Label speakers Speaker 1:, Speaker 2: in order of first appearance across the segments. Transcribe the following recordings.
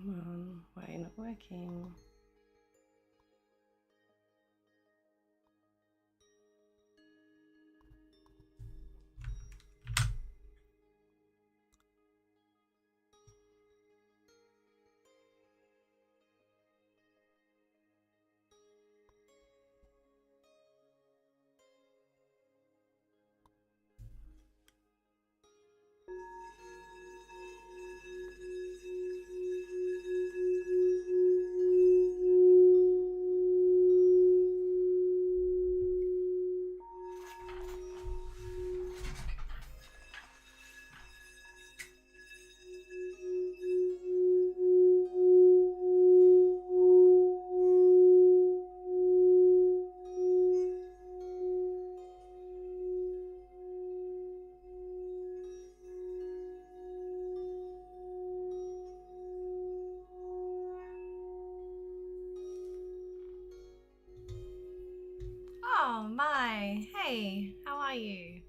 Speaker 1: Come on, why are you not working? Oh my, hey, how are you?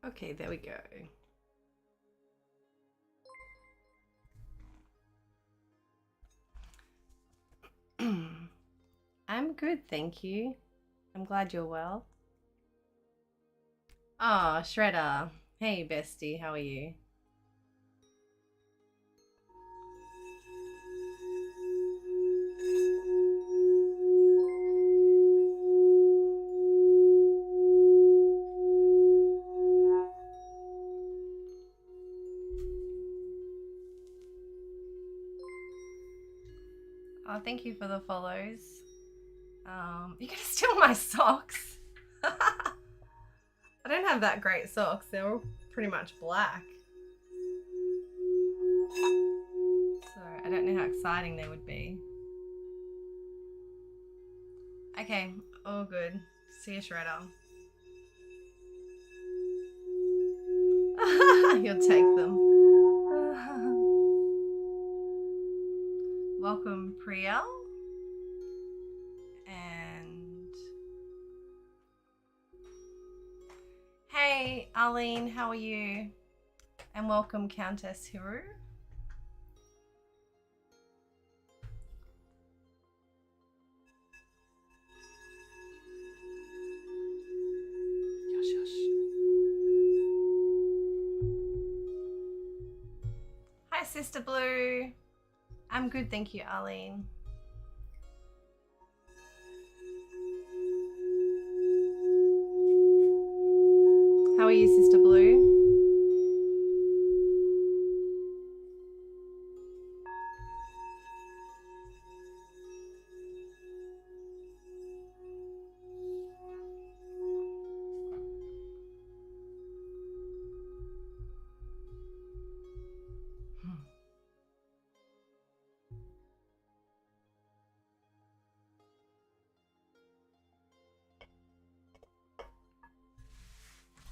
Speaker 1: Okay, there we go. I'm good, thank you. I'm glad you're well. Oh, Shredder. Hey, bestie, how are you? Oh, thank you for the follows. You're gonna steal my socks. I don't have that great socks. They're all pretty much black. So I don't know how exciting they would be. Okay, all good. See you, Shredder. You'll take them. Welcome, Priel. And hey, Arlene, how are you? And welcome, Countess Hiru. Hi, Sister Blue. I'm good, thank you, Arlene. How are you, Sister Blue?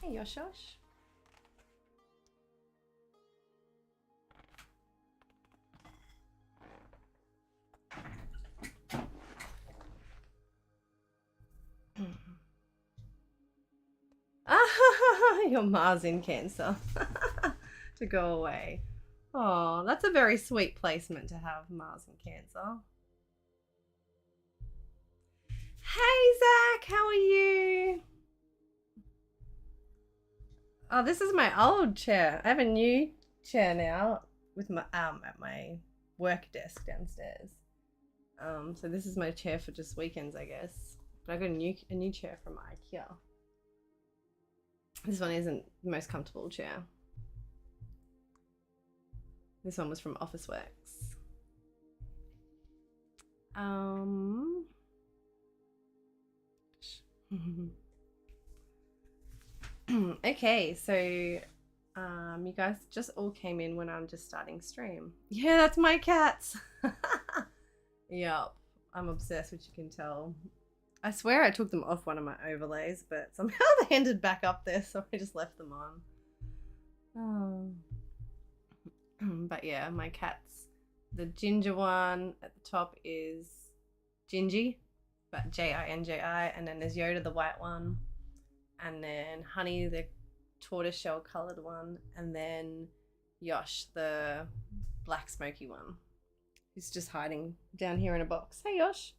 Speaker 1: Hey, Yoshosh. Your Mars in Cancer. To go away. Oh, that's a very sweet placement to have, Mars in Cancer. Hey, Zach, how are you? Oh, this is my old chair. I have a new chair now with my at my work desk downstairs. So this is my chair for just weekends, I guess. But I got a new chair from IKEA. This one isn't the most comfortable chair. This one was from Office Works. Okay, so you guys just all came in when I'm just starting stream. Yeah, that's my cats. Yup, I'm obsessed, which you can tell. I swear I took them off one of my overlays, but somehow they ended back up there, so I just left them on. But yeah, my cats. The ginger one at the top is Gingy, but Jinji, and then there's Yoda, the white one, and then Honey, the tortoiseshell coloured one, and then Yosh, the black smoky one. He's just hiding down here in a box. Hey Yosh.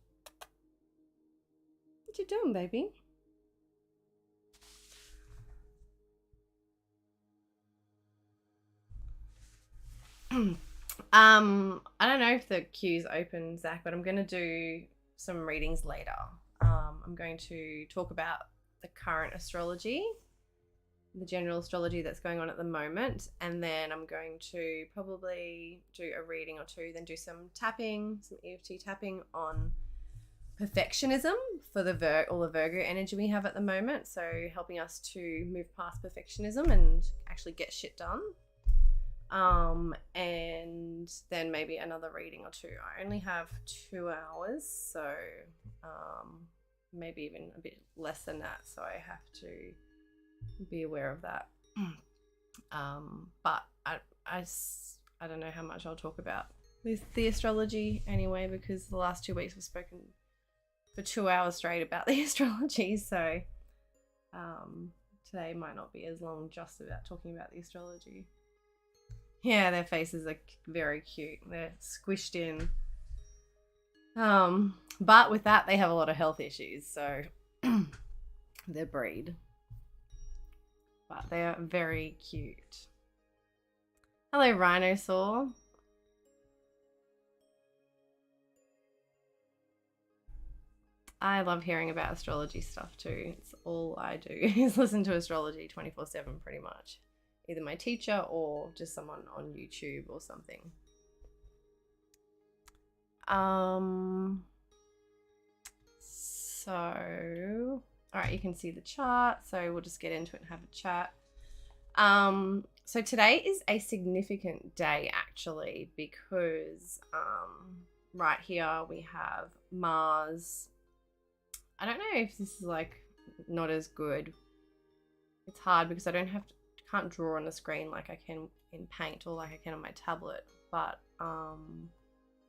Speaker 1: What you doing, baby? I don't know if the queue's open, Zach, but I'm going to do some readings later. I'm going to talk about the current astrology, the general astrology that's going on at the moment, and then I'm going to probably do a reading or two, then do some tapping, some EFT tapping on perfectionism for all the Virgo energy we have at the moment, so helping us to move past perfectionism and actually get shit done. And then maybe another reading or two. I only have 2 hours, so maybe even a bit less than that, so I have to be aware of that. But I don't know how much I'll talk about the astrology anyway, because the last 2 weeks we've spoken for 2 hours straight about the astrology, so today might not be as long just about talking about the astrology. Yeah, their faces are very cute. They're squished in. But with that, they have a lot of health issues, so their breed. But they are very cute. Hello, Rhinosaur. I love hearing about astrology stuff too. It's all I do is listen to astrology 24/7 pretty much. Either my teacher or just someone on YouTube or something. So, all right, you can see the chart. So we'll just get into it and have a chat. So today is a significant day actually, because right here we have Mars. I don't know if this is like not as good. It's hard because I can't draw on the screen like I can in Paint or like I can on my tablet, but I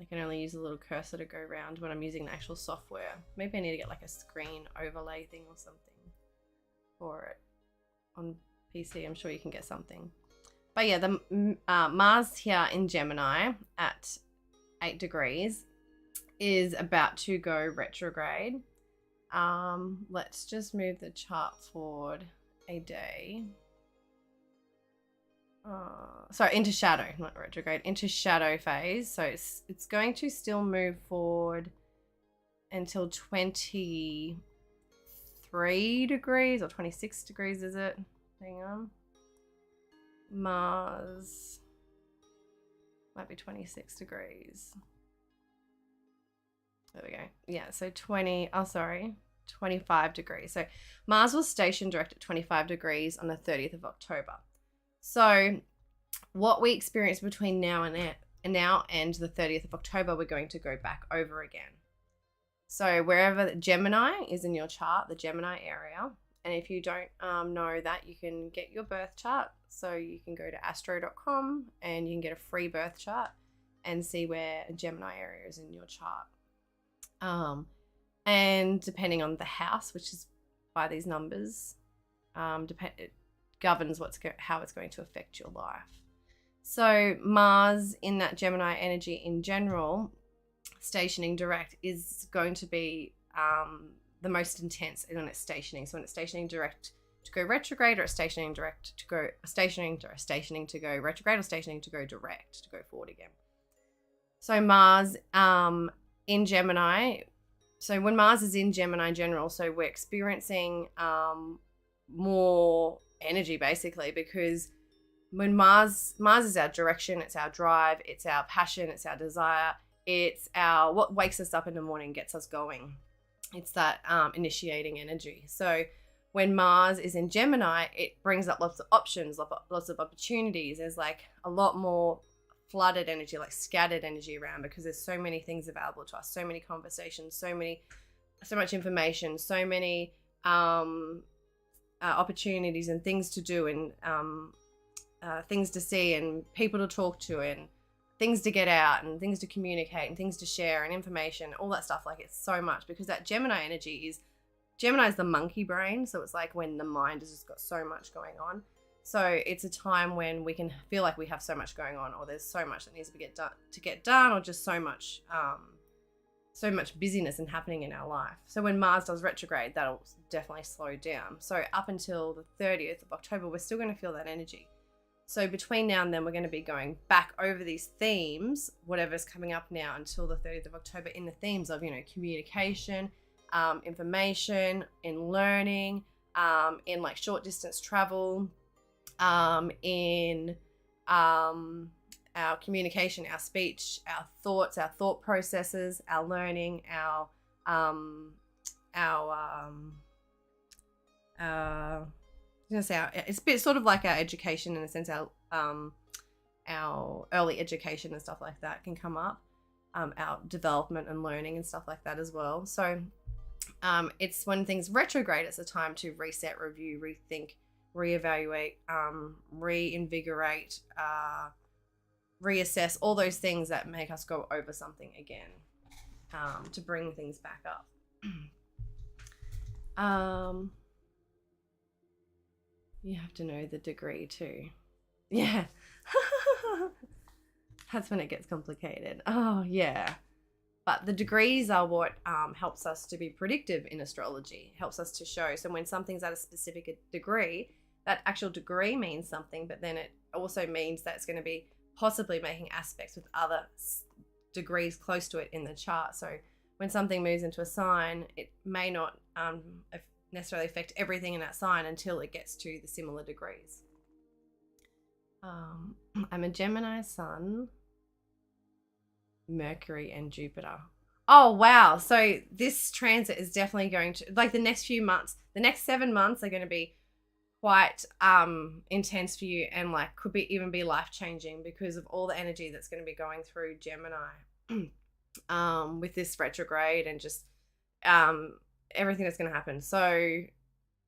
Speaker 1: can only use a little cursor to go around when I'm using the actual software. Maybe I need to get like a screen overlay thing or something for it on PC. I'm sure you can get something. But yeah, the Mars here in Gemini at 8 degrees is about to go retrograde. Let's just move the chart forward a day. Sorry, into shadow, not retrograde, into shadow phase. So it's going to still move forward until 23 degrees or 26 degrees, is it? Hang on. Mars might be 26 degrees. There we go. Yeah, so 25 degrees. So Mars will station direct at 25 degrees on the 30th of October. So what we experience between now and the 30th of October, we're going to go back over again. So wherever Gemini is in your chart, the Gemini area, and if you don't know that, you can get your birth chart. So you can go to astro.com and you can get a free birth chart and see where Gemini area is in your chart. And depending on the house, which is by these numbers, it governs how it's going to affect your life. So Mars in that Gemini energy in general, stationing direct, is going to be the most intense when it's stationing. So when it's stationing direct to go retrograde, or it's stationing direct to go stationing to go retrograde, or stationing to go direct to go forward again. So Mars in Gemini. So when Mars is in Gemini in general, so we're experiencing more energy basically, because when Mars is our direction, it's our drive, it's our passion, it's our desire, it's our what wakes us up in the morning, gets us going. It's that initiating energy. So when Mars is in Gemini, it brings up lots of options, lots of opportunities. There's like a lot more flooded energy, like scattered energy around, because there's so many things available to us, so many conversations, so much information, so many opportunities and things to do, and things to see, and people to talk to, and things to get out, and things to communicate, and things to share, and information, all that stuff. Like, it's so much, because that Gemini energy is the monkey brain. So it's like when the mind has just got so much going on. So it's a time when we can feel like we have so much going on, or there's so much that needs to get done, or just so much busyness and happening in our life. So when Mars does retrograde, that'll definitely slow down. So up until the 30th of October, we're still going to feel that energy. So between now and then, we're going to be going back over these themes, whatever's coming up now until the 30th of October, in the themes of, communication, information, in learning, in like short distance travel, in our communication, our speech, our thoughts, our thought processes, our learning, it's a bit sort of like our education, in a sense. Our early education and stuff like that can come up, our development and learning and stuff like that as well. So it's when things retrograde, it's a time to reset, review, rethink, reevaluate, reinvigorate, reassess, all those things that make us go over something again, to bring things back up. You have to know the degree too. Yeah. That's when it gets complicated. Oh, yeah. But the degrees are what helps us to be predictive in astrology, helps us to show. So when something's at a specific degree, that actual degree means something, but then it also means that it's going to be possibly making aspects with other degrees close to it in the chart. So when something moves into a sign, it may not necessarily affect everything in that sign until it gets to the similar degrees. I'm a Gemini Sun, Mercury and Jupiter. Oh, wow. So this transit is definitely going to, like, the next few months, the next 7 months are going to be quite intense for you, and like could even be life-changing because of all the energy that's going to be going through Gemini with this retrograde, and just everything that's going to happen. So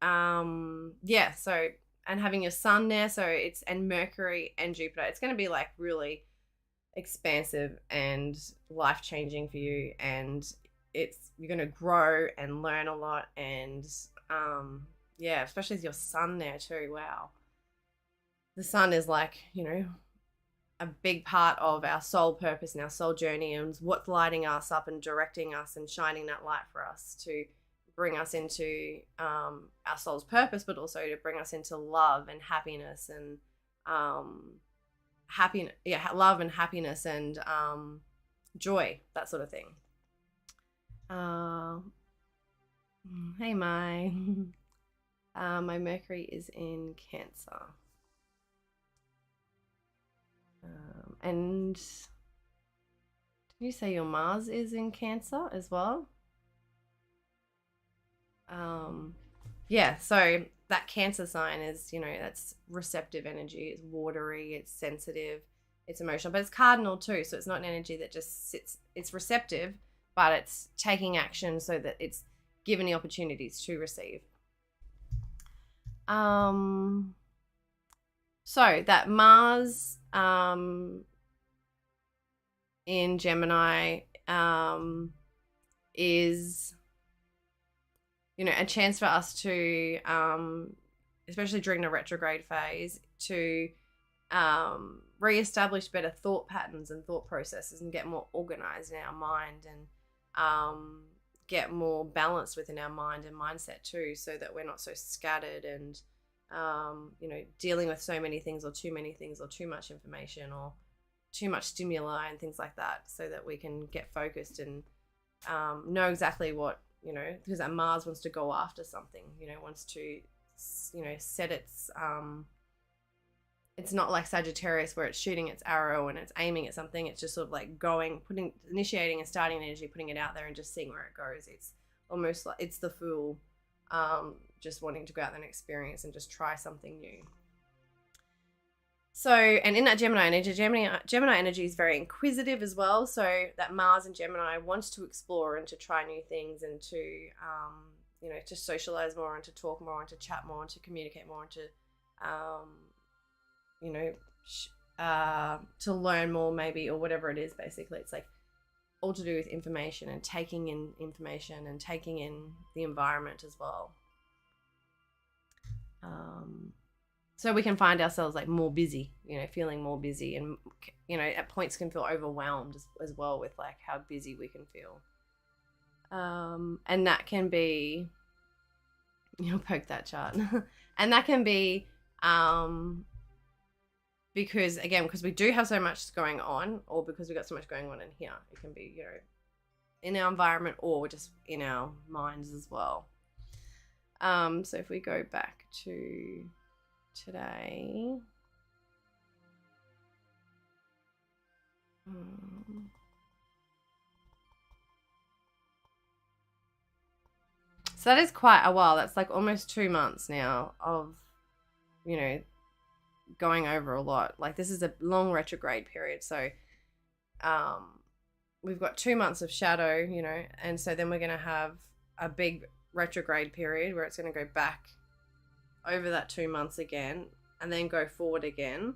Speaker 1: so, and having your sun there, so it's, and Mercury and Jupiter, it's going to be like really expansive and life-changing for you, and you're going to grow and learn a lot, and especially with your sun there too. Wow. The sun is like, a big part of our soul purpose and our soul journey, and what's lighting us up and directing us and shining that light for us to bring us into our soul's purpose, but also to bring us into love and happiness, and love and happiness and joy, that sort of thing. Hey, my Mercury is in Cancer. And did you say your Mars is in Cancer as well? So that Cancer sign is, that's receptive energy. It's watery, it's sensitive, it's emotional, but it's cardinal too. So it's not an energy that just sits, it's receptive, but it's taking action so that it's given the opportunities to receive. So that Mars in Gemini is, a chance for us to, especially during the retrograde phase, to reestablish better thought patterns and thought processes, and get more organized in our mind, and get more balanced within our mind and mindset too, so that we're not so scattered and dealing with so many things, or too many things, or too much information, or too much stimuli and things like that, so that we can get focused and know exactly what, because our Mars wants to go after something, wants to, set its it's not like Sagittarius where it's shooting its arrow and it's aiming at something. It's just sort of like initiating and starting an energy, putting it out there and just seeing where it goes. It's almost like it's the Fool, just wanting to go out there and experience and just try something new. So, and in that Gemini energy is very inquisitive as well. So that Mars and Gemini wants to explore and to try new things and to, you know, to socialize more and to talk more and to chat more and to communicate more and to, you know, to learn more maybe, or whatever it is. Basically, it's like all to do with information and taking in information and taking in the environment as well. So we can find ourselves like more busy, you know, feeling more busy, and, you know, at points can feel overwhelmed as well with like how busy we can feel. And that can be, you'll poke that chart, and that can be, because we do have so much going on, or because we got so much going on in here. It can be, you know, in our environment or just in our minds as well. So if we go back to today, so that is quite a while. That's like almost 2 months now of, you know, going over a lot. Like, this is a long retrograde period, so we've got 2 months of shadow, you know, and so then we're going to have a big retrograde period where it's going to go back over that 2 months again and then go forward again.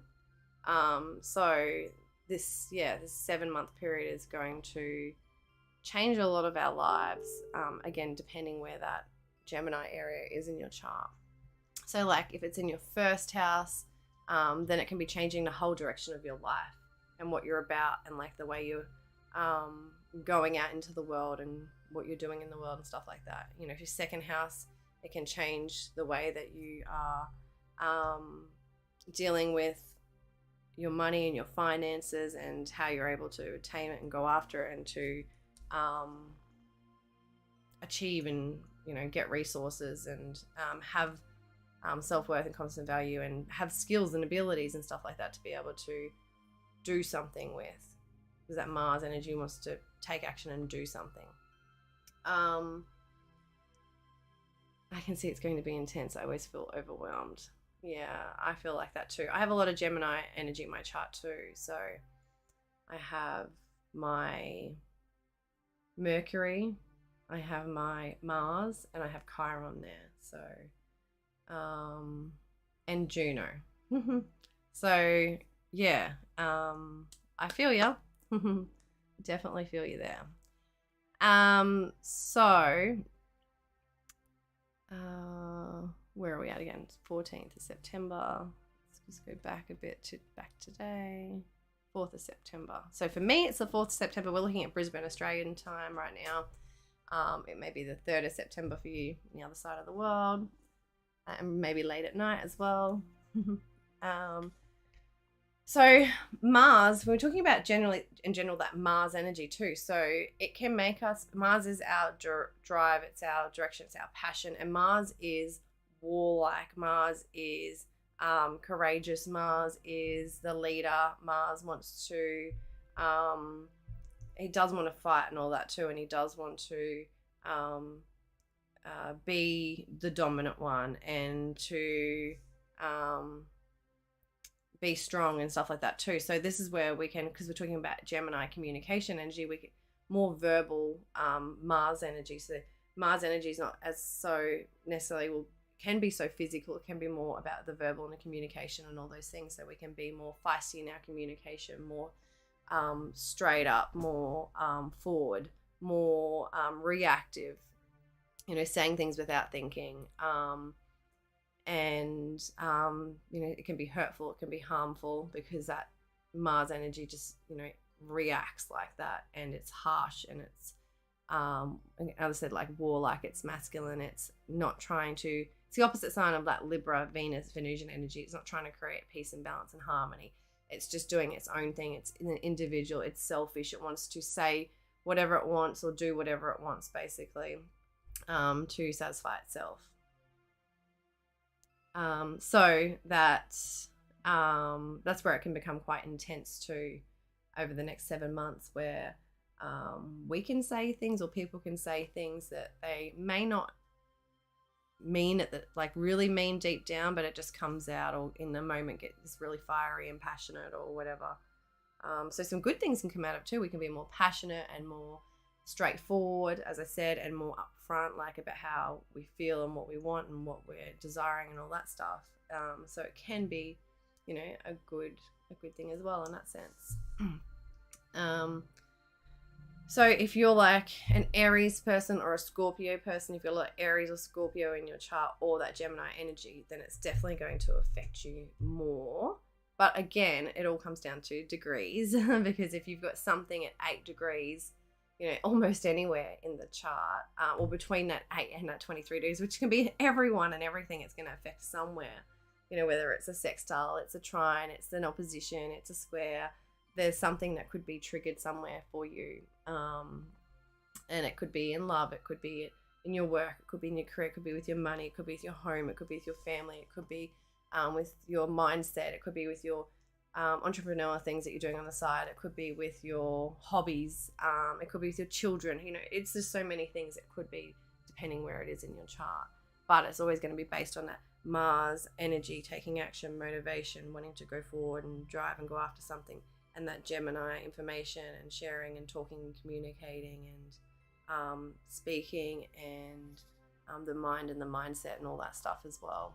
Speaker 1: So this 7 month period is going to change a lot of our lives, again, depending where that Gemini area is in your chart. So like if it's in your first house, then it can be changing the whole direction of your life and what you're about, and like the way you're going out into the world and what you're doing in the world and stuff like that. You know, if your second house, it can change the way that you are dealing with your money and your finances and how you're able to attain it and go after it and to achieve and, you know, get resources and have self-worth and constant value and have skills and abilities and stuff like that to be able to do something with, because that Mars energy wants to take action and do something. I can see it's going to be intense. I always feel overwhelmed. Yeah, I feel like that too. I have a lot of Gemini energy in my chart too. So I have my Mercury, I have my Mars, and I have Chiron there. So, and Juno. So yeah, I feel ya. Definitely feel you there. So, where are we at again? It's 14th of September. Let's just go back a bit to back today. 4th of September. So for me, it's the 4th of September. We're looking at Brisbane, Australian time right now. It may be the 3rd of September for you on the other side of the world. And maybe late at night as well. So Mars, we're talking about in general that Mars energy too. So it can make us, Mars is our drive, it's our direction, it's our passion. And Mars is warlike. Mars is courageous. Mars is the leader. Mars wants to, he does want to fight and all that too. And he does want to be the dominant one and to be strong and stuff like that too. So this is where we can, because we're talking about Gemini communication energy, we get more verbal Mars energy. So Mars energy is not as so necessarily, can be so physical. It can be more about the verbal and the communication and all those things. So we can be more feisty in our communication, more straight up, more forward, more reactive, you know, saying things without thinking. And you know, it can be hurtful, it can be harmful, because that Mars energy just, you know, reacts like that, and it's harsh, and it's as I said, like warlike, it's masculine, it's not trying to, it's the opposite sign of that Libra, Venus, Venusian energy. It's not trying to create peace and balance and harmony. It's just doing its own thing. It's an individual, it's selfish, it wants to say whatever it wants or do whatever it wants, basically, to satisfy itself. So that that's where it can become quite intense too over the next 7 months, where we can say things, or people can say things that they may not mean it, that like really mean deep down, but it just comes out, or in the moment gets really fiery and passionate or whatever. So some good things can come out of it too. We can be more passionate and more straightforward, as I said, and more upfront, like about how we feel and what we want and what we're desiring and all that stuff. So it can be, you know, a good thing as well in that sense. So if you're like an Aries person or a Scorpio person, if you're like Aries or Scorpio in your chart, or that Gemini energy, then it's definitely going to affect you more. But again, it all comes down to degrees, because if you've got something at 8 degrees, you know, almost anywhere in the chart, or between that 8 and that 23 degrees, which can be everyone and everything, it's going to affect somewhere. You know, whether it's a sextile, it's a trine, it's an opposition, it's a square, there's something that could be triggered somewhere for you. And it could be in love, it could be in your work, it could be in your career, it could be with your money, it could be with your home, it could be with your family, it could be with your mindset, it could be with your entrepreneur things that you're doing on the side, it could be with your hobbies, it could be with your children. You know, it's just so many things it could be depending where it is in your chart. But it's always going to be based on that Mars energy, taking action, motivation, wanting to go forward and drive and go after something, and that Gemini information and sharing and talking and communicating and speaking, and the mind and the mindset and all that stuff as well,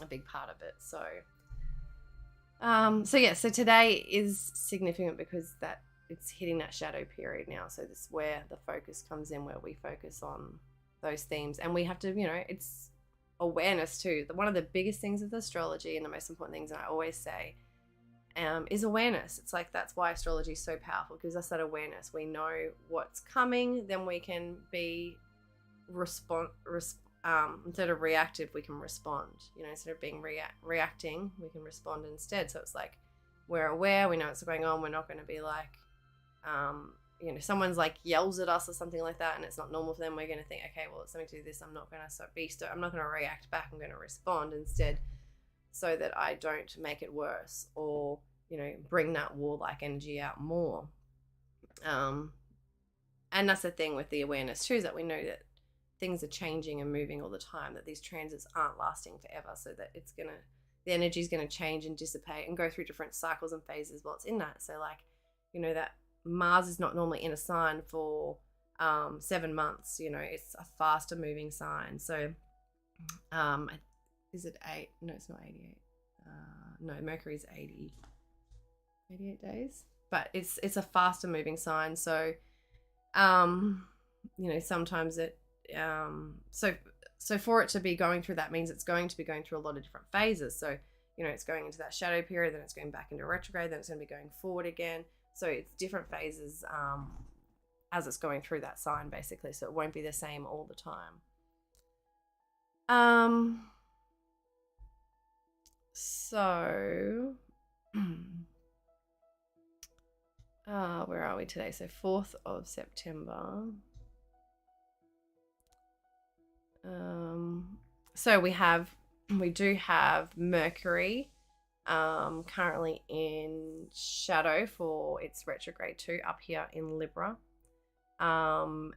Speaker 1: a big part of it. So so today is significant because that it's hitting that shadow period now. So this is where the focus comes in, where we focus on those themes, and we have to, you know, it's awareness too. One of the biggest things with astrology, and the most important things, and I always say, is awareness. It's like, that's why astrology is so powerful. It gives us that awareness. We know what's coming, then we can be instead of reactive, we can respond. You know, instead of being reacting, we can respond instead. So it's like, we're aware, we know what's going on. We're not going to be like, you know, someone's like yells at us or something like that, and it's not normal for them. We're going to think, okay, well, it's something to do with this. I'm not going to I'm not going to react back. I'm going to respond instead, so that I don't make it worse, or, you know, bring that warlike energy out more. And that's the thing with the awareness too, is that we know that things are changing and moving all the time, that these transits aren't lasting forever, so that the energy is going to change and dissipate and go through different cycles and phases while it's in that. So like, you know, that Mars is not normally in a sign for 7 months. You know, it's a faster moving sign. So is it 8? No, it's not 88. No, Mercury's 88 days. But it's a faster moving sign. So, you know, sometimes it, so for it to be going through that means it's going to be going through a lot of different phases. So, you know, it's going into that shadow period, then it's going back into retrograde, then it's going to be going forward again. So it's different phases as it's going through that sign, basically. So it won't be the same all the time. So, where are we today? So 4th of September. So we do have Mercury currently in shadow for its retrograde too, up here in Libra. And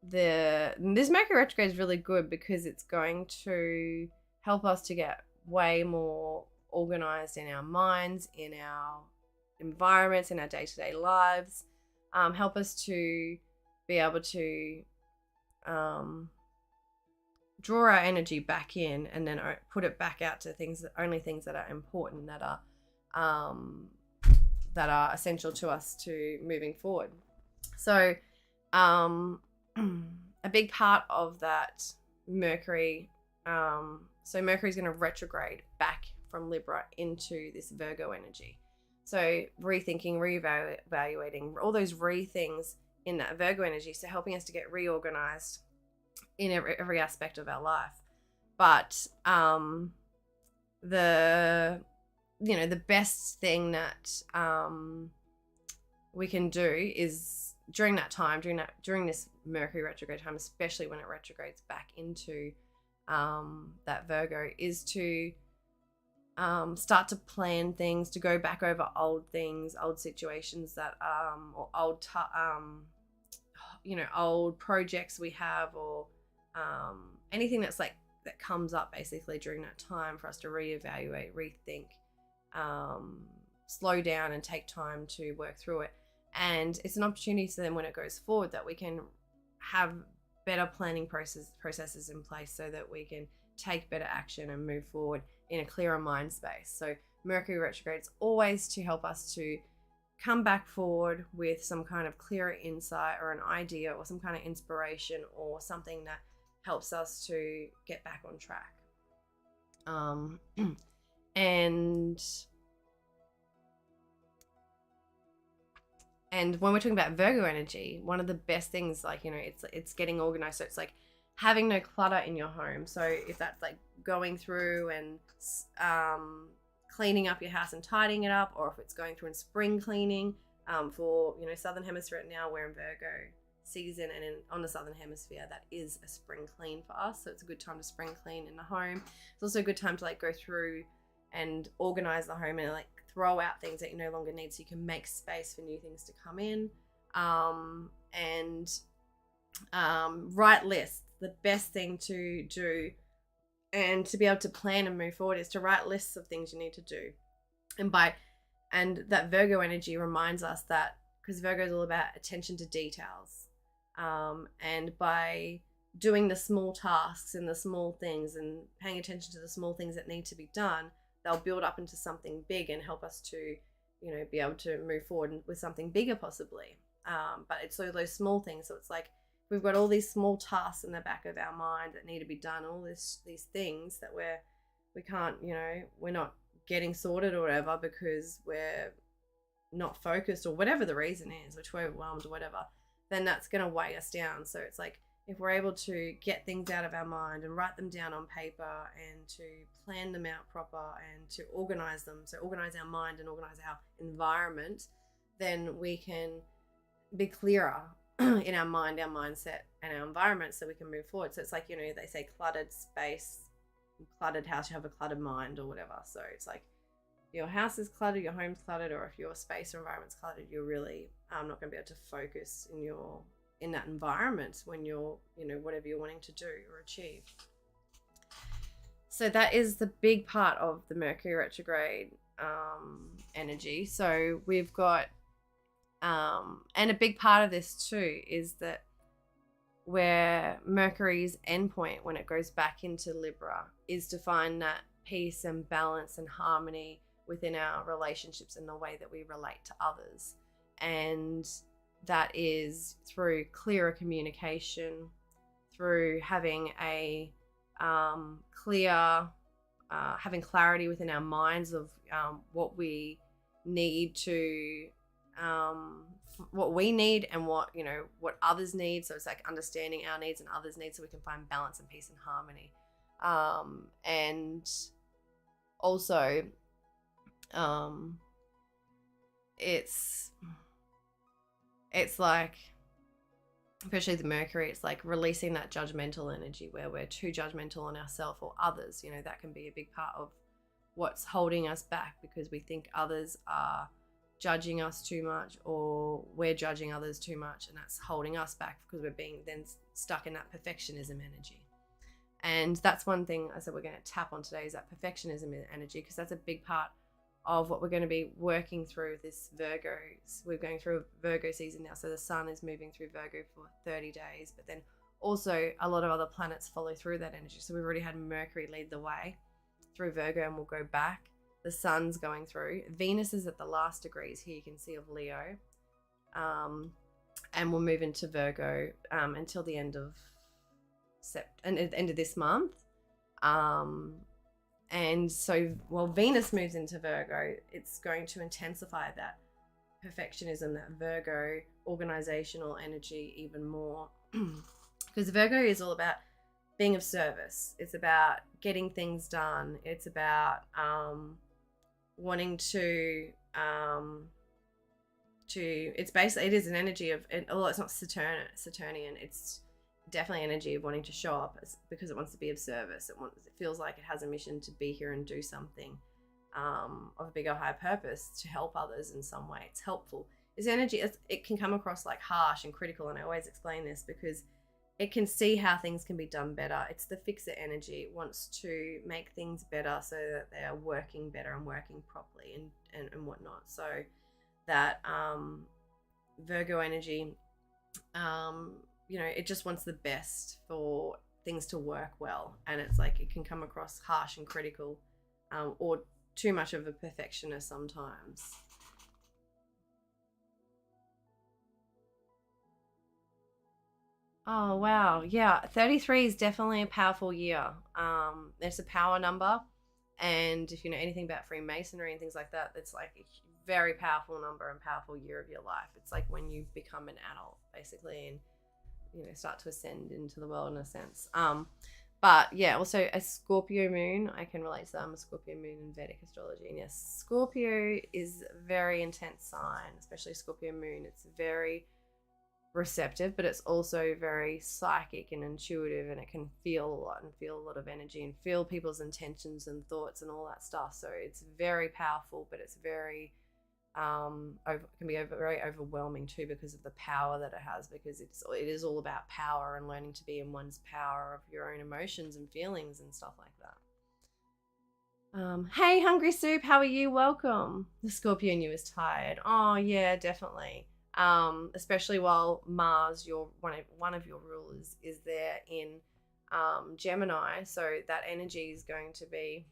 Speaker 1: this Mercury retrograde is really good because it's going to help us to get way more organized in our minds, in our environments, in our day-to-day lives, help us to be able to draw our energy back in, and then put it back out to only things that are important, that are essential to us to moving forward. So a big part of that Mercury, so Mercury's going to retrograde back from Libra into this Virgo energy. So rethinking, reevaluating, all those things in that Virgo energy, so helping us to get reorganized in every aspect of our life. But the best thing that we can do is during that time, during this Mercury retrograde time, especially when it retrogrades back into that Virgo, is to start to plan things, to go back over old things, old situations that or old projects we have, or anything that's like that comes up basically during that time, for us to reevaluate, rethink, slow down and take time to work through it. And it's an opportunity so then when it goes forward that we can have better planning processes in place so that we can take better action and move forward in a clearer mind space. So Mercury retrograde is always to help us to come back forward with some kind of clearer insight or an idea or some kind of inspiration or something that helps us to get back on track. And when we're talking about Virgo energy, one of the best things, like, it's getting organized. So it's like having no clutter in your home. So if that's like going through and cleaning up your house and tidying it up, or if it's going through and spring cleaning, for Southern Hemisphere right now, we're in Virgo season, and on the Southern Hemisphere that is a spring clean for us. So it's a good time to spring clean in the home. It's also a good time to like go through and organize the home and like throw out things that you no longer need, so you can make space for new things to come in. Write lists. The best thing to do and to be able to plan and move forward is to write lists of things you need to do. And that Virgo energy reminds us that, because Virgo is all about attention to details, and by doing the small tasks and the small things and paying attention to the small things that need to be done, they'll build up into something big and help us to, be able to move forward with something bigger possibly. But it's so those small things. So it's like we've got all these small tasks in the back of our mind that need to be done, all these things that we can't, we're not getting sorted or whatever because we're not focused or whatever the reason is, which we're overwhelmed or whatever, then that's going to weigh us down. So it's like, if we're able to get things out of our mind and write them down on paper and to plan them out proper and to organize them, so organize our mind and organize our environment, then we can be clearer in our mind, our mindset, and our environment, so we can move forward. So it's like, they say cluttered space, cluttered house, you have a cluttered mind or whatever. So it's like your house is cluttered, your home's cluttered, or if your space or environment's cluttered, you're really not going to be able to focus in that environment when you're, whatever you're wanting to do or achieve. So that is the big part of the Mercury retrograde energy. So we've got, and a big part of this too is that where Mercury's endpoint, when it goes back into Libra, is to find that peace and balance and harmony within our relationships and the way that we relate to others. And that is through clearer communication, through having a having clarity within our minds of what we need to, what we need and what others need. So it's like understanding our needs and others' needs, so we can find balance and peace and harmony. And also, it's like, especially the Mercury, it's like releasing that judgmental energy where we're too judgmental on ourselves or others. That can be a big part of what's holding us back, because we think others are judging us too much, or we're judging others too much, and that's holding us back because we're being then stuck in that perfectionism energy. And that's one thing I said we're going to tap on today, is that perfectionism energy, because that's a big part of what we're going to be working through this Virgo. We're going through a Virgo season now, so the sun is moving through Virgo for 30 days, but then also a lot of other planets follow through that energy. So we've already had Mercury lead the way through Virgo, and we'll go back. The sun's going through. Venus is at the last degrees here, you can see, of Leo, and we'll move into Virgo until the end of end of this month. And so while Venus moves into Virgo, it's going to intensify that perfectionism, that Virgo organizational energy even more. Because Virgo is all about being of service. It's about getting things done. It's about wanting to it is an energy of, although it's not Saturnian, it's definitely energy of wanting to show up because it wants to be of service. It feels like it has a mission to be here and do something. of a bigger higher purpose to help others in some way. It's helpful. This energy, it can come across like harsh and critical, and I always explain this because it can see how things can be done better. It's the fixer energy. It wants to make things better so that they are working better and working properly and whatnot. So that Virgo energy, it just wants the best for things to work well. And it's like it can come across harsh and critical, or too much of a perfectionist sometimes. Oh, wow. Yeah, 33 is definitely a powerful year. It's a power number. And if you know anything about Freemasonry and things like that, it's like a very powerful number and powerful year of your life. It's like when you become an adult, basically, and, start to ascend into the world in a sense. But yeah, also a Scorpio moon, I can relate to that. I'm a Scorpio moon in Vedic astrology. And yes, Scorpio is a very intense sign, especially Scorpio moon. It's very receptive, but it's also very psychic and intuitive, and it can feel a lot and feel a lot of energy and feel people's intentions and thoughts and all that stuff. So it's very powerful, but it's very can be very overwhelming too because of the power that it has, because it is all about power and learning to be in one's power of your own emotions and feelings and stuff like that. Hey, Hungry Soup, how are you? Welcome. The Scorpio in you is tired. Oh yeah, definitely. Especially while Mars, your one of your rulers, is there in Gemini, so that energy is going to be,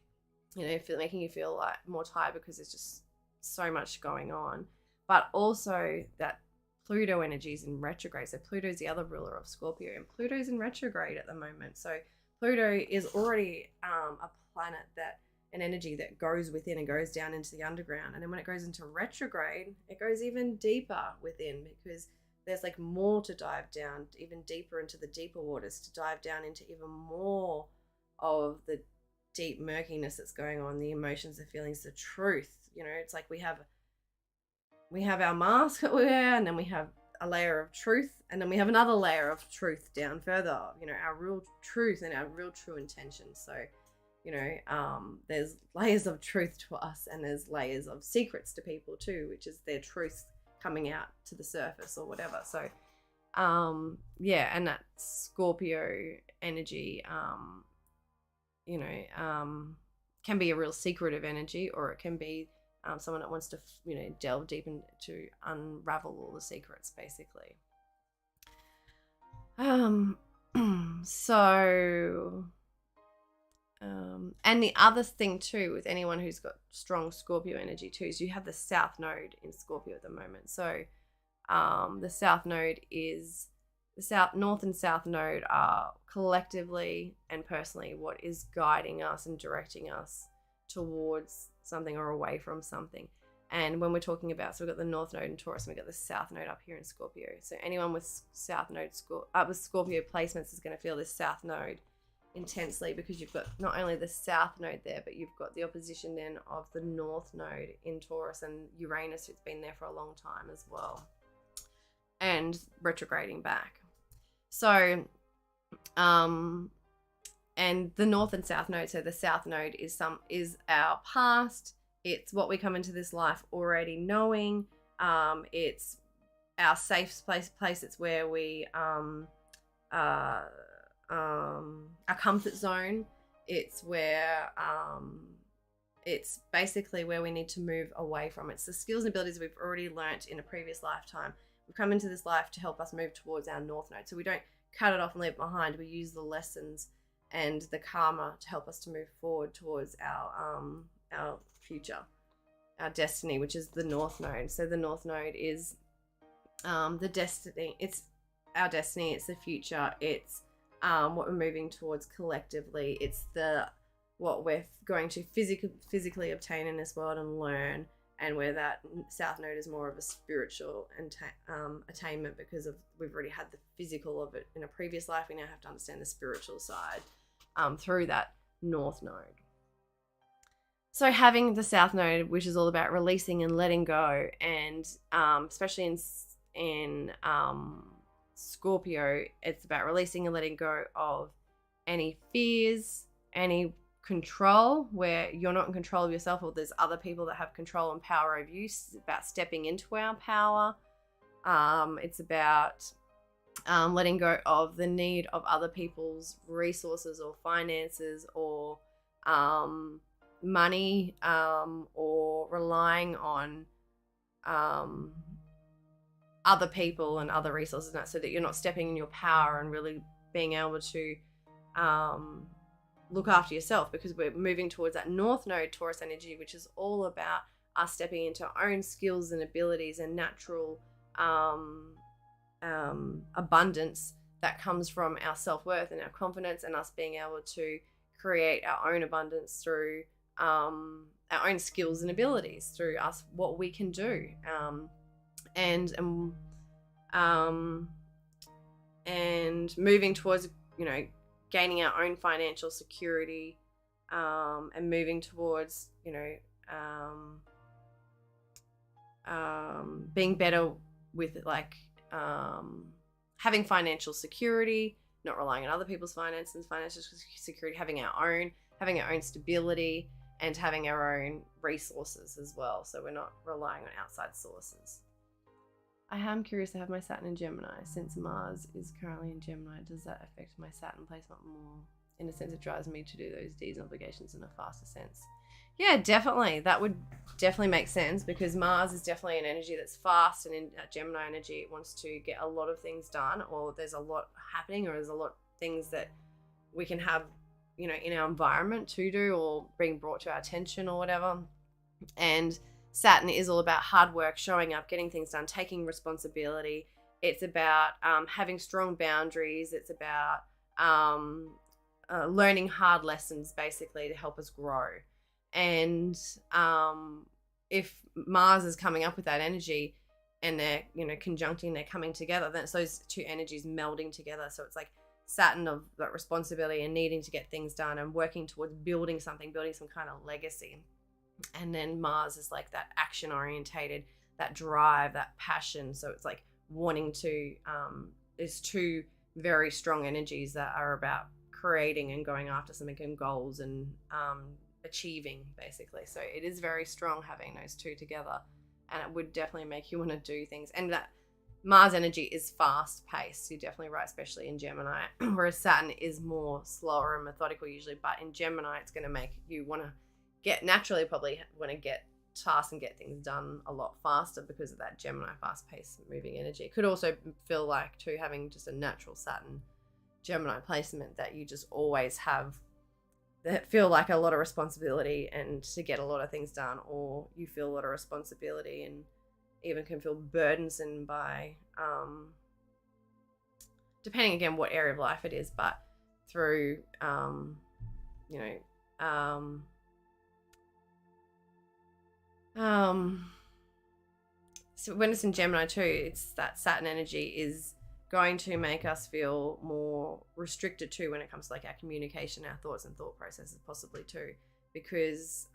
Speaker 1: making you feel like more tired because there's just so much going on. But also that Pluto energy is in retrograde, so Pluto's the other ruler of Scorpio, and Pluto's in retrograde at the moment. So Pluto is already a planet an energy that goes within and goes down into the underground. And then when it goes into retrograde, it goes even deeper within, because there's like more to dive down, even deeper into the deeper waters, to dive down into even more of the deep murkiness that's going on, the emotions, the feelings, the truth. It's like we have our mask that we wear, and then we have a layer of truth, and then we have another layer of truth down further, our real truth and our real true intentions. So there's layers of truth to us, and there's layers of secrets to people too, which is their truth coming out to the surface or whatever. So and that Scorpio energy can be a real secretive energy, or it can be someone that wants to delve deep into unravel all the secrets, basically. And the other thing too, with anyone who's got strong Scorpio energy too, is you have the South Node in Scorpio at the moment. So the South Node is North and South Node are collectively and personally what is guiding us and directing us towards something or away from something. And when we're talking about, so we've got the North Node in Taurus, and we've got the South Node up here in Scorpio. So anyone with South Node with Scorpio placements is going to feel this South Node intensely, because you've got not only the South Node there, but you've got the opposition then of the North Node in Taurus and Uranus, who's been there for a long time as well, and retrograding back. So and the North and South Node, so the South Node is our past. It's what we come into this life already knowing. It's our safe place. It's where we our comfort zone. It's where it's basically where we need to move away from. It's the skills and abilities we've already learnt in a previous lifetime. We've come into this life to help us move towards our North Node. So we don't cut it off and leave it behind. We use the lessons and the karma to help us to move forward towards our future, our destiny, which is the North Node. So the North Node is the destiny. It's our destiny. It's the future. It's what we're moving towards collectively. It's what we're going to physically obtain in this world and learn, and where that South Node is more of a spiritual attainment, because we've already had the physical of it in a previous life. We now have to understand the spiritual side through that North Node. So having the South Node, which is all about releasing and letting go, and especially in Scorpio, it's about releasing and letting go of any fears, any control, where you're not in control of yourself, or there's other people that have control and power over you. It's about stepping into our power. It's about letting go of the need of other people's resources or finances or money, or relying on other people and other resources, and that, so that you're not stepping in your power and really being able to look after yourself, because we're moving towards that North Node Taurus energy, which is all about us stepping into our own skills and abilities and natural abundance that comes from our self-worth and our confidence, and us being able to create our own abundance through our own skills and abilities, through us, what we can do, and moving towards, gaining our own financial security, and moving towards, being better with having financial security, not relying on other people's finances, financial security, having our own stability, and having our own resources as well. So we're not relying on outside sources. I am curious to have my Saturn in Gemini. Since Mars is currently in Gemini, does that affect my Saturn placement more? In a sense, it drives me to do those deeds and obligations in a faster sense. Yeah, definitely. That would definitely make sense, because Mars is definitely an energy that's fast, and in Gemini energy, it wants to get a lot of things done, or there's a lot happening, or there's a lot of things that we can have, in our environment to do, or being brought to our attention or whatever. And Saturn is all about hard work, showing up, getting things done, taking responsibility. It's about having strong boundaries. It's about learning hard lessons, basically, to help us grow. And if Mars is coming up with that energy, and they're conjuncting, they're coming together, then it's those two energies melding together. So it's like Saturn of that responsibility and needing to get things done and working towards building something, building some kind of legacy. And then Mars is like that action orientated, that drive, that passion. So it's like wanting to, there's two very strong energies that are about creating and going after something and goals and achieving, basically. So it is very strong having those two together, and it would definitely make you want to do things. And that Mars energy is fast paced. You're definitely right, especially in Gemini, whereas Saturn is more slower and methodical usually. But in Gemini, it's going to make you want to probably want to get tasks and get things done a lot faster because of that Gemini fast paced moving energy. It could also feel like, too, having just a natural Saturn Gemini placement, that you just always have that feel like a lot of responsibility and to get a lot of things done, or you feel a lot of responsibility and even can feel burdensome by, depending again what area of life it is, but through, so when it's in Gemini too, it's that Saturn energy is going to make us feel more restricted too when it comes to like our communication, our thoughts and thought processes possibly too, because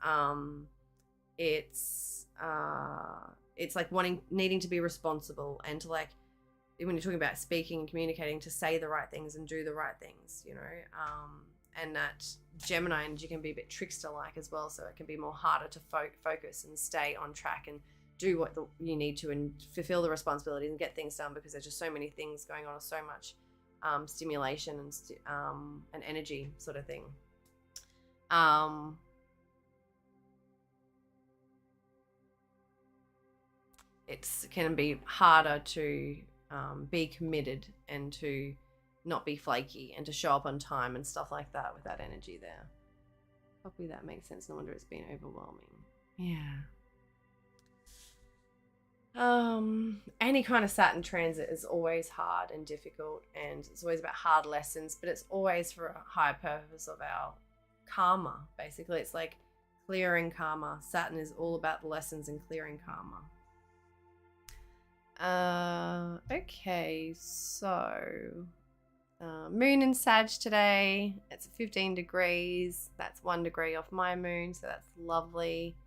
Speaker 1: it's like needing to be responsible, and to like, when you're talking about speaking and communicating, to say the right things and do the right things, and that Gemini energy can be a bit trickster like as well, so it can be more harder to focus and stay on track and do what you need to and fulfill the responsibilities and get things done, because there's just so many things going on, so much stimulation and energy sort of thing. It can be harder to be committed and to not be flaky and to show up on time and stuff like that with that energy there. Hopefully that makes sense. No wonder it's been overwhelming. Yeah. Any kind of Saturn transit is always hard and difficult, and it's always about hard lessons, but it's always for a higher purpose of our karma. Basically, it's like clearing karma. Saturn is all about the lessons and clearing karma. Okay, so moon in Sag today. It's 15 degrees. That's 1 degree off my moon, so that's lovely.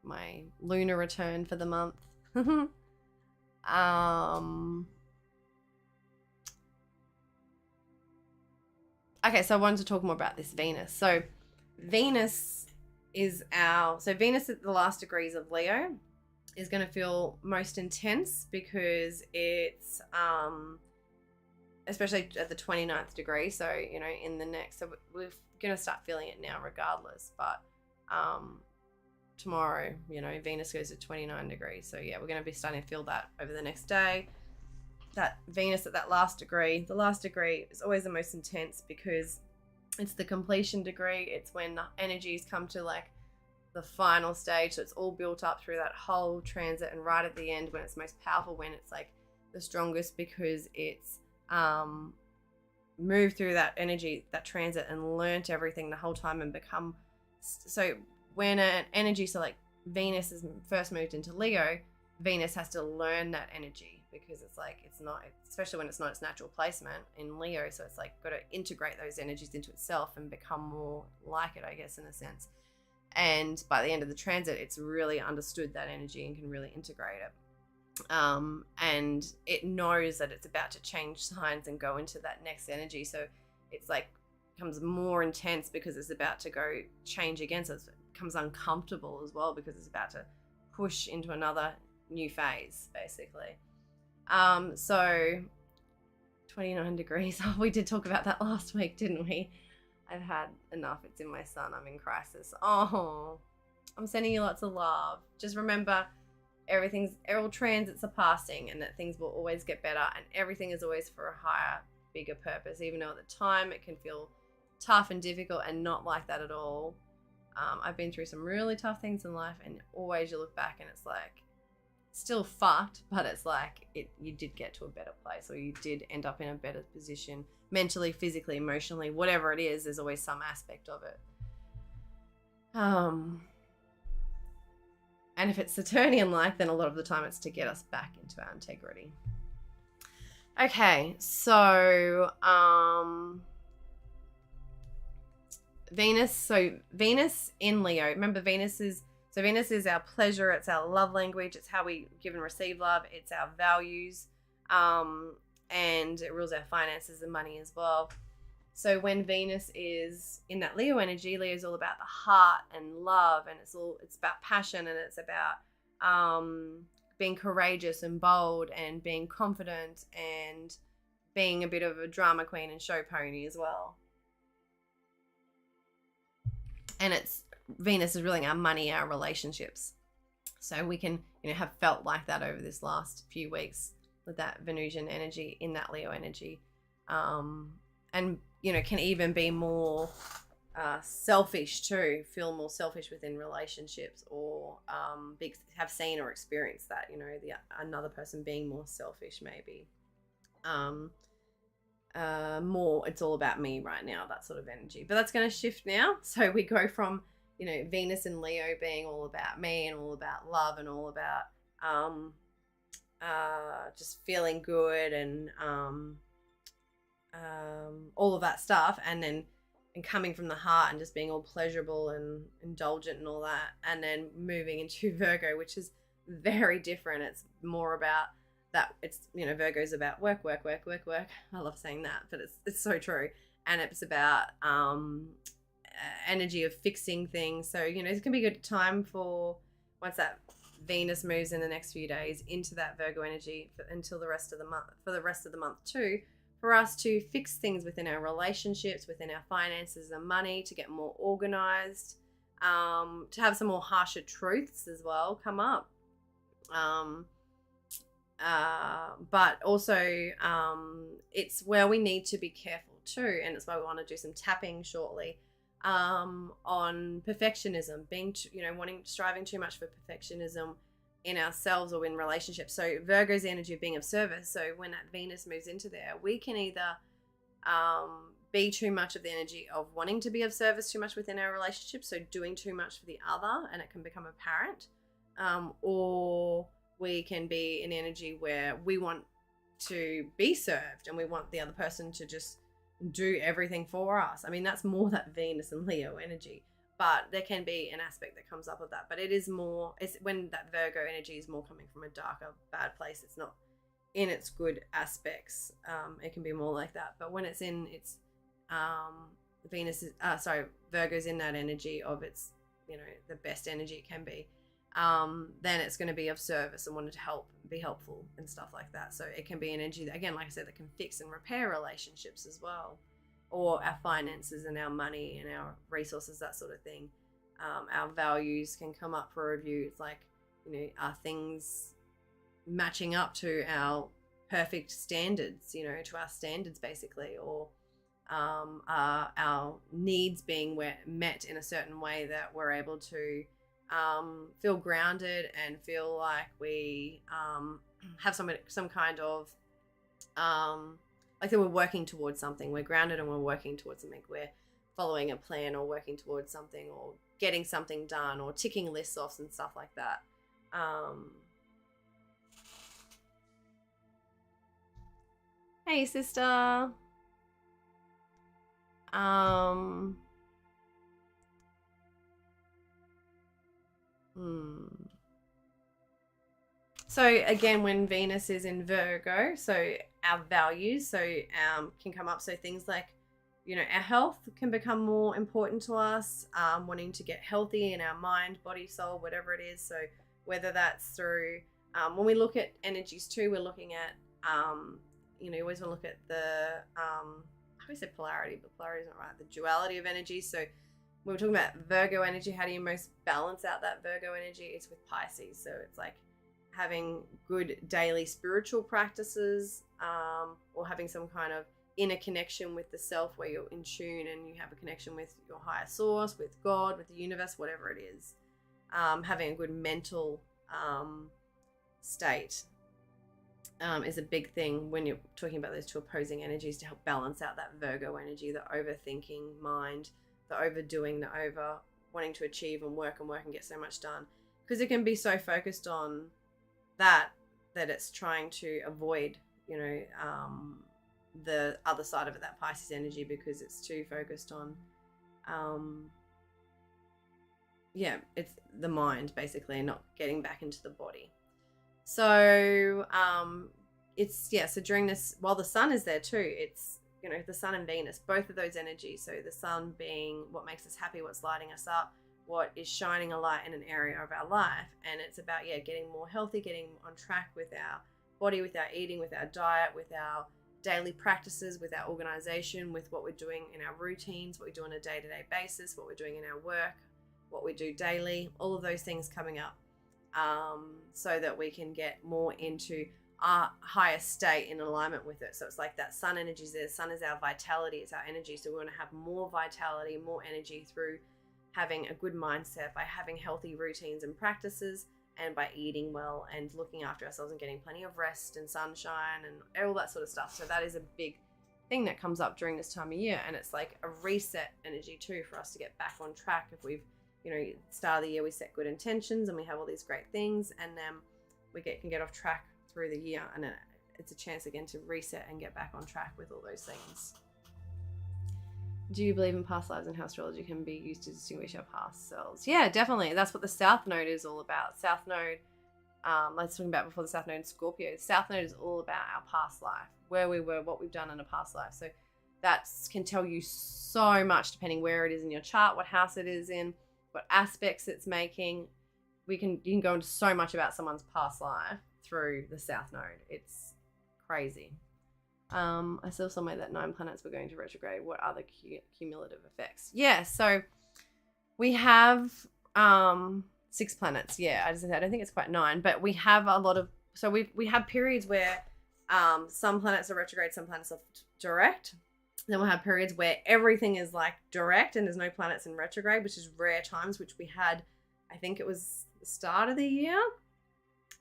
Speaker 1: My lunar return for the month. I Okay, so I wanted to talk more about this Venus. So Venus Venus at the last degrees of Leo is going to feel most intense because it's especially at the 29th degree, so in the next, so we're going to start feeling it now regardless, but tomorrow Venus goes to 29 degrees, so yeah, we're going to be starting to feel that over the next day. That Venus at that last degree, the last degree is always the most intense because it's the completion degree. It's when the energies come to like the final stage, so it's all built up through that whole transit, and right at the end when it's most powerful, when it's like the strongest, because it's moved through that energy, that transit, and learnt everything the whole time and become. So when an energy, so like Venus is first moved into Leo, Venus has to learn that energy because it's not, especially when it's not its natural placement in Leo, so it's like got to integrate those energies into itself and become more like it, I guess, in a sense. And by the end of the transit, it's really understood that energy and can really integrate it. And it knows that it's about to change signs and go into that next energy. So it's like becomes more intense because it's about to go change again. So it becomes uncomfortable as well because it's about to push into another new phase, basically. So 29 degrees. Oh, we did talk about that last week, didn't we? I've had enough. It's in my sun. I'm in crisis. Oh, I'm sending you lots of love. Just remember, all transits are passing, and that things will always get better, and everything is always for a higher, bigger purpose, even though at the time it can feel tough and difficult, and not like that at all. I've been through some really tough things in life, and always you look back and it's like, still fucked, but it's like you did get to a better place, or you did end up in a better position mentally, physically, emotionally, whatever it is. There's always some aspect of it. And if it's Saturnian like, then a lot of the time it's to get us back into our integrity. Okay, so Venus. So Venus in Leo. Remember, Venus is our pleasure. It's our love language. It's how we give and receive love. It's our values. And it rules our finances and money as well. So when Venus is in that Leo energy, Leo is all about the heart and love, and it's about passion, and it's about being courageous and bold and being confident and being a bit of a drama queen and show pony as well. And Venus is ruling our money, our relationships. So we can, have felt like that over this last few weeks with that Venusian energy in that Leo energy. And, can even be more selfish too, feel more selfish within relationships, or have seen or experienced that, another person being more selfish maybe. More, it's all about me right now, that sort of energy. But that's going to shift now. So we go from, Venus and Leo being all about me and all about love and all about just feeling good and all of that stuff, and coming from the heart and just being all pleasurable and indulgent and all that, and then moving into Virgo, which is very different. It's more about that. It's, Virgo's about work. I love saying that, but it's so true. And it's about energy of fixing things. So, it's going to be a good time for, once that Venus moves in the next few days into that Virgo energy until the rest of the month too, for us to fix things within our relationships, within our finances and money, to get more organized, to have some more harsher truths as well come up. But also it's where we need to be careful too, and it's why we want to do some tapping shortly on perfectionism, striving too much for perfectionism in ourselves or in relationships. So Virgo's the energy of being of service. So when that Venus moves into there, we can either be too much of the energy of wanting to be of service too much within our relationships, so doing too much for the other, and it can become apparent, or we can be in energy where we want to be served and we want the other person to just do everything for us. I mean, that's more that Venus and Leo energy, but there can be an aspect that comes up of that. But it's when that Virgo energy is more coming from a darker, bad place. It's not in its good aspects. It can be more like that. But when it's in its Venus is Virgo's in that energy of its, the best energy it can be, then it's going to be of service and wanting to be helpful and stuff like that. So it can be an energy that, again, like I said, that can fix and repair relationships as well, or our finances and our money and our resources, that sort of thing. Our values can come up for review. It's like, are things matching up to our perfect standards, to our standards basically, or are our needs being met in a certain way that we're able to feel grounded and feel like we have some kind of like that we're working towards something. We're grounded and we're working towards something. We're following a plan or working towards something or getting something done or ticking lists off and stuff like that. Hey, sister. So again, when Venus is in Virgo, so our values can come up. So things like, our health can become more important to us, wanting to get healthy in our mind, body, soul, whatever it is. So whether that's through, when we look at energies too, we're looking at, you always want to look at the, I always say polarity, but polarity isn't right, the duality of energy. So when we're talking about Virgo energy, how do you most balance out that Virgo energy? It's with Pisces. So it's like having good daily spiritual practices, or having some kind of inner connection with the self where you're in tune and you have a connection with your higher source, with God, with the universe, whatever it is. Having a good mental state is a big thing when you're talking about those two opposing energies, to help balance out that Virgo energy, the overthinking mind, the overdoing, the over wanting to achieve and work and get so much done, because it can be so focused on that it's trying to avoid, the other side of it, that Pisces energy, because it's too focused on, it's the mind basically, not getting back into the body. So so during this, while the sun is there too, it's, the sun and Venus, both of those energies. So the sun being what makes us happy, what's lighting us up, what is shining a light in an area of our life. And it's about, getting more healthy, getting on track with our body, with our eating, with our diet, with our daily practices, with our organization, with what we're doing in our routines, what we do on a day-to-day basis, what we're doing in our work, what we do daily, all of those things coming up, so that we can get more into our higher state in alignment with it. So it's like that sun energy is there. The sun is our vitality, it's our energy. So we want to have more vitality, more energy through having a good mindset, by having healthy routines and practices, and by eating well and looking after ourselves and getting plenty of rest and sunshine and all that sort of stuff. So that is a big thing that comes up during this time of year. And it's like a reset energy too, for us to get back on track. If we've, start of the year, we set good intentions and we have all these great things, and then we can get off track through the year. And it's a chance again to reset and get back on track with all those things. Do you believe in past lives and how astrology can be used to distinguish our past selves? Yeah, definitely. That's what the South Node is all about. South Node, let's talk about before the South Node in Scorpio. The South Node is all about our past life, where we were, what we've done in a past life. So that can tell you so much depending where it is in your chart, what house it is in, what aspects it's making. You can go into so much about someone's past life through the South Node. It's crazy. I saw somewhere that 9 planets were going to retrograde. What are the cumulative effects? Yeah, so we have 6 planets. Yeah, I don't think it's quite 9, but we have a lot of, so we have periods where some planets are retrograde, some planets are direct. Then we'll have periods where everything is like direct and there's no planets in retrograde, which is rare times, which we had, I think it was the start of the year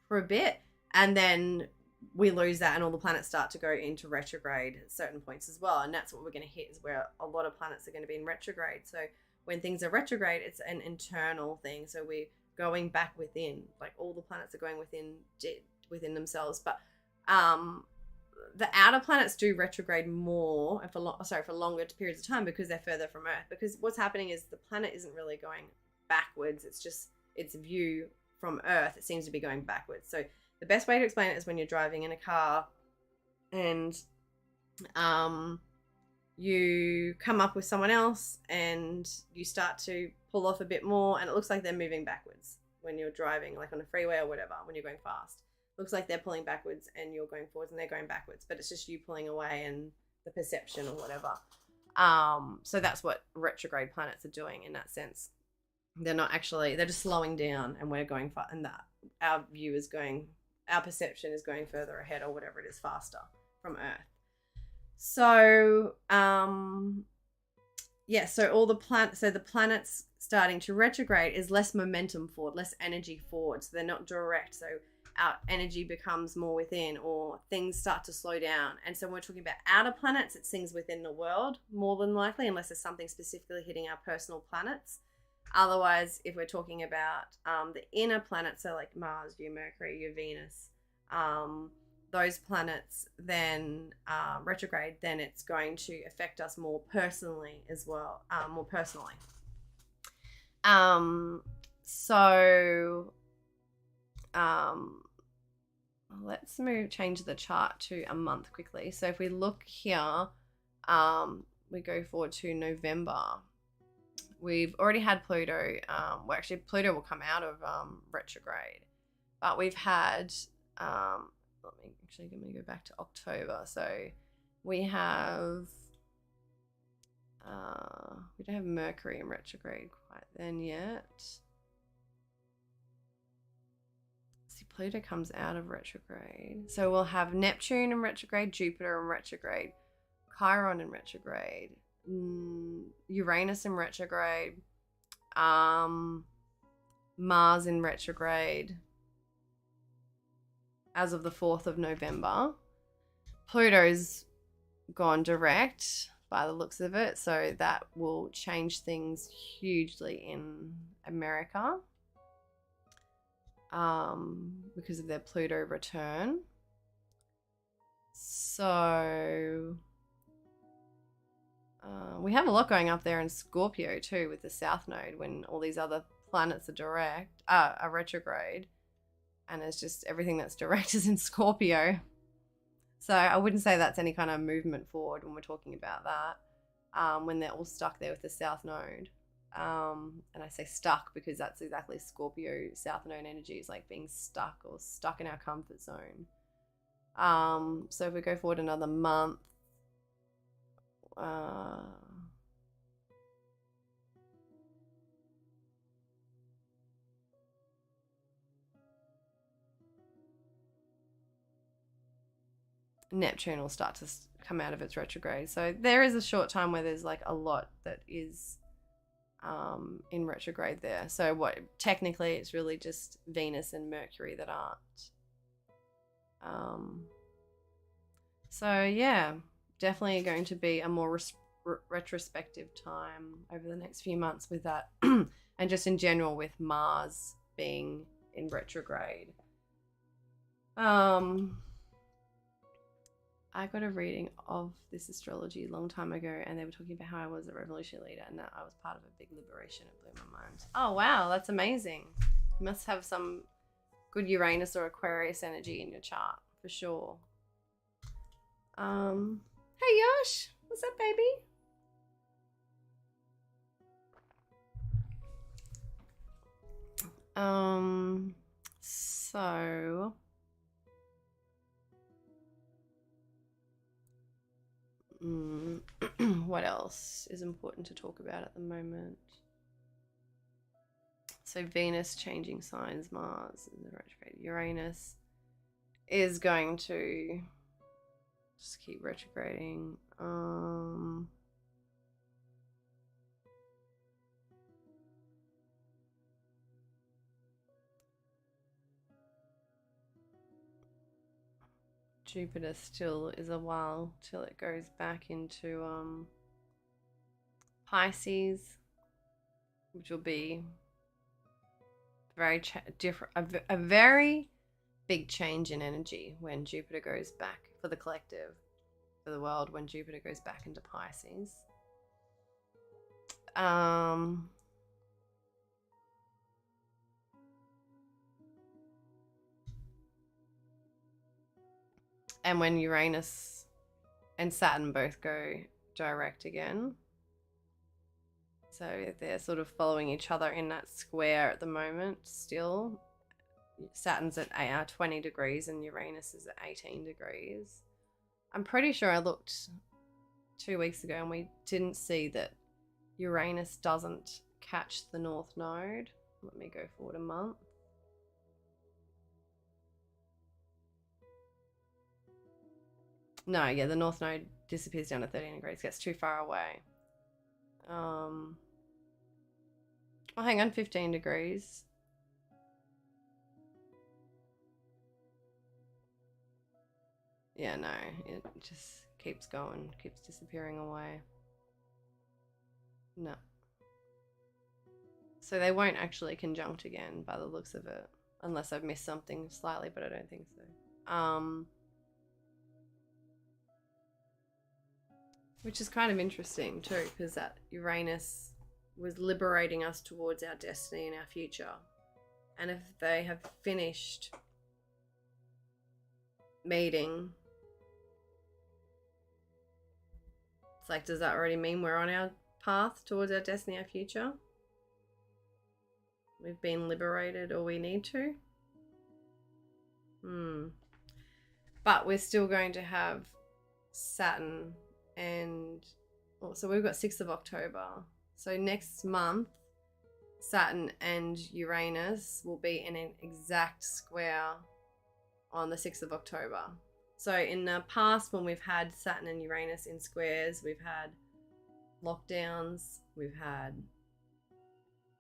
Speaker 1: for a bit. And then we lose that and all the planets start to go into retrograde at certain points as well. And that's what we're going to hit, is where a lot of planets are going to be in retrograde. So when things are retrograde, it's an internal thing. So we're going back within, like all the planets are going within themselves. But the outer planets do retrograde more for longer periods of time, because they're further from Earth. Because what's happening is the planet isn't really going backwards. It's just its view from Earth. It seems to be going backwards. So the best way to explain it is when you're driving in a car and you come up with someone else and you start to pull off a bit more, and it looks like they're moving backwards when you're driving, like on a freeway or whatever, when you're going fast. Looks like they're pulling backwards and you're going forwards, and they're going backwards, but it's just you pulling away and the perception or whatever. So that's what retrograde planets are doing in that sense. They're not actually, they're just slowing down, and we're going far, and that our view is going, our perception is going further ahead or whatever it is, faster from Earth. So, yeah, so all the planets starting to retrograde is less momentum forward, less energy forward. So they're not direct. So our energy becomes more within, or things start to slow down. And so when we're talking about outer planets, it's things within the world more than likely, unless there's something specifically hitting our personal planets. Otherwise, if we're talking about the inner planets, so like Mars, your Mercury, your Venus, those planets then retrograde, then it's going to affect us more personally as well, more personally. Let's change the chart to a month quickly. So if we look here, we go forward to November. We've already had Pluto. Well, actually, Pluto will come out of retrograde, but we've had. Let me go back to October. So we have. We don't have Mercury in retrograde quite then yet. See, Pluto comes out of retrograde. So we'll have Neptune in retrograde, Jupiter in retrograde, Chiron in retrograde, Uranus in retrograde, Mars in retrograde as of the 4th of November. Pluto's gone direct by the looks of it, so that will change things hugely in America because of their Pluto return. So we have a lot going up there in Scorpio too, with the South Node, when all these other planets are retrograde, and it's just everything that's direct is in Scorpio. So I wouldn't say that's any kind of movement forward when we're talking about that, when they're all stuck there with the South Node. And I say stuck because that's exactly Scorpio South Node energy, is like being stuck or stuck in our comfort zone. So if we go forward another month, Neptune will start to come out of its retrograde. So there is a short time where there's like a lot that is in retrograde there. So what technically it's really just Venus and Mercury that aren't. So yeah, definitely going to be a more retrospective time over the next few months with that, and just in general with Mars being in retrograde. I got a reading of this astrology a long time ago, and they were talking about how I was a revolution leader and that I was part of a big liberation. It blew my mind. Oh, wow, that's amazing. You must have some good Uranus or Aquarius energy in your chart, for sure. Hey, Yosh. What's up, baby? So... what else is important to talk about at the moment? So Venus changing signs, Mars in the retrograde, Uranus is going to just keep retrograding. Jupiter still is a while till it goes back into Pisces, which will be very different, a very big change in energy when Jupiter goes back, for the collective, for the world, when Jupiter goes back into Pisces. And when Uranus and Saturn both go direct again. So they're sort of following each other in that square at the moment still. Saturn's at 20 degrees and Uranus is at 18 degrees. I'm pretty sure I looked 2 weeks ago and we didn't see that Uranus doesn't catch the North Node. Let me go forward a month. No, yeah, the North Node disappears down to 13 degrees, gets too far away. Oh, hang on, 15 degrees. Yeah, no, it just keeps going, keeps disappearing away. No. So they won't actually conjunct again by the looks of it, unless I've missed something slightly, but I don't think so. Which is kind of interesting too, because that Uranus was liberating us towards our destiny and our future. And if they have finished meeting, it's like, does that already mean we're on our path towards our destiny, our future? We've been liberated, or we need to? But we're still going to have Saturn and... so we've got 6th of October. So next month, Saturn and Uranus will be in an exact square on the 6th of October. So in the past, when we've had Saturn and Uranus in squares, we've had lockdowns, we've had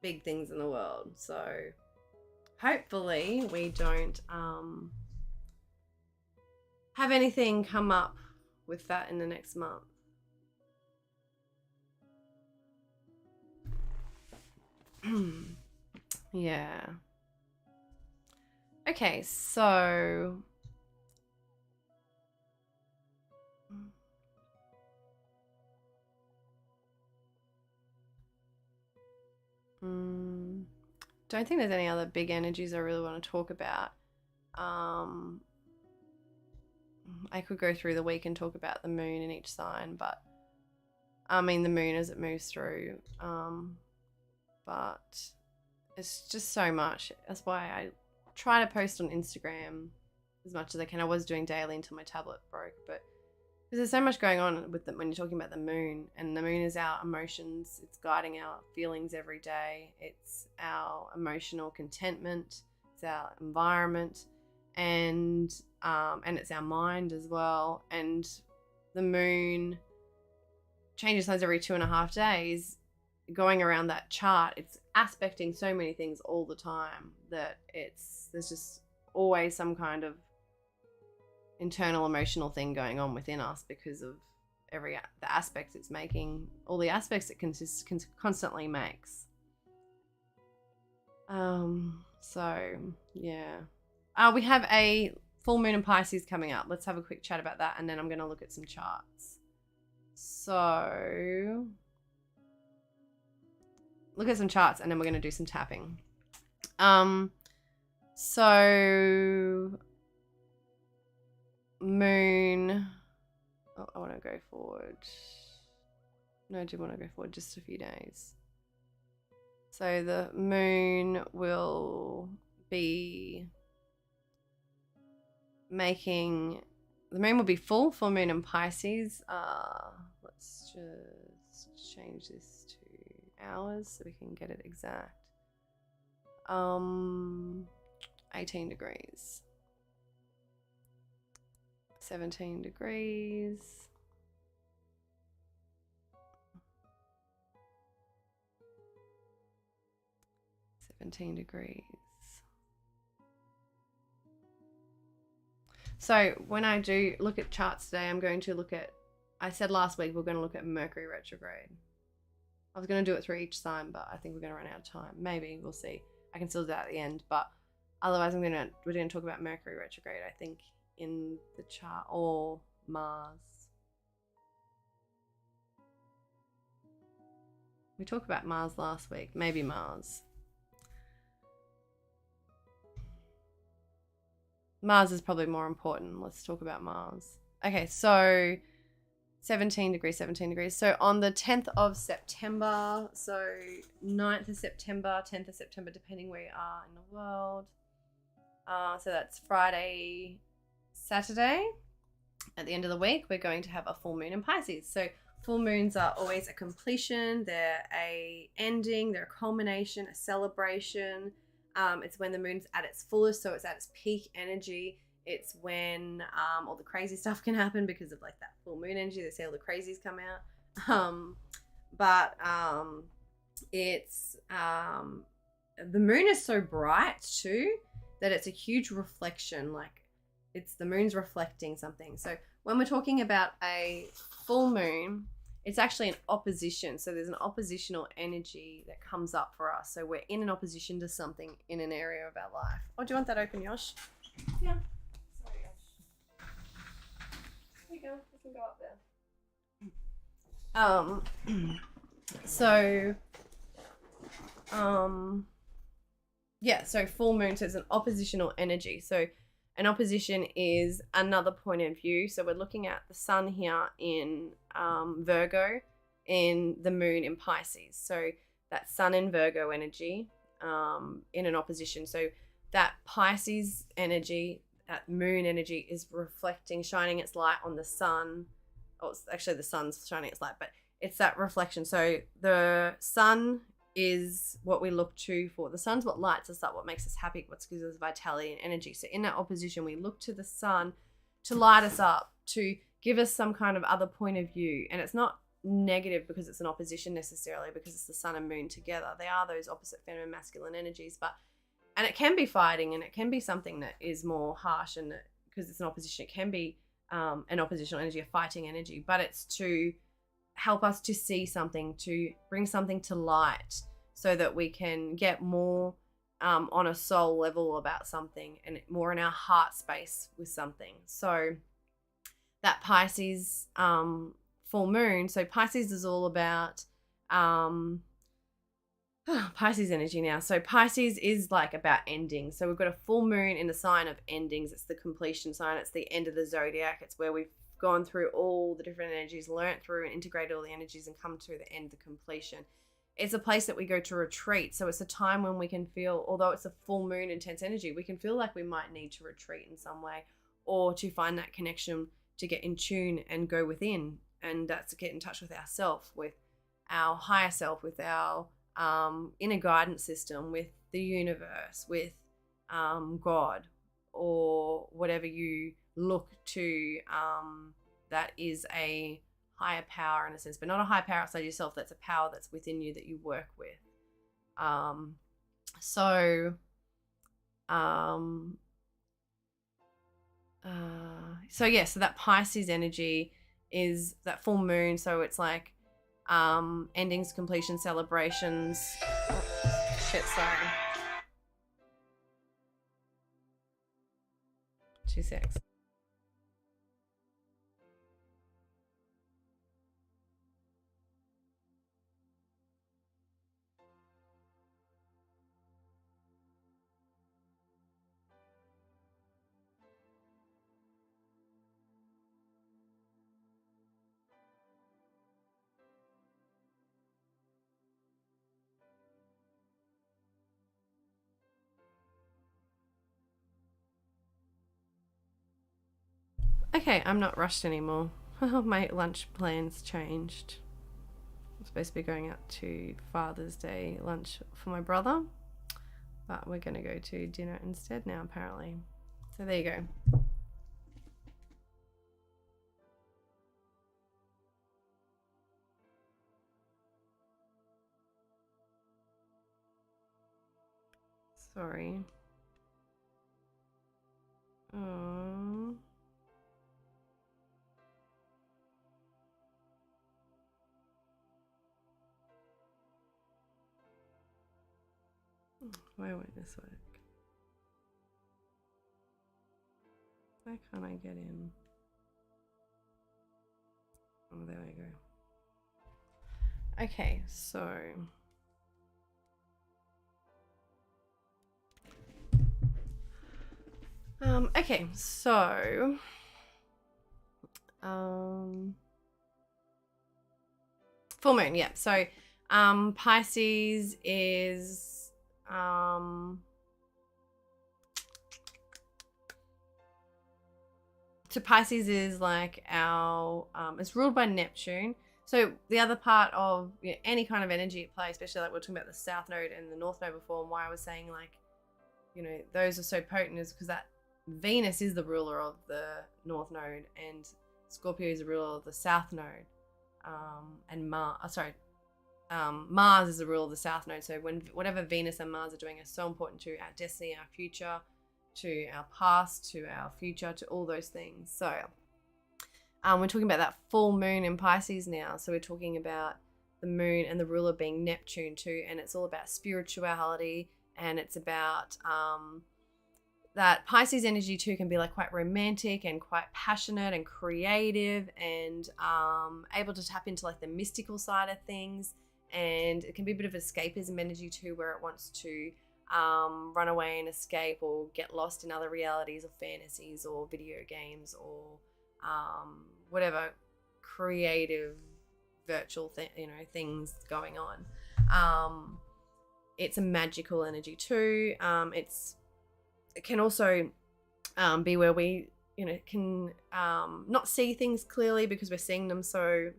Speaker 1: big things in the world. So hopefully we don't have anything come up with that in the next month. Yeah. Okay, so don't think there's any other big energies I really want to talk about. I could go through the week and talk about the moon in each sign, but I mean the moon as it moves through. But it's just so much. That's why I try to post on Instagram as much as I can. I was doing daily until my tablet broke, but because there's so much going on with when you're talking about the moon, and the moon is our emotions. It's guiding our feelings every day. It's our emotional contentment. It's our environment, and it's our mind as well. And the moon changes signs every 2.5 days. Going around that chart, it's aspecting so many things all the time that there's just always some kind of internal emotional thing going on within us because of the aspects it's making, all the aspects it constantly makes. So yeah, we have a full moon in Pisces coming up. Let's have a quick chat about that, and then I'm going to look at some charts. So look at some charts, and then we're going to do some tapping. So moon. Oh, I want to go forward. No, I do want to go forward just a few days. So the moon will be the moon will be full moon in Pisces. Let's just change this to hours so we can get it exact. 18 degrees, 17 degrees, 17 degrees. So when I do look at charts today, I'm going to look at, I said last week we're going to look at Mercury Retrograde. I was going to do it through each sign, but I think we're going to run out of time. Maybe, we'll see. I can still do that at the end, but otherwise we're going to talk about Mercury Retrograde, I think, in the chart, or Mars. We talked about Mars last week, maybe Mars. Mars is probably more important. Let's talk about Mars. Okay, so 17 degrees, 17 degrees. So on the 10th of September, so 9th of September, 10th of September, depending where you are in the world. So that's Friday, Saturday. At the end of the week, we're going to have a full moon in Pisces. So full moons are always a completion. They're a ending. They're a culmination, a celebration. It's when the moon's at its fullest, so it's at its peak energy. It's when all the crazy stuff can happen because of like that full moon energy. They say all the crazies come out. It's the moon is so bright too that it's a huge reflection. Like it's the moon's reflecting something. So when we're talking about a full moon, it's actually an opposition. So there's an oppositional energy that comes up for us. So we're in an opposition to something in an area of our life. Oh, do you want that open, Yosh? Yeah. Sorry, Yosh. There you go. You can go up there. Yeah, so full moon, so it's an oppositional energy. So an opposition is another point of view. So we're looking at the sun here in Virgo and the moon in Pisces. So that sun in Virgo energy in an opposition. So that Pisces energy, that moon energy is reflecting, shining its light on the sun. Oh, it's actually the sun's shining its light, but it's that reflection. So the sun is what we look to for. The sun's what lights us up, what makes us happy, what gives us vitality and energy. So in that opposition, we look to the sun to light us up, to give us some kind of other point of view. And it's not negative because it's an opposition necessarily, because it's the sun and moon together. They are those opposite feminine and masculine energies, and it can be fighting, and it can be something that is more harsh, and because it's an opposition, it can be an oppositional energy, a fighting energy, but it's to help us to see something, to bring something to light so that we can get more on a soul level about something and more in our heart space with something. So that Pisces full moon, so Pisces is all about Pisces energy now. So Pisces is like about ending. So we've got a full moon in the sign of endings. It's the completion sign. It's the end of the zodiac. It's where we've gone through all the different energies, learnt through and integrated all the energies and come to the end, the completion. It's a place that we go to retreat. So it's a time when we can feel, although it's a full moon intense energy, we can feel like we might need to retreat in some way, or to find that connection, to get in tune and go within. And that's to get in touch with ourself, with our higher self, with our inner guidance system, with the universe, with God, or whatever you look to that is a higher power in a sense, but not a higher power outside yourself. That's a power that's within you that you work with. So that Pisces energy is that full moon. So it's like endings, completion, celebrations. Oh, shit, sorry. 2 secs. Okay, I'm not rushed anymore. My lunch plans changed. I'm supposed to be going out to Father's Day lunch for my brother, but we're going to go to dinner instead now, apparently. So there you go. Sorry. Why won't this work? Why can't I get in? Oh, there we go. Okay, so Full moon, yeah. So Pisces is so Pisces is like our it's ruled by Neptune. So the other part of any kind of energy at play, especially like we're talking about the South Node and the North Node before, and why I was saying like, those are so potent is because that Venus is the ruler of the North Node and Scorpio is the ruler of the South Node. And Mars is the ruler of the South Node. So whatever Venus and Mars are doing is so important to our destiny, our future, to our past, to our future, to all those things. So we're talking about that full moon in Pisces now. So we're talking about the moon and the ruler being Neptune too. And it's all about spirituality, and it's about that Pisces energy too can be like quite romantic and quite passionate and creative and able to tap into like the mystical side of things. And it can be a bit of escapism energy too, where it wants to run away and escape or get lost in other realities or fantasies or video games or whatever creative virtual things going on. It's a magical energy too. It can also be where we can not see things clearly because we're seeing them so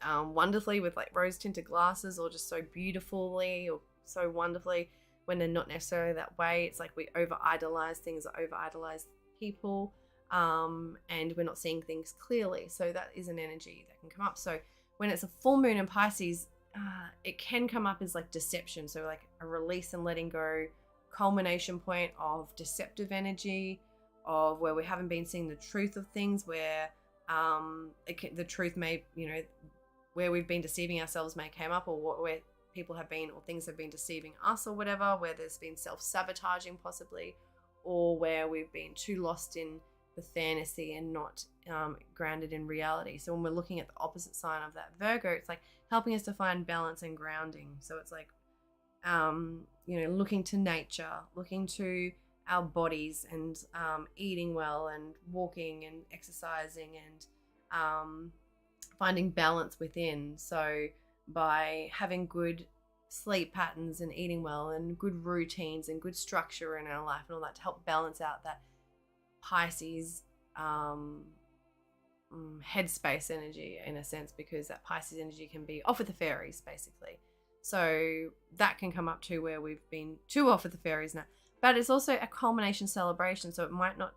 Speaker 1: wonderfully with like rose tinted glasses, or just so beautifully or so wonderfully, when they're not necessarily that way. It's like we over idolize things or over idolize people, and we're not seeing things clearly. So that is an energy that can come up. So when it's a full moon in Pisces, it can come up as like deception. So like a release and letting go, culmination point of deceptive energy, of where we haven't been seeing the truth of things, where the truth may, where we've been deceiving ourselves may come up, or where people have been or things have been deceiving us or whatever, where there's been self-sabotaging possibly, or where we've been too lost in the fantasy and not grounded in reality. So when we're looking at the opposite sign of that Virgo, it's like helping us to find balance and grounding. So it's like looking to nature, looking to our bodies, and eating well and walking and exercising and finding balance within. So by having good sleep patterns and eating well and good routines and good structure in our life and all that to help balance out that Pisces headspace energy, in a sense, because that Pisces energy can be off with the fairies basically. So that can come up too, where we've been too off with the fairies now. But it's also a culmination celebration, so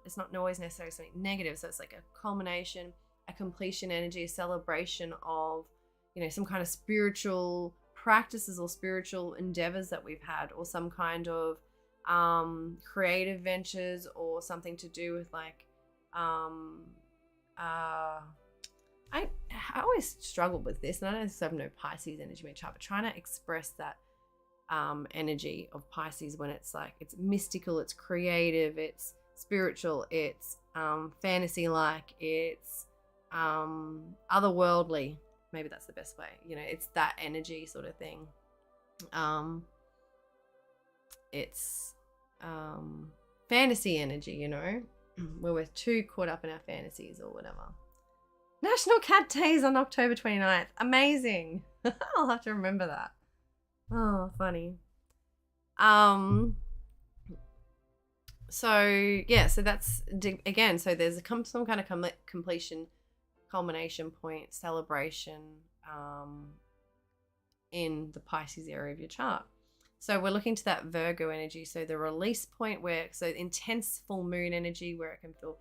Speaker 1: it's not always necessarily something negative. So it's like a culmination, a completion energy, a celebration of some kind of spiritual practices or spiritual endeavors that we've had, or some kind of creative ventures, or something to do with like I always struggled with this, and I don't have no Pisces energy in my chart, but trying to express that energy of Pisces when it's like it's mystical, it's creative, it's spiritual, it's fantasy-like, it's otherworldly. Maybe that's the best way. It's that energy sort of thing. It's fantasy energy, where we're too caught up in our fantasies or whatever. National Cat Day is on October 29th. Amazing. I'll have to remember that. Oh, funny. So that's again, so there's some kind of completion, culmination point, celebration in the Pisces area of your chart. So we're looking to that Virgo energy. So the release point, so intense full moon energy, where it can feel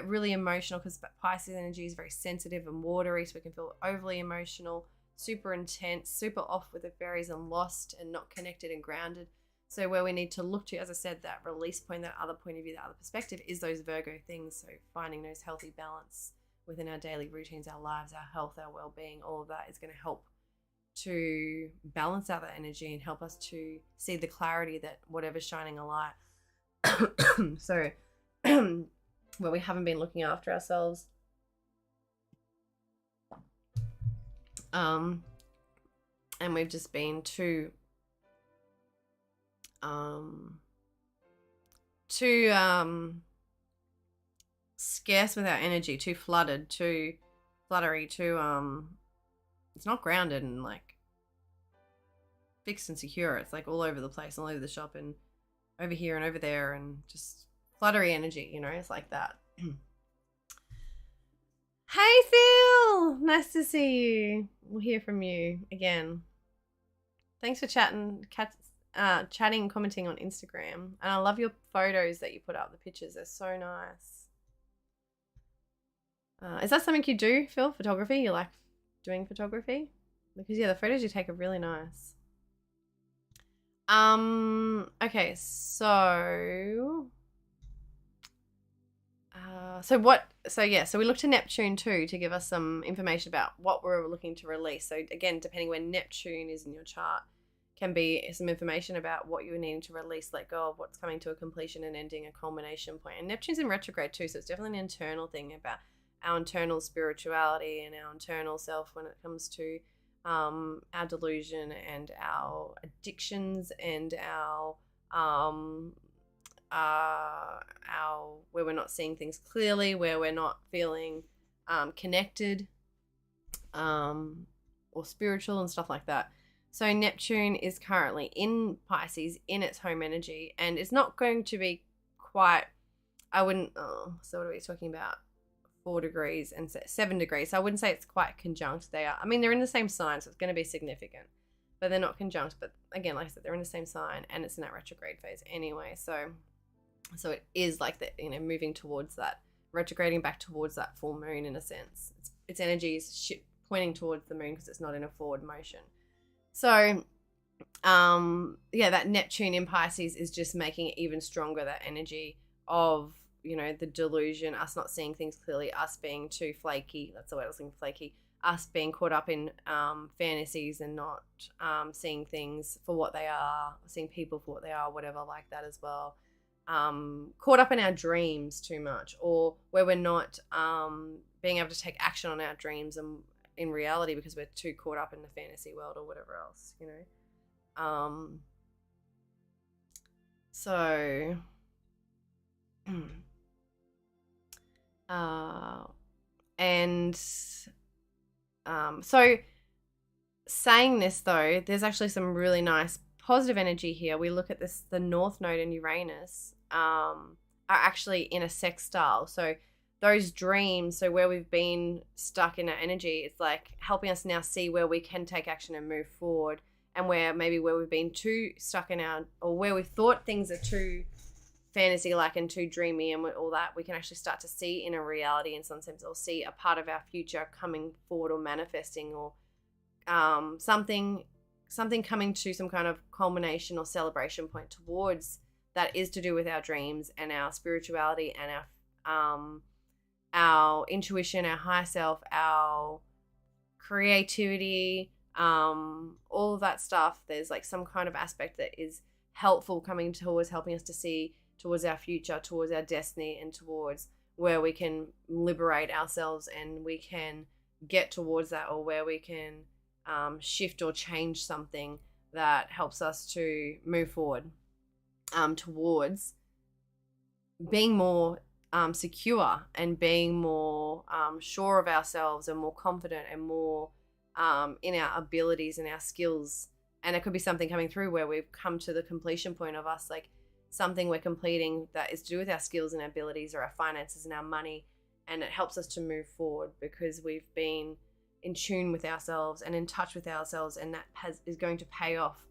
Speaker 1: really emotional, because Pisces energy is very sensitive and watery, so we can feel overly emotional, super intense, super off with the fairies, and lost and not connected and grounded. So where we need to look to, as I said, that release point, that other point of view, that other perspective, is those Virgo things. So finding those healthy balance within our daily routines, our lives, our health, our well-being, all of that is going to help to balance out that energy and help us to see the clarity that whatever's shining a light. So where we haven't been looking after ourselves, and we've just been too scarce with our energy, too flooded, too fluttery, too it's not grounded and like fixed and secure. It's like all over the place, all over the shop and over here and over there, and just fluttery energy, you know, it's like that. Hey Phil, nice to see you. We'll hear from you again. Thanks for chatting and commenting on Instagram. And I love your photos that you put up, the pictures, they're so nice. Is that something you do, Phil? Photography? You like doing photography? Because yeah, the photos you take are really nice. Okay, so we looked to Neptune too to give us some information about what we're looking to release. So again, depending where Neptune is in your chart, can be some information about what you're needing to release, let go of, what's coming to a completion and ending, a culmination point. And Neptune's in retrograde too, so it's definitely an internal thing about our internal spirituality and our internal self when it comes to our delusion and our addictions and our where we're not seeing things clearly, where we're not feeling connected or spiritual and stuff like that. So Neptune is currently in Pisces in its home energy, and it's not going to be quite, so what are we talking about? 4 degrees and 7 degrees. So I wouldn't say it's quite conjunct. They're in the same sign, so it's going to be significant, but they're not conjunct. But again, like I said, they're in the same sign and it's in that retrograde phase anyway. So it is like that, moving towards that, retrograding back towards that full moon in a sense. Its energy is pointing towards the moon because it's not in a forward motion. So, that Neptune in Pisces is just making it even stronger, that energy of, the delusion, us not seeing things clearly, us being too flaky. That's the word I was thinking, flaky. Us being caught up in fantasies and not seeing things for what they are, seeing people for what they are, whatever, like that as well. Caught up in our dreams too much, or where we're not being able to take action on our dreams and in reality because we're too caught up in the fantasy world or whatever else, So saying this though, there's actually some really nice positive energy here. We look at this, the North Node and Uranus are actually in a sextile. So those dreams, so where we've been stuck in our energy, it's like helping us now see where we can take action and move forward, and where we've been too stuck in or where we thought things are too fantasy-like and too dreamy and all that, we can actually start to see in a reality in some sense, or see a part of our future coming forward or manifesting, or something coming to some kind of culmination or celebration point towards that is to do with our dreams and our spirituality and our intuition, our higher self, our creativity, all of that stuff. There's like some kind of aspect that is helpful coming towards helping us to see towards our future, towards our destiny, and towards where we can liberate ourselves and we can get towards that, or where we can shift or change something that helps us to move forward towards being more secure and being more sure of ourselves and more confident and more in our abilities and our skills. And it could be something coming through where we've come to the completion point of us, like something we're completing that is to do with our skills and our abilities or our finances and our money, and it helps us to move forward because we've been in tune with ourselves and in touch with ourselves, and that is going to pay off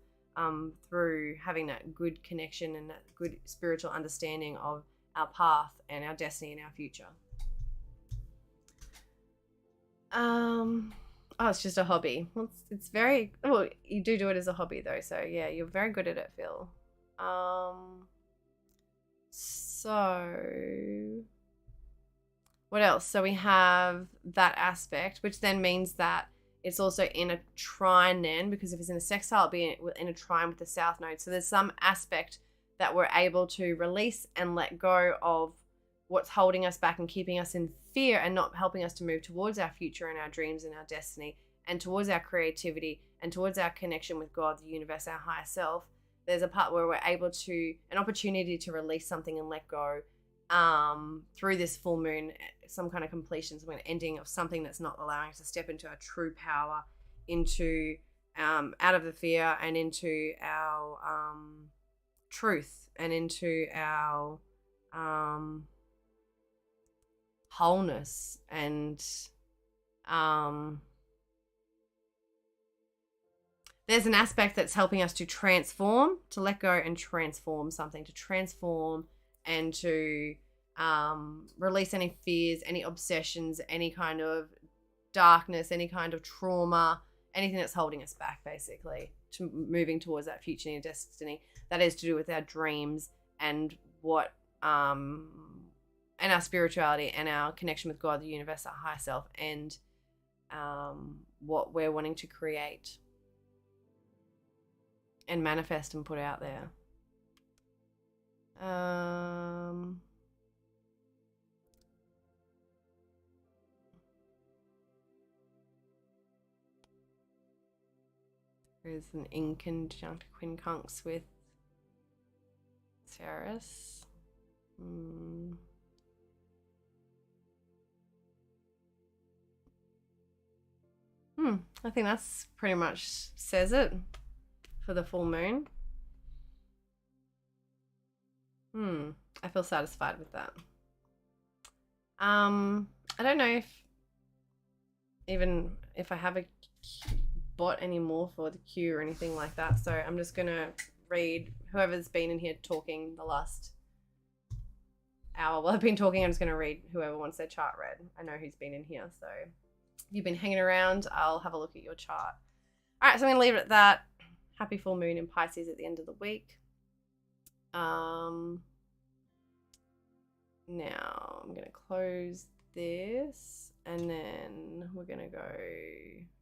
Speaker 1: through having that good connection and that good spiritual understanding of our path and our destiny and our future. It's just a hobby. Well, it's very, you do it as a hobby though, so yeah, you're very good at it, Phil. So what else? So we have that aspect, which then means that it's also in a trine then, because if it's in a sextile, it'll be in a trine with the South Node. So there's some aspect that we're able to release and let go of what's holding us back and keeping us in fear and not helping us to move towards our future and our dreams and our destiny and towards our creativity and towards our connection with God, the universe, our higher self. There's a part where we're able to, an opportunity to release something and let go through this full moon, some kind of completion, some kind of ending of something that's not allowing us to step into our true power into out of the fear and into our truth and into our wholeness and there's an aspect that's helping us to transform, to let go and transform something, to transform and to release any fears, any obsessions, any kind of darkness, any kind of trauma, anything that's holding us back, basically, to moving towards that future and destiny. That is to do with our dreams and what and our spirituality and our connection with God, the universe, our higher self, and what we're wanting to create and manifest and put out there. There's an inconjunct quincunx with Ceres. I think that's pretty much says it for the full moon. I feel satisfied with that. I don't know if I have bought any more for the queue or anything like that, so I'm just gonna read whoever's been in here talking the last hour. Well, I've been talking, I'm just gonna read whoever wants their chart read. I know who's been in here, so if you've been hanging around, I'll have a look at your chart. All right, so I'm gonna leave it at that. Happy full moon in Pisces at the end of the week. Now I'm gonna close this and then we're gonna go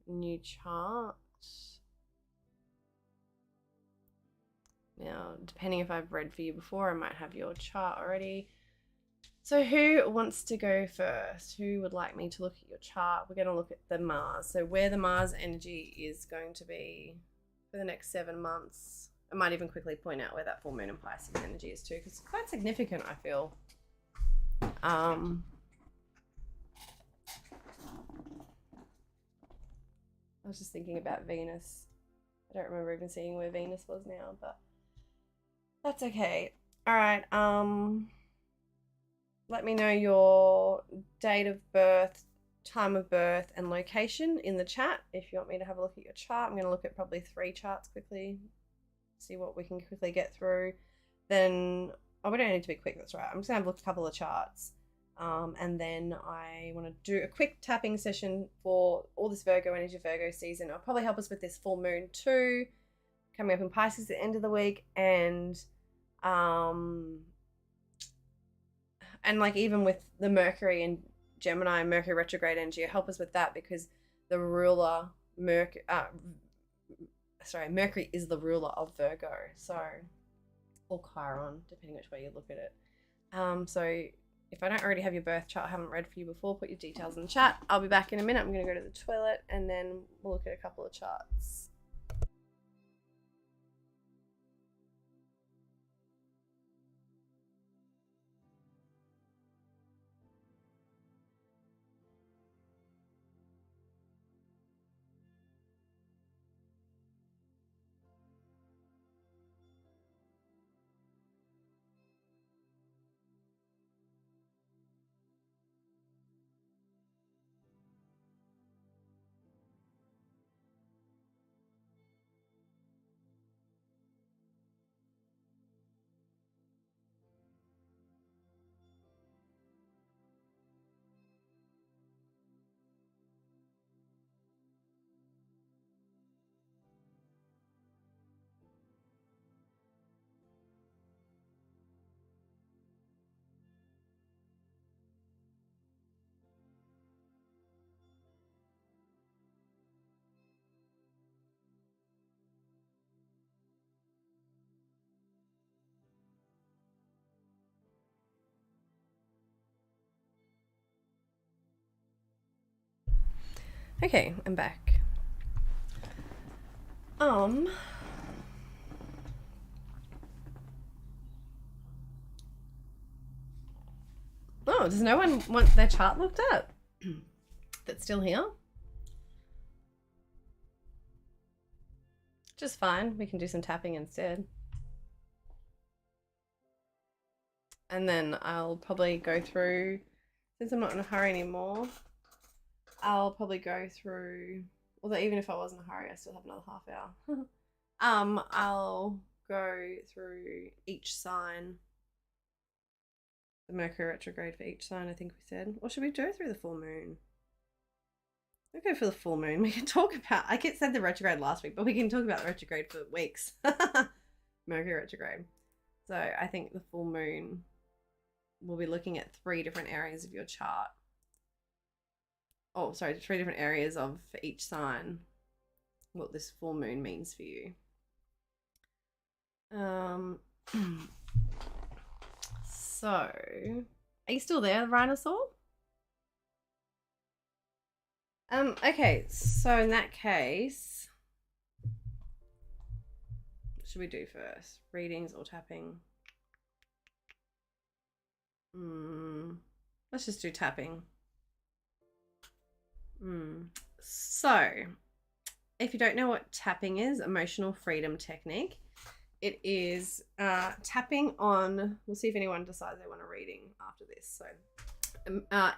Speaker 1: new chart. Now, depending if I've read for you before, I might have your chart already. So who wants to go first? Who would like me to look at your chart? We're going to look at the Mars. So where the Mars energy is going to be for the next 7 months. I might even quickly point out where that full moon and Pisces energy is too, because it's quite significant, I feel. I was just thinking about Venus. I don't remember even seeing where Venus was now, but that's okay. All right. Let me know your date of birth, time of birth, and location in the chat if you want me to have a look at your chart. I'm going to look at probably 3 charts quickly, see what we can quickly get through. Then, we don't need to be quick, that's right. I'm just going to have a look at a couple of charts. And then I want to do a quick tapping session for all this Virgo energy, Virgo season. It'll probably help us with this full moon too, coming up in Pisces at the end of the week. And like even with the Mercury and Gemini and Mercury Retrograde energy, it'll help us with that because the ruler, Mercury is the ruler of Virgo. So, or Chiron, depending which way you look at it. So if I don't already have your birth chart, I haven't read for you before, put your details in the chat. I'll be back in a minute. I'm going to go to the toilet and then we'll look at a couple of charts. Okay, I'm back. Oh, does no one want their chart looked at? That's still here? Just fine. We can do some tapping instead. And then I'll probably go through, since I'm not in a hurry anymore, I'll probably go through, although even if I was in a hurry, I still have another half hour. I'll go through each sign, the Mercury retrograde for each sign, I think we said. Or should we go through the full moon? We'll go for the full moon. We can talk about, I said the retrograde last week, but we can talk about the retrograde for weeks. Mercury retrograde. So I think the full moon, we'll be looking at 3 different areas of your chart. Oh, sorry, 3 different areas for each sign, what this full moon means for you. So, are you still there, Rhinosaur? Okay, so in that case, what should we do first? Readings or tapping? Let's just do tapping. So, if you don't know what tapping is, emotional freedom technique, it is tapping on, we'll see if anyone decides they want a reading after this. So,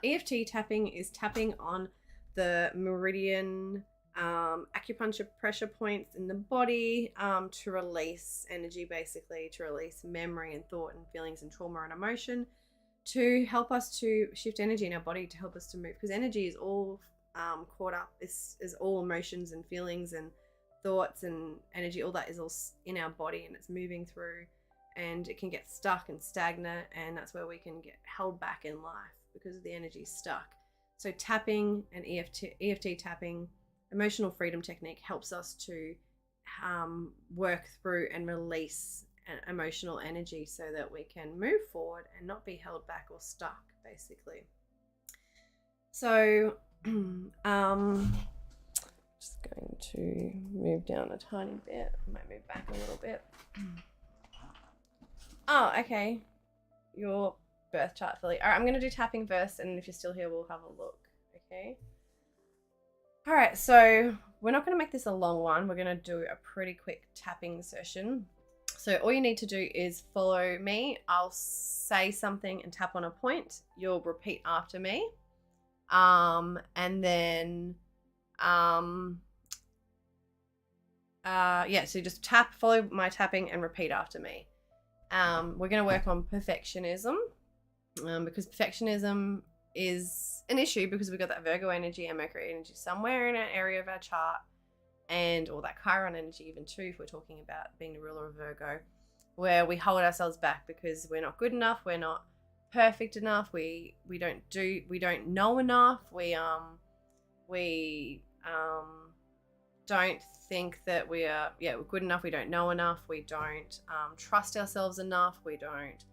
Speaker 1: EFT tapping is tapping on the meridian acupuncture pressure points in the body to release energy, basically, to release memory and thought and feelings and trauma and emotion, to help us to shift energy in our body, to help us to move, because energy is all caught up, is all emotions and feelings and thoughts and energy, all that is all in our body, and it's moving through, and it can get stuck and stagnant, and that's where we can get held back in life because the energy is stuck. So tapping and EFT tapping, emotional freedom technique, helps us to work through and release emotional energy so that we can move forward and not be held back or stuck, basically. So just going to move down a tiny bit. I might move back a little bit. Oh, okay. Your birth chart, Philly. All right, I'm going to do tapping first, and if you're still here, we'll have a look. Okay. All right, so we're not going to make this a long one. We're going to do a pretty quick tapping session. So all you need to do is follow me. I'll say something and tap on a point. You'll repeat after me. And then, yeah, so just follow my tapping and repeat after me. We're going to work on perfectionism, because perfectionism is an issue because we've got that Virgo energy and Mercury energy somewhere in an area of our chart, and or that Chiron energy even too, if we're talking about being the ruler of Virgo, where we hold ourselves back because we're not good enough, we're not perfect enough, we don't know enough, we don't think that we're good enough, we don't know enough, we don't trust ourselves enough, we don't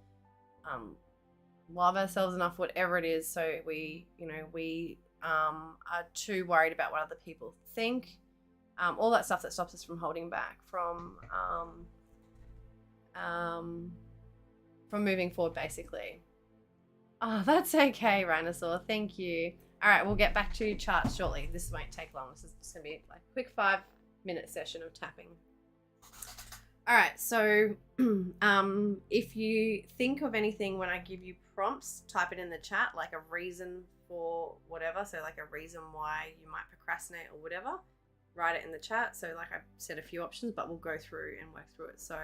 Speaker 1: love ourselves enough, whatever it is. So we are too worried about what other people think, all that stuff that stops us from holding back, from moving forward, basically. Oh, that's okay, Rhinosaur. Thank you. All right, we'll get back to charts shortly. This won't take long. This is just going to be like a quick 5-minute session of tapping. All right, so if you think of anything when I give you prompts, type it in the chat, like a reason for whatever. So like a reason why you might procrastinate or whatever. Write it in the chat. So like I said, a few options, but we'll go through and work through it. So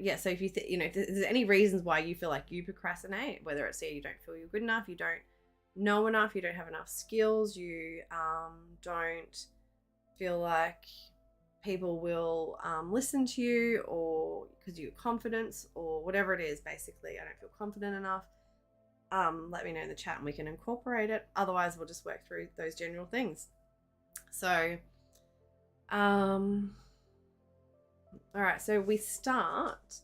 Speaker 1: yeah, so if you if there's any reasons why you feel like you procrastinate, whether it's you don't feel you're good enough, you don't know enough, you don't have enough skills, you don't feel like people will listen to you, or because you're confidence, or whatever it is, basically, I don't feel confident enough, let me know in the chat and we can incorporate it. Otherwise, we'll just work through those general things. So all right, so we start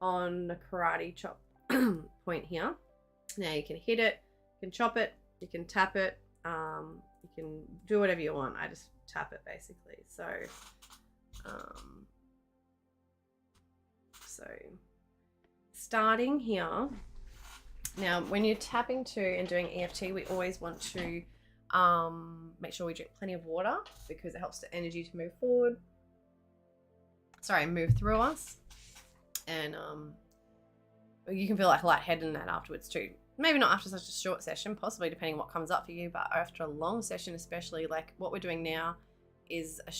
Speaker 1: on the karate chop point here. Now you can hit it, you can chop it, you can tap it, you can do whatever you want. I just tap it, basically. So starting here. Now, when you're tapping to and doing EFT, we always want to Make sure we drink plenty of water because it helps the energy to move forward. Sorry, move through us. And you can feel like lightheaded in that afterwards too. Maybe not after such a short session, possibly depending on what comes up for you, but after a long session, especially like what we're doing now is a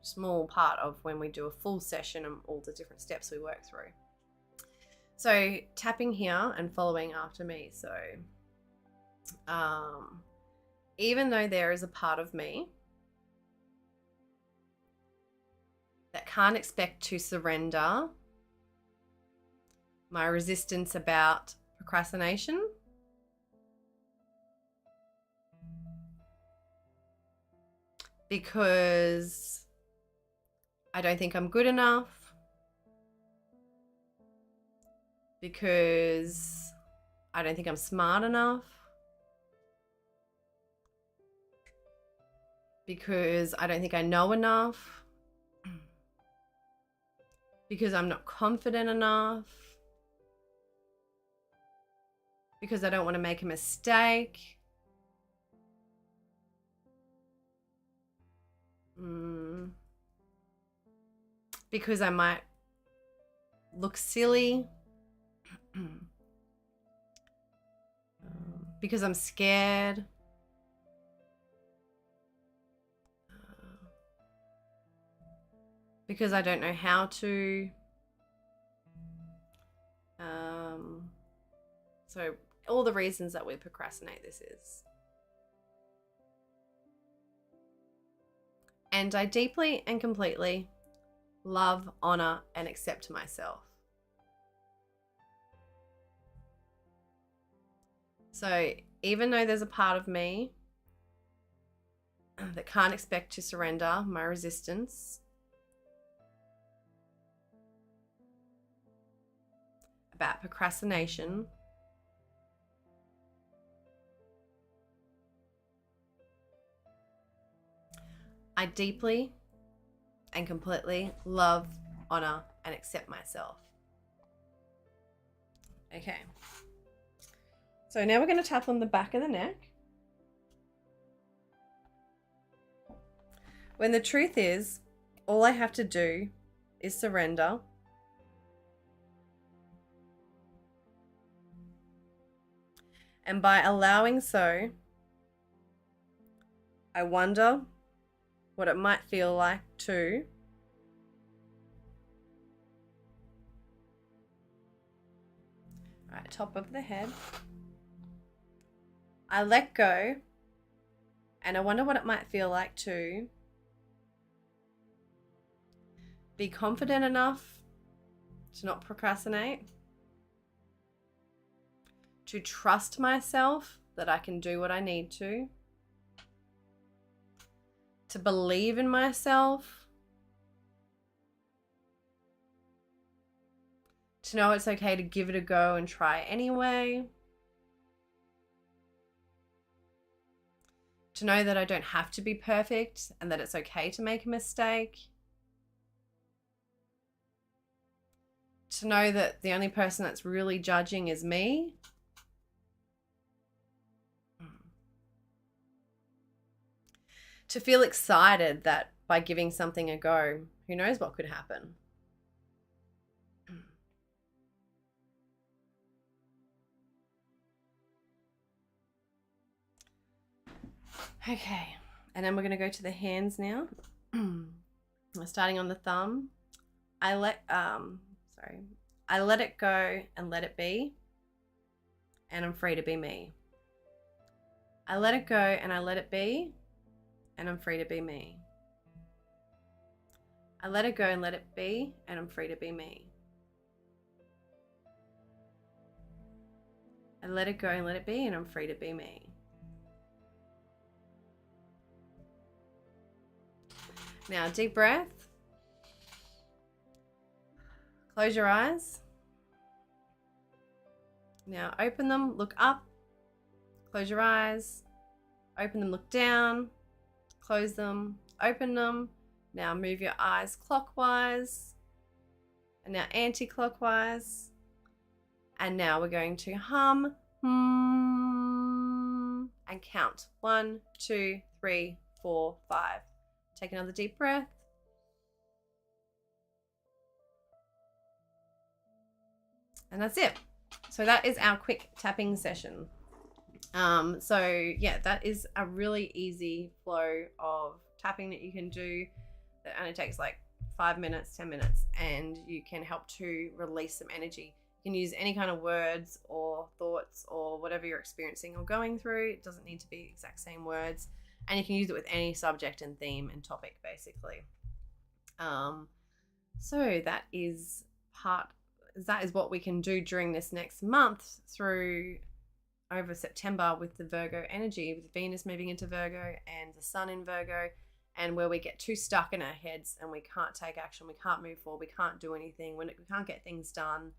Speaker 1: small part of when we do a full session and all the different steps we work through. So tapping here and following after me. So even though there is a part of me that can't expect to surrender my resistance about procrastination, because I don't think I'm good enough, because I don't think I'm smart enough, because I don't think I know enough, because I'm not confident enough, because I don't want to make a mistake, because I might look silly, because I'm scared, because I don't know how to. So all the reasons that we procrastinate, this is. And I deeply and completely love, honor, and accept myself. So even though there's a part of me that can't expect to surrender my resistance about procrastination, I deeply and completely love, honor, and accept myself. Okay. So now we're going to tap on the back of the neck. When the truth is, all I have to do is surrender. And by allowing so, I wonder what it might feel like to top of the head. I let go, and I wonder what it might feel like to be confident enough to not procrastinate, to trust myself that I can do what I need to believe in myself, to know it's okay to give it a go and try anyway, to know that I don't have to be perfect and that it's okay to make a mistake, to know that the only person that's really judging is me. To feel excited that by giving something a go, who knows what could happen. Okay, and then we're going to go to the hands now. Starting on the thumb. I let it go and let it be, and I'm free to be me. I let it go and I let it be, and I'm free to be me. I let it go and let it be, and I'm free to be me. I let it go and let it be, and I'm free to be me. Now, deep breath. Close your eyes. Now, open them, look up. Close your eyes. Open them, look down. Close them, open them. Now move your eyes clockwise and now anti-clockwise. And now we're going to hum. and count. 1, 2, 3, 4, 5. Take another deep breath. And that's it. So that is our quick tapping session. So yeah, that is a really easy flow of tapping that you can do that only takes like 5 minutes, 10 minutes, and you can help to release some energy. You can use any kind of words or thoughts or whatever you're experiencing or going through. It doesn't need to be exact same words, and you can use it with any subject and theme and topic basically. So that is what we can do during this next month through over September with the Virgo energy, with Venus moving into Virgo and the Sun in Virgo, and where we get too stuck in our heads and we can't take action, we can't move forward, we can't do anything, we can't get things done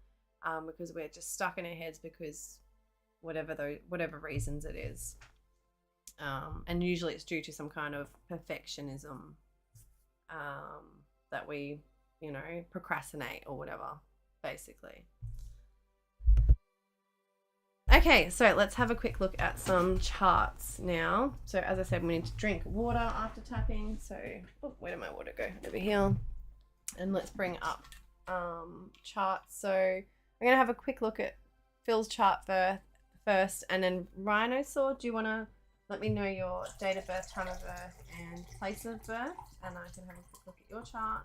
Speaker 1: because we're just stuck in our heads because whatever reasons it is. And usually it's due to some kind of perfectionism that we, procrastinate or whatever, basically. Okay, so let's have a quick look at some charts now. So as I said, we need to drink water after tapping. So where did my water go? Over here. And let's bring up charts. So I'm going to have a quick look at Phil's chart first, and then Rhinosaur, do you want to let me know your date of birth, time of birth, and place of birth? And I can have a quick look at your chart.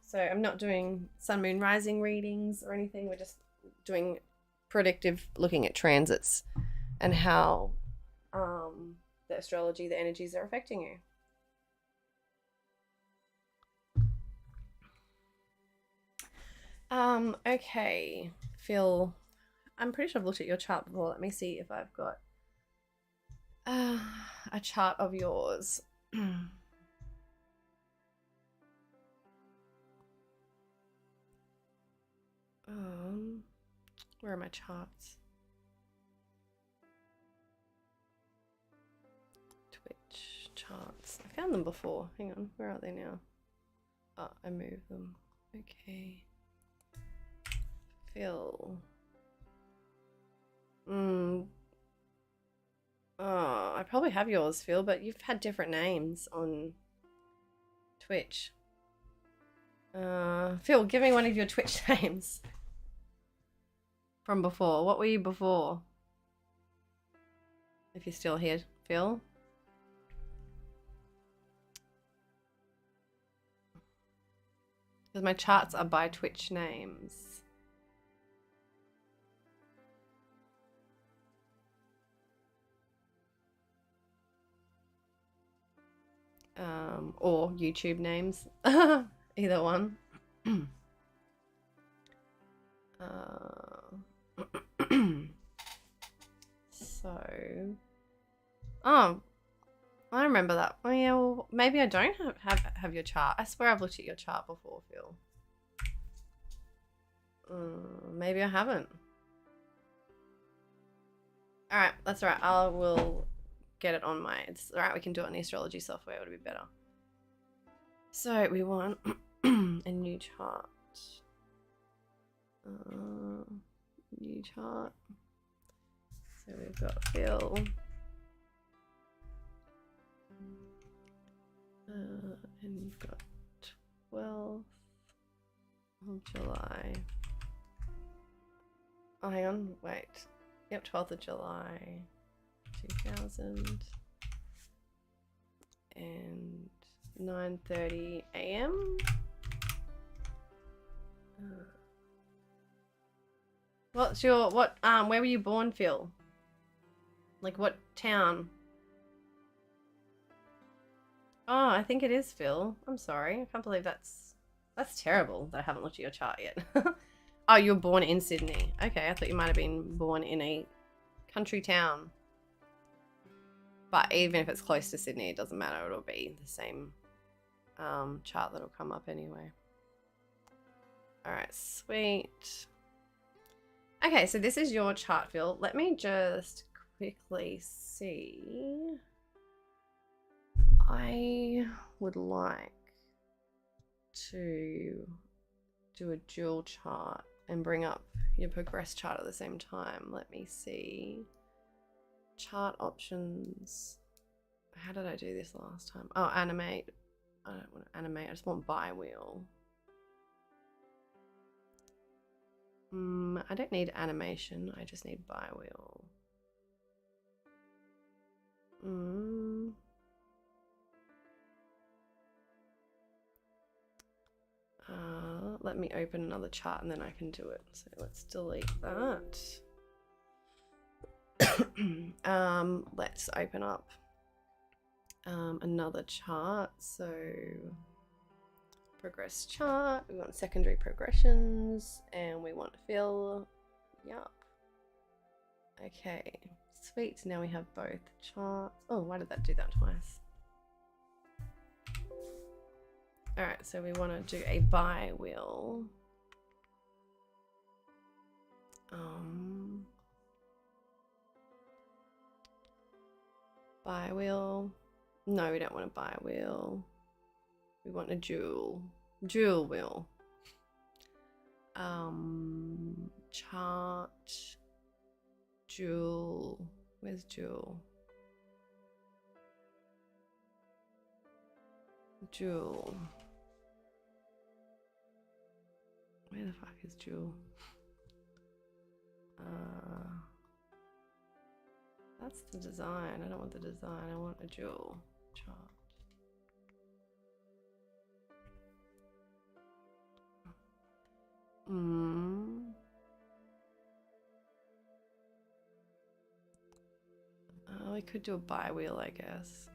Speaker 1: So I'm not doing Sun, Moon, Rising readings or anything. We're just doing predictive, looking at transits and how the astrology, the energies are affecting you. Okay, Phil, I'm pretty sure I've looked at your chart before. Let me see if I've got a chart of yours. Where are my charts? Twitch charts. I found them before. Hang on, where are they now? Oh, I moved them. Okay. Phil. Oh, I probably have yours, Phil, but you've had different names on Twitch. Phil, give me one of your Twitch names from before. What were you before? If you're still here, Phil. Because my charts are by Twitch names. Or YouTube names. Either one. So, oh, I remember that. Oh yeah, well, maybe I don't have your chart. I swear I've looked at your chart before, Phil. Maybe I haven't. All right, that's all right. I will get it on my. It's all right. We can do it on the astrology software. It would be better. So we want a new chart. New chart. So we've got Phil. And you've got 12th of July. Oh, hang on. Wait. Yep, 12th of July, 2000. And 9:30 a.m. Where were you born, Phil? Like what town? Oh, I think it is Phil. I'm sorry. I can't believe that's terrible that I haven't looked at your chart yet. Oh, you were born in Sydney. Okay, I thought you might have been born in a country town. But even if it's close to Sydney, it doesn't matter. It'll be the same chart that'll come up anyway. All right, sweet. Okay, so this is your chart, Phil. Let me just quickly see. I would like to do a dual chart and bring up your progress chart at the same time. Let me see. chart options. How did I do this last time? Oh, animate. I don't want to animate. I just want by wheel. I don't need animation. I just need by wheel. Let me open another chart and then I can do it. So let's delete that. Let's open up another chart. So progress chart, we want secondary progressions and we want to fill. Yup. Okay, sweet. Now we have both charts. Oh, why did that do that twice? All right, so we want to do a by wheel. By wheel. No, we don't want a by wheel. We want a dual wheel. Chart. Dual. Where's dual? Dual. Where the fuck is dual? That's the design. I don't want the design. I want a dual chart. We could do a by wheel, I guess.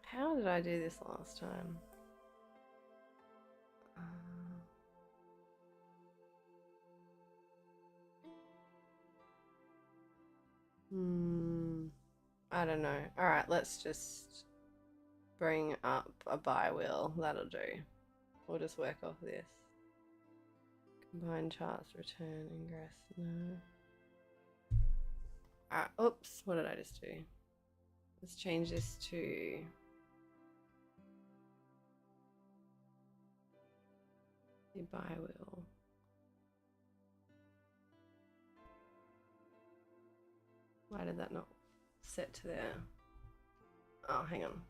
Speaker 1: How did I do this last time? I don't know. All right, let's just bring up a by wheel. That'll do. We'll just work off this. Combine charts, return, ingress. No. Alright, oops, what did I just do? Let's change this to the by wheel. Why did that not set to there? Oh, hang on.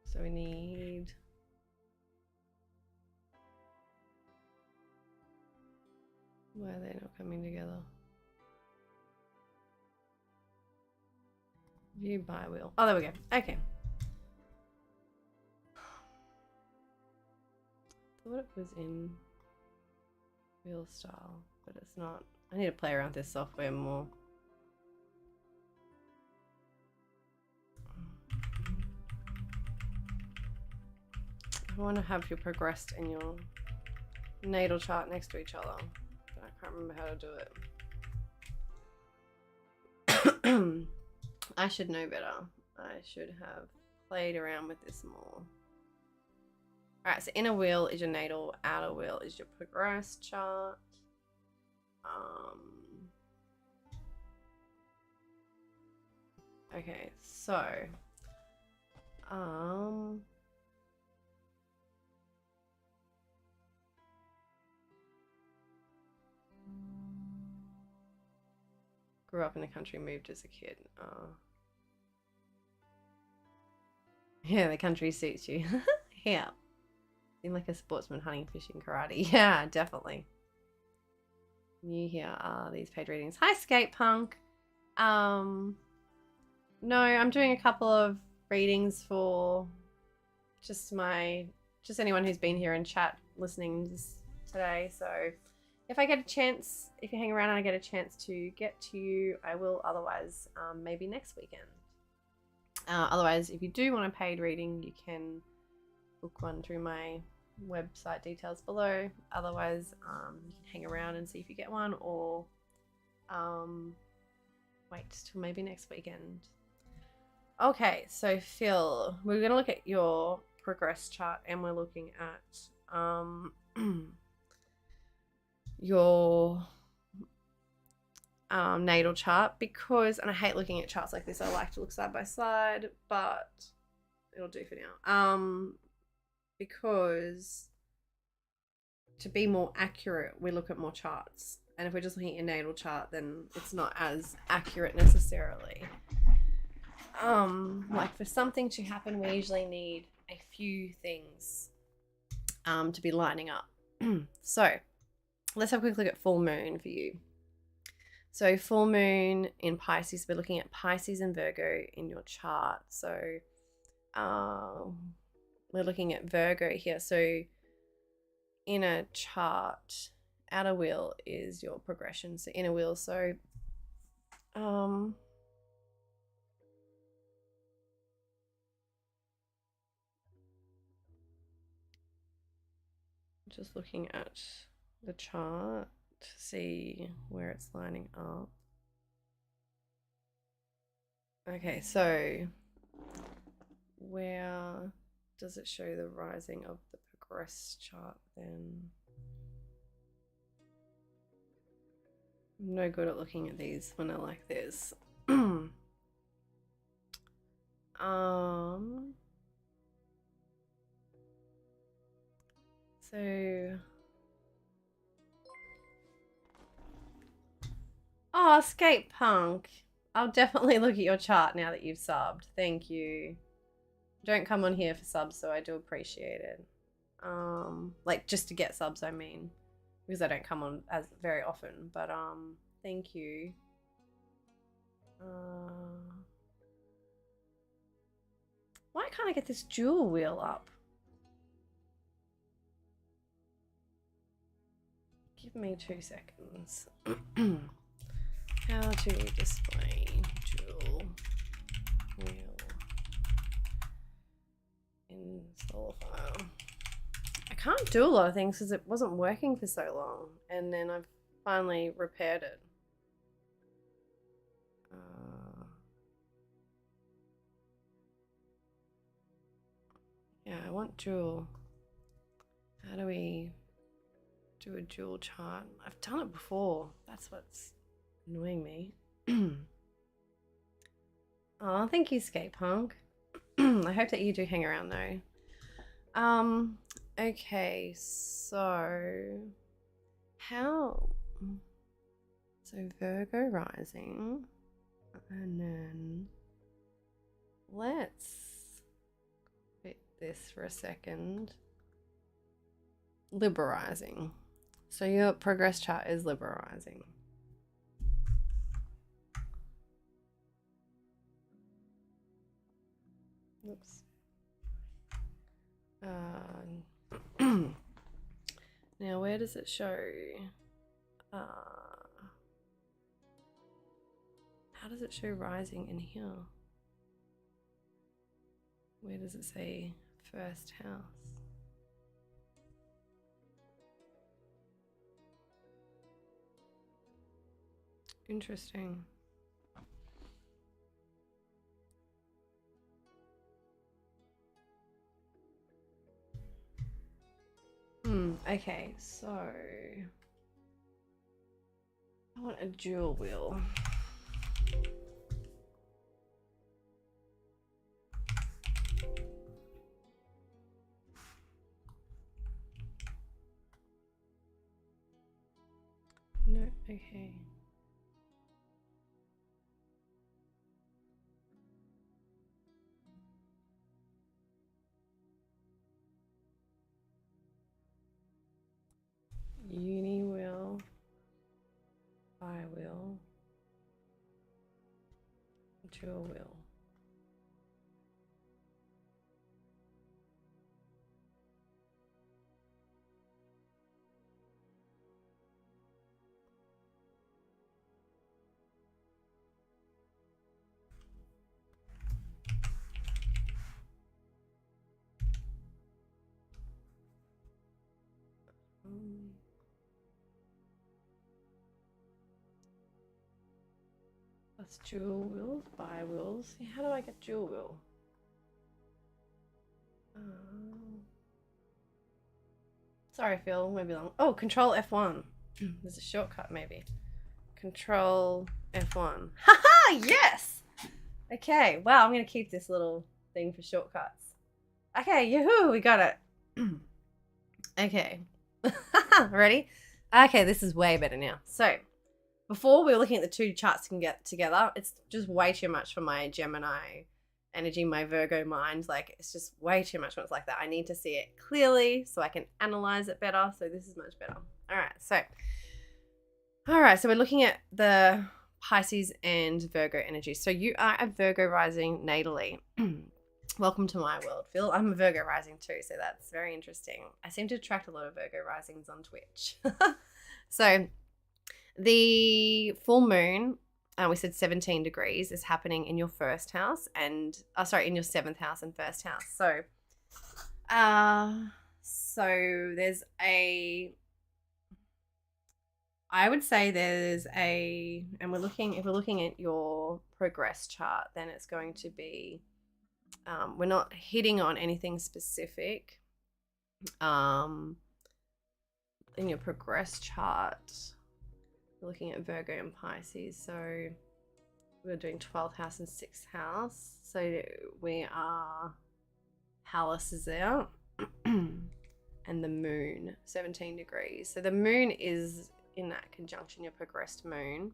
Speaker 1: So we need... Why are they not coming together? View by wheel. Oh, there we go. Okay. Thought it was in wheel style, but it's not. I need to play around with this software more. I want to have your progressed and your natal chart next to each other. I can't remember how to do it. I should know better. I should have played around with this more. Alright, so inner wheel is your natal, outer wheel is your progress chart. Okay, so grew up in the country, moved as a kid. Yeah, the country suits you. Yeah. Seem like a sportsman, hunting, fishing, karate. Yeah, definitely. New here are these paid readings. Hi, Skate Punk. No, I'm doing a couple of readings for just anyone who's been here in chat listening today. So if I get a chance, if you hang around and I get a chance to get to you, I will. Otherwise, maybe next weekend. Otherwise, if you do want a paid reading, you can book one through my website details below. Otherwise, you can hang around and see if you get one, or wait till maybe next weekend. Okay, so Phil, we're going to look at your progress chart, and we're looking at your natal chart, because, and I hate looking at charts like this, I like to look side by side, but it'll do for now. Because to be more accurate, we look at more charts, and if we're just looking at your natal chart, then it's not as accurate necessarily. Like for something to happen, we usually need a few things to be lining up. So let's have a quick look at full moon for you. So full moon in Pisces, we're looking at Pisces and Virgo in your chart. So we're looking at Virgo here. So in a chart, outer wheel is your progression. So inner wheel. So just looking at the chart to see where it's lining up. Okay, so where does it show the rising of the progress chart then? I'm no good at looking at these when I like this. So, oh, Skate Punk. I'll definitely look at your chart now that you've subbed. Thank you. Don't come on here for subs, so I do appreciate it. Like just to get subs, I mean, because I don't come on as very often. But thank you. Why can't I get this jewel wheel up? Give me 2 seconds. How to display jewel wheel in solar file. I can't do a lot of things because it wasn't working for so long, and then I've finally repaired it. Yeah, I want jewel. How do we do a jewel chart? I've done it before. That's what's annoying me. Oh, thank you, Skate Punk. I hope that you do hang around though. Okay, so Virgo rising, and then let's quit this for a second. Libra rising. So your progress chart is Libra rising. Oops. Now where does it show? How does it show rising in here? Where does it say first house? Interesting. Okay, so I want a jewel wheel. No, okay. Uni wheel. I will. Jewel wheel. That's dual wheels, bi-wheels. How do I get dual wheel? Sorry, Phil, maybe long. Oh, Control F1. There's a shortcut, maybe. Control F1. Haha, yes! Okay, wow, I'm going to keep this little thing for shortcuts. Okay, yoo-hoo, we got it. Okay. Ready? Okay, this is way better now. So, before we were looking at the two charts can get together, it's just way too much for my Gemini energy, my Virgo mind. Like, it's just way too much when it's like that. I need to see it clearly so I can analyze it better. So this is much better. All right, so we're looking at the Pisces and Virgo energy. So you are a Virgo rising natally. Welcome to my world, Phil. I'm a Virgo rising too, so that's very interesting. I seem to attract a lot of Virgo risings on Twitch. So the full moon, we said 17 degrees, is happening in your first house and, in your seventh house and first house. So there's I would say there's and if we're looking at your progress chart, then it's going to be, we're not hitting on anything specific in your progress chart. We're looking at Virgo and Pisces, so we're doing 12th house and 6th house. So we are, Pallas is there and the moon, 17 degrees. So the moon is in that conjunction, your progressed moon,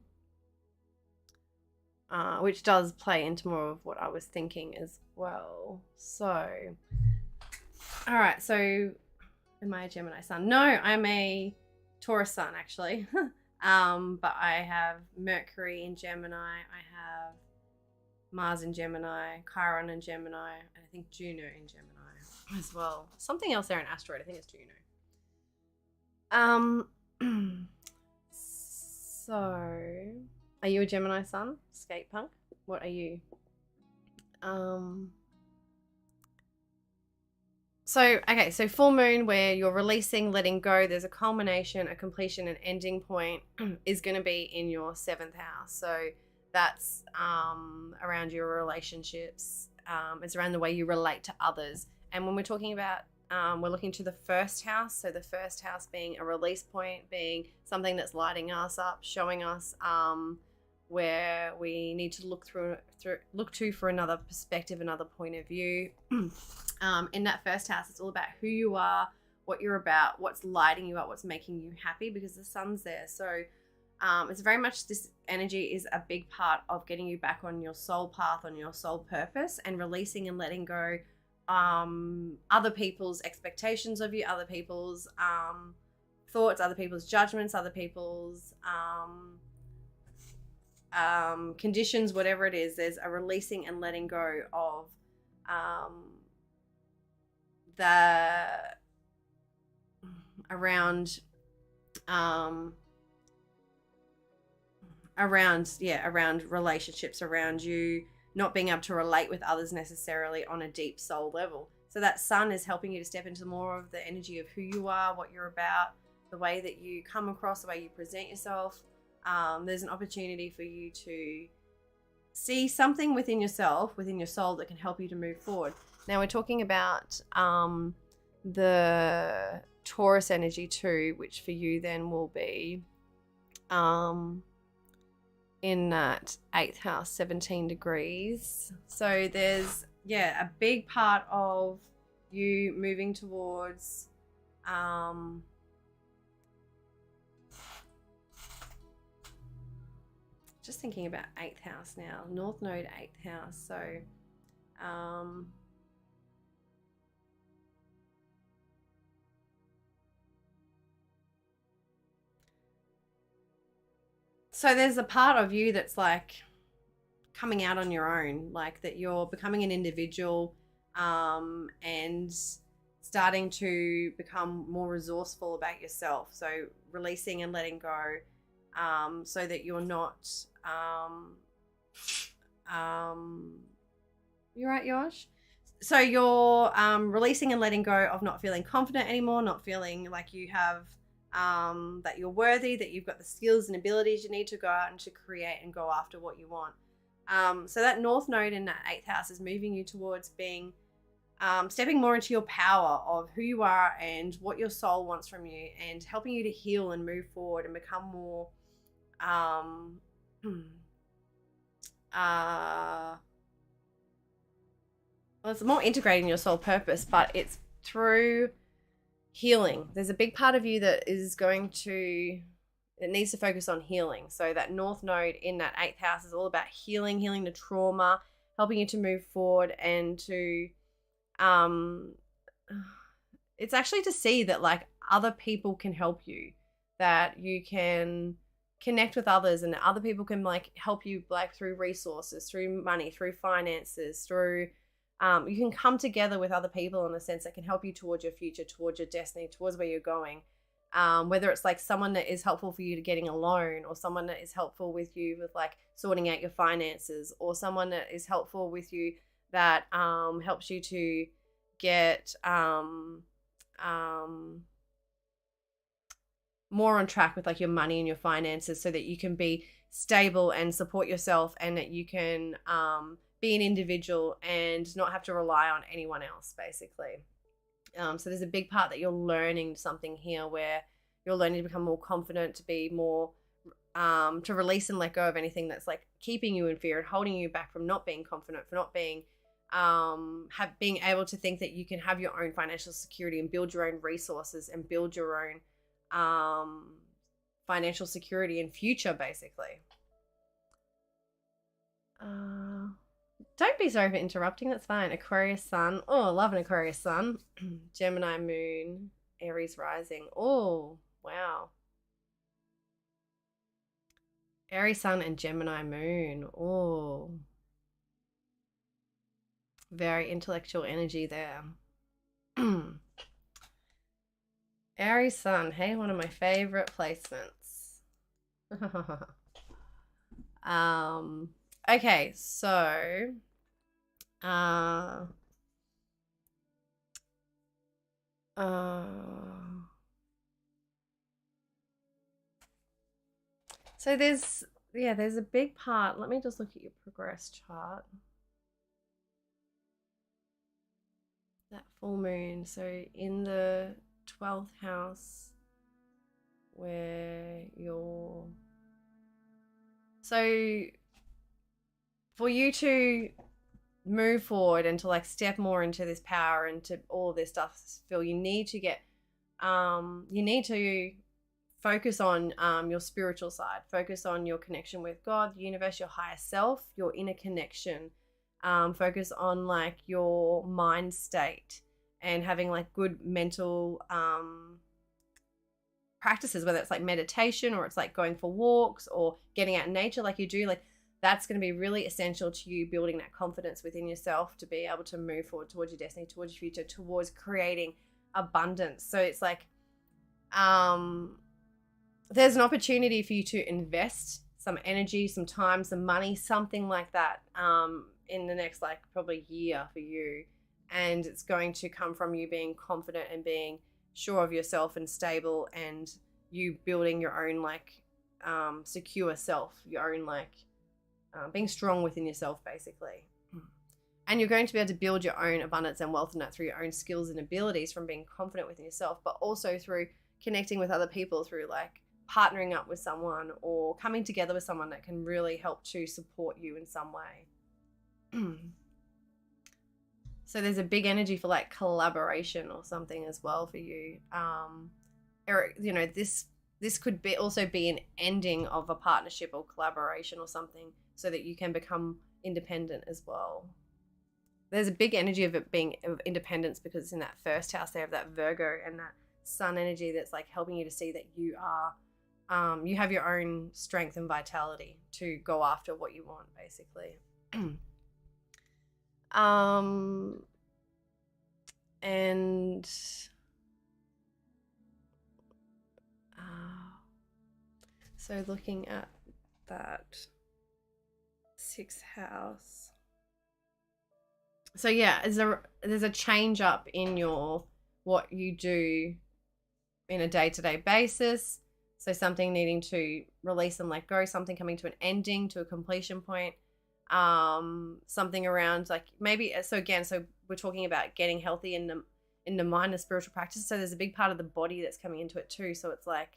Speaker 1: which does play into more of what I was thinking as well. So, all right, so am I a Gemini Sun? No, I'm a Taurus Sun, actually. But I have Mercury in Gemini, I have Mars in Gemini, Chiron in Gemini, and I think Juno in Gemini as well. Something else there in asteroid, I think it's Juno. So, are you a Gemini Sun? Skate punk? What are you? So full moon, where you're releasing, letting go, there's a culmination, a completion, an ending point is going to be in your 7th house. So that's around your relationships. It's around the way you relate to others. And when we're talking about, we're looking to the first house. So the first house being a release point, being something that's lighting us up, showing us where we need to look to for another perspective, another point of view. In that first house, it's all about who you are, what you're about, what's lighting you up, what's making you happy, because the sun's there. So it's very much, this energy is a big part of getting you back on your soul path, on your soul purpose, and releasing and letting go other people's expectations of you, other people's thoughts, other people's judgments, other people's conditions, whatever it is. There's a releasing and letting go of around relationships, around you not being able to relate with others necessarily on a deep soul level. So that sun is helping you to step into more of the energy of who you are, what you're about, the way that you come across, the way you present yourself. There's an opportunity for you to see something within yourself, within your soul, that can help you to move forward. Now we're talking about the Taurus energy too, which for you then will be in that 8th house, 17 degrees. So there's, a big part of you moving towards just thinking about 8th house now, North Node 8th house. So there's a part of you that's like coming out on your own, like that you're becoming an individual and starting to become more resourceful about yourself. So releasing and letting go so that you're not, you're right, Yosh? So you're releasing and letting go of not feeling confident anymore, not feeling like you have that you're worthy, that you've got the skills and abilities you need to go out and to create and go after what you want. So that North Node in that 8th house is moving you towards being, stepping more into your power of who you are and what your soul wants from you, and helping you to heal and move forward and become more, well, it's more integrating your soul purpose, but it's through healing. There's a big part of you that is going to, it needs to focus on healing. So that North Node in that 8th house is all about healing the trauma, helping you to move forward, and to, it's actually to see that like other people can help you, that you can connect with others, and that other people can like help you like through resources, through money, through finances, through, you can come together with other people in a sense that can help you towards your future, towards your destiny, towards where you're going. Whether it's like someone that is helpful for you to getting a loan, or someone that is helpful with you with like sorting out your finances, or someone that is helpful with you that helps you to get more on track with like your money and your finances, so that you can be stable and support yourself, and that you can be an individual and not have to rely on anyone else, basically. So there's a big part that you're learning something here, where you're learning to become more confident, to be more, to release and let go of anything that's like keeping you in fear and holding you back from not being confident, for not being, being able to think that you can have your own financial security and build your own resources and build your own financial security and future, basically. Don't be sorry for interrupting. That's fine. Aquarius Sun. Oh, I love an Aquarius Sun. Gemini Moon. Aries Rising. Oh, wow. Aries Sun and Gemini Moon. Oh. Very intellectual energy there. Aries Sun. Hey, one of my favorite placements. Okay, so so there's a big part. Let me just look at your progress chart. That full moon. So in the 12th house, where you're, so for you to move forward and to like step more into this power and to all this stuff, Phil, you need to get, you need to focus on your spiritual side, focus on your connection with God, the universe, your higher self, your inner connection, focus on like your mind state and having like good mental practices, whether it's like meditation or it's like going for walks or getting out in nature like you do, like that's going to be really essential to you building that confidence within yourself to be able to move forward towards your destiny, towards your future, towards creating abundance. So it's like there's an opportunity for you to invest some energy, some time, some money, something like that in the next like probably year for you. And it's going to come from you being confident and being sure of yourself and stable, and you building your own like secure self, your own like being strong within yourself, basically. And you're going to be able to build your own abundance and wealth in that through your own skills and abilities, from being confident within yourself, but also through connecting with other people, through like partnering up with someone or coming together with someone that can really help to support you in some way. So there's a big energy for like collaboration or something as well for you. Eric, you know, this could be also be an ending of a partnership or collaboration or something, so that you can become independent as well. There's a big energy of it being of independence, because it's in that first house there of that Virgo and that sun energy that's like helping you to see that you are, you have your own strength and vitality to go after what you want, basically. And so looking at that 6th house, so yeah, there's a change up in your what you do in a day-to-day basis. So something needing to release and let go, something coming to an ending, to a completion point. Something around like maybe, so we're talking about getting healthy in the mind and spiritual practice. So there's a big part of the body that's coming into it too. So it's like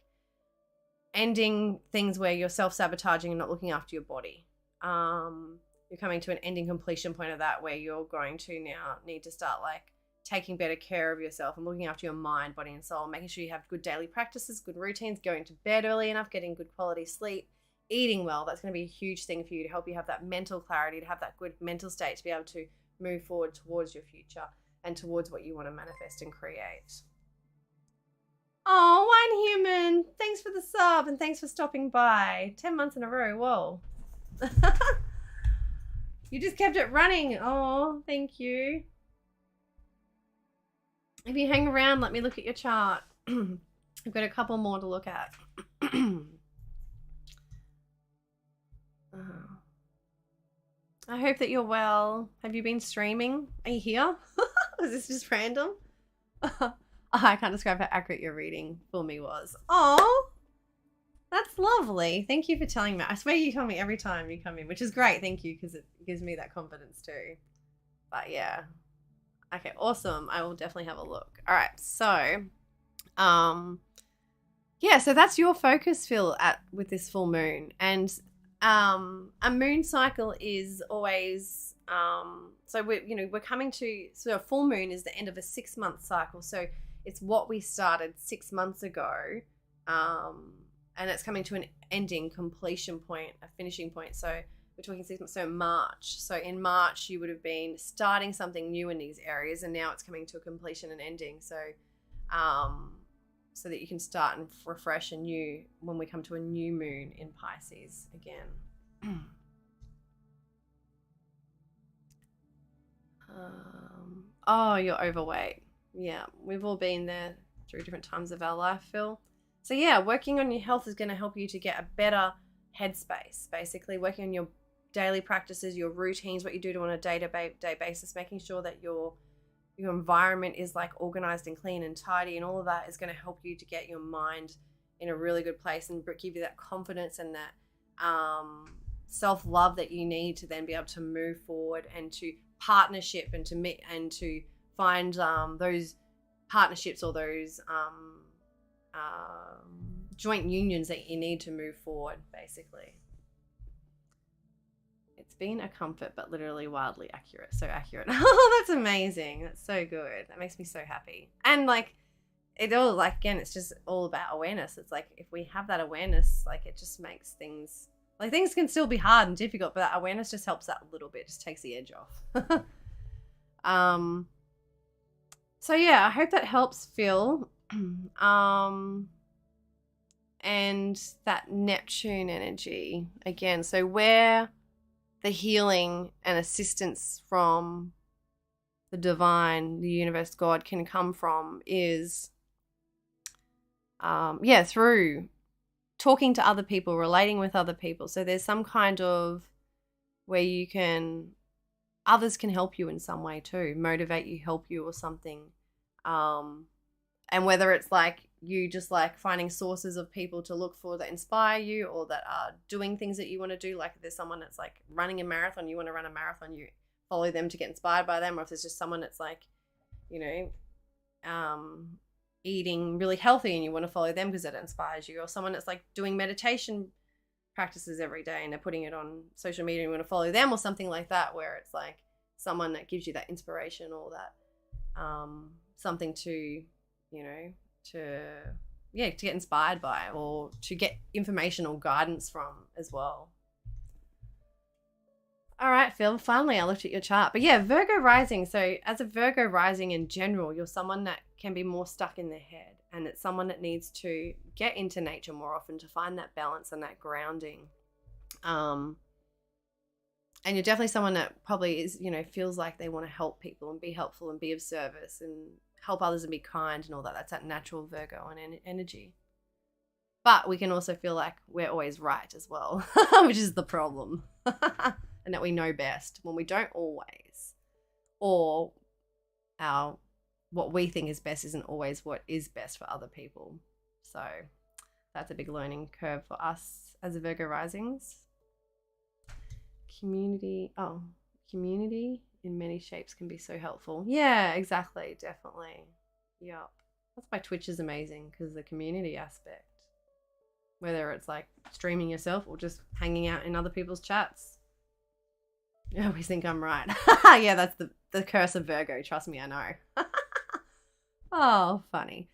Speaker 1: ending things where you're self-sabotaging and not looking after your body. You're coming to an ending completion point of that, where you're going to now need to start like taking better care of yourself and looking after your mind, body and soul, making sure you have good daily practices, good routines, going to bed early enough, getting good quality sleep, eating well. That's going to be a huge thing for you to help you have that mental clarity, to have that good mental state, to be able to move forward towards your future and towards what you want to manifest and create. Oh, one human. Thanks for the sub and thanks for stopping by. 10 months in a row. Whoa. You just kept it running. Oh, thank you. If you hang around, let me look at your chart. I've got a couple more to look at. I hope that you're well. Have you been streaming? Are you here? Was this just random? I can't describe how accurate your reading for me was. Oh, that's lovely. Thank you for telling me. I swear you tell me every time you come in, which is great. Thank you, because it gives me that confidence too. But yeah. Okay, awesome. I will definitely have a look. All right, so yeah, so that's your focus, Phil, with this full moon. And a moon cycle is always so we're coming to, so a full moon is the end of a 6-month cycle. So it's what we started 6 months ago, and it's coming to an ending, completion point, a finishing point. So we're talking 6 months, so March. So in March, you would have been starting something new in these areas, and now it's coming to a completion and ending. So, so that you can start and refresh anew when we come to a new moon in Pisces again. Oh, you're overweight. Yeah, we've all been there through different times of our life, Phil. So yeah, working on your health is going to help you to get a better headspace. Basically, working on your daily practices, your routines, what you do on a day-to-day basis, making sure that your environment is like organized and clean and tidy, and all of that is going to help you to get your mind in a really good place and give you that confidence and that self-love that you need to then be able to move forward and to partnership and to meet and to find those partnerships or those joint unions that you need to move forward, basically. It's been a comfort, but literally wildly accurate. So accurate. Oh, that's amazing. That's so good. That makes me so happy. And like, it all, like, again, it's just all about awareness. It's like, if we have that awareness, like, it just makes things, like, things can still be hard and difficult, but that awareness just helps that a little bit, just takes the edge off. So yeah, I hope that helps, Phil. And that Neptune energy again. So where the healing and assistance from the divine, the universe, God can come from is, through talking to other people, relating with other people. So there's some kind of where others can help you in some way too, motivate you, help you or something. And whether it's like you just like finding sources of people to look for that inspire you or that are doing things that you want to do. Like if there's someone that's like running a marathon, you want to run a marathon, you follow them to get inspired by them. Or if there's just someone that's like, eating really healthy and you want to follow them because it inspires you. Or someone that's like doing meditation practices every day and they're putting it on social media and you want to follow them, or something like that, where it's like someone that gives you that inspiration or that something to get inspired by or to get information or guidance from as well. All right, Phil, finally I looked at your chart. But yeah, Virgo Rising. So as a Virgo Rising in general, you're someone that can be more stuck in their head, and it's someone that needs to get into nature more often to find that balance and that grounding. And you're definitely someone that probably is, feels like they want to help people and be helpful and be of service and help others and be kind and all that. That's that natural Virgo and energy. But we can also feel like we're always right as well, which is the problem. And that we know best when we don't always. Or our what we think is best isn't always what is best for other people. So that's a big learning curve for us as Virgo risings. Community in many shapes can be so helpful. Yeah, exactly. Definitely. Yep. That's why Twitch is amazing, because the community aspect, whether it's like streaming yourself or just hanging out in other people's chats. I always think I'm right. Yeah, that's the curse of Virgo. Trust me, I know. Oh, funny.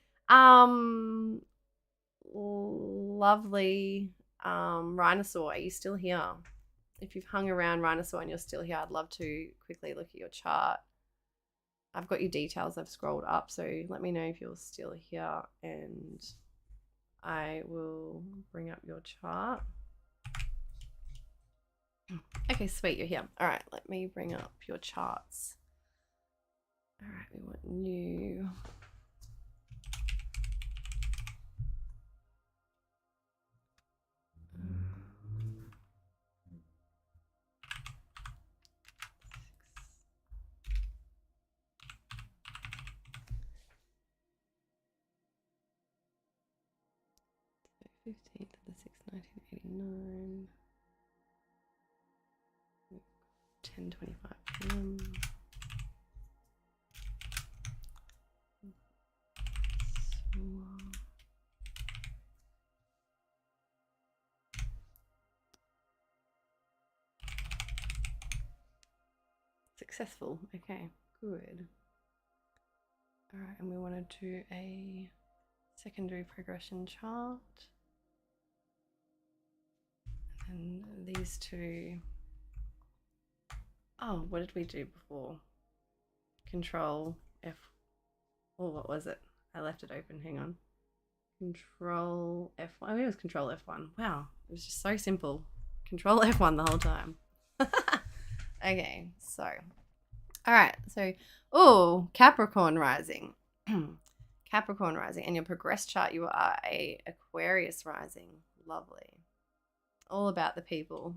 Speaker 1: Lovely Rhinosaur, are you still here? If you've hung around Rhinosaur and you're still here, I'd love to quickly look at your chart. I've got your details. I've scrolled up, so let me know if you're still here and I will bring up your chart. Okay, sweet, you're here. All right, let me bring up your charts. All right, we want new. So 15th of the 6th, 1989. 10:25 p.m. Successful. Okay, good. All right, and we want to do a secondary progression chart. And these two. Oh, what did we do before? Control F. Oh, what was it? I left it open. Hang on. Control F1. I mean, it was Control F1. Wow, it was just so simple. Control F1 the whole time. Okay, so. All right, so, oh, Capricorn rising. Capricorn rising. And your progress chart, you are a Aquarius rising. Lovely. All about the people.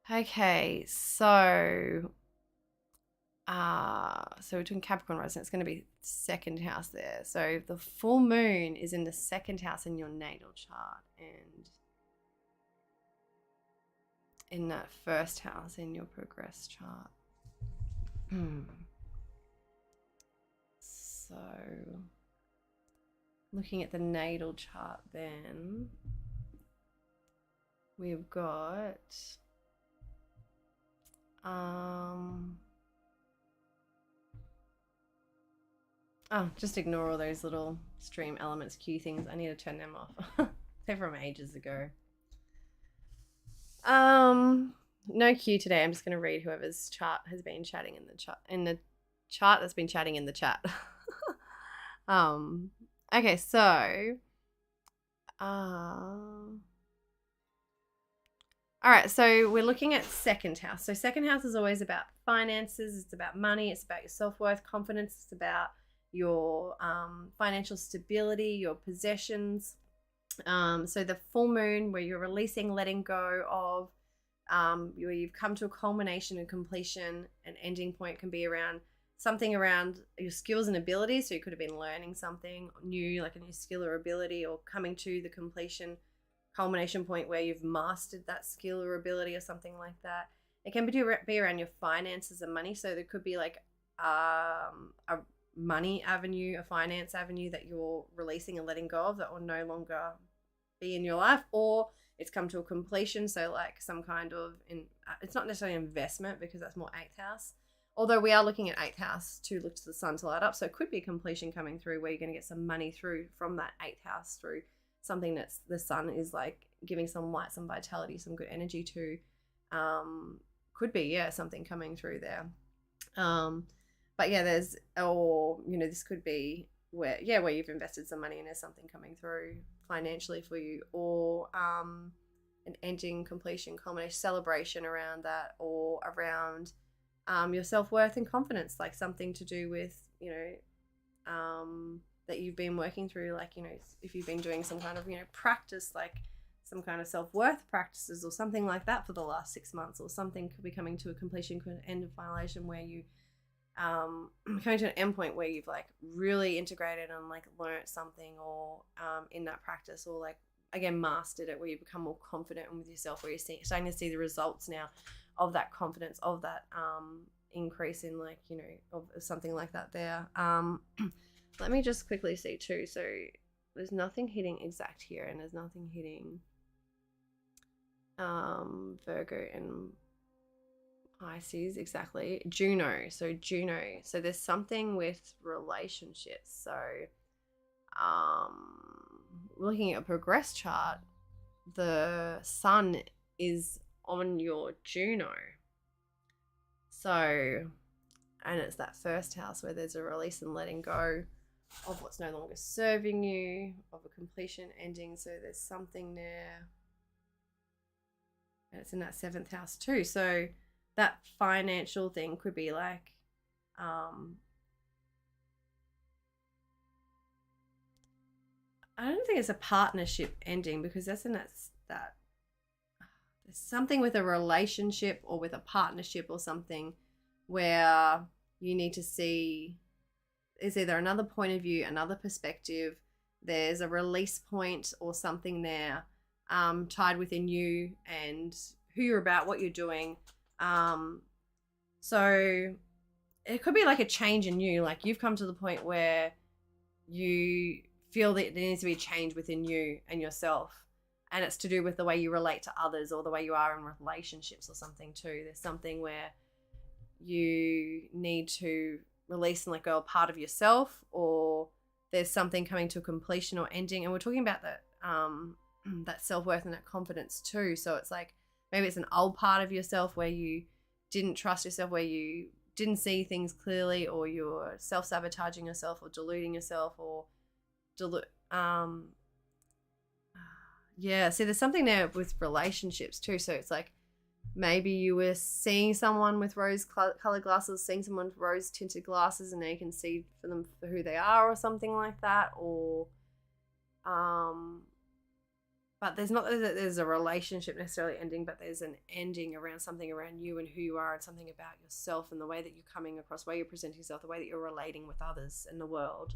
Speaker 1: Okay, so we're doing Capricorn rising. It's going to be second house there. So the full moon is in the second house in your natal chart, and in that first house in your progress chart. So looking at the natal chart, then we've got just ignore all those little stream elements, Q things. I need to turn them off. They're from ages ago. No Q today. I'm just going to read whoever's chart has been chatting in the chart that's been chatting in the chat. Okay, so all right, so we're looking at second house. So second house is always about finances. It's about money. It's about your self-worth, confidence. It's about your financial stability, your possessions. So the full moon, where you're releasing, letting go of, where you've come to a culmination and completion, an ending point can be around something around your skills and abilities. So you could have been learning something new, like a new skill or ability, or coming to the culmination point where you've mastered that skill or ability or something like that. It can be around your finances and money. So there could be like a money avenue, a finance avenue that you're releasing and letting go of that will no longer be in your life, or it's come to a completion. So like some kind of, it's not necessarily investment because that's more 8th house. Although we are looking at 8th house to look to the sun to light up. So it could be a completion coming through where you're going to get some money through from that 8th house through something that's the sun is like giving some light, some vitality, some good energy to. Could be, yeah, something coming through there. But yeah, this could be where you've invested some money and there's something coming through financially for you, or an ending, completion, culmination, celebration around that, or around your self-worth and confidence, like something to do with, that you've been working through, like, if you've been doing some kind of, practice, like some kind of self-worth practices or something like that for the last 6 months, or something could be coming to a completion, could end of finalization where you coming to an end point where you've like really integrated and like learnt something, or in that practice, or like again mastered it, where you become more confident with yourself, where you're starting to see the results now of that confidence, of that increase in like, you know, of something like that there. Let me just quickly see too. So there's nothing hitting exact here, and there's nothing hitting Virgo and Pisces exactly. Juno. So there's something with relationships. So looking at a progress chart, the sun is on your Juno. So, and it's that first house where there's a release and letting go of what's no longer serving you, of a completion ending. So there's something there. And it's in that 7th house too. So that financial thing could be like, I don't think it's a partnership ending, because that's in that there's something with a relationship or with a partnership or something where you need to see is either another point of view, another perspective. There's a release point or something there, tied within you and who you're about, what you're doing. So it could be like a change in you. Like you've come to the point where you feel that there needs to be a change within you and yourself. And it's to do with the way you relate to others, or the way you are in relationships or something too. There's something where you need to release and let go a part of yourself, or there's something coming to a completion or ending. And we're talking about that that self-worth and that confidence too. So it's like maybe it's an old part of yourself where you didn't trust yourself, where you didn't see things clearly, or you're self-sabotaging yourself or deluding yourself, or yeah, see, there's something there with relationships too. So it's like maybe you were seeing someone with rose-colored glasses, seeing someone with rose-tinted glasses, and now you can see for them for who they are, or something like that. Or, but there's not that there's a relationship necessarily ending, but there's an ending around something around you and who you are, and something about yourself and the way that you're coming across, the way you're presenting yourself, the way that you're relating with others in the world.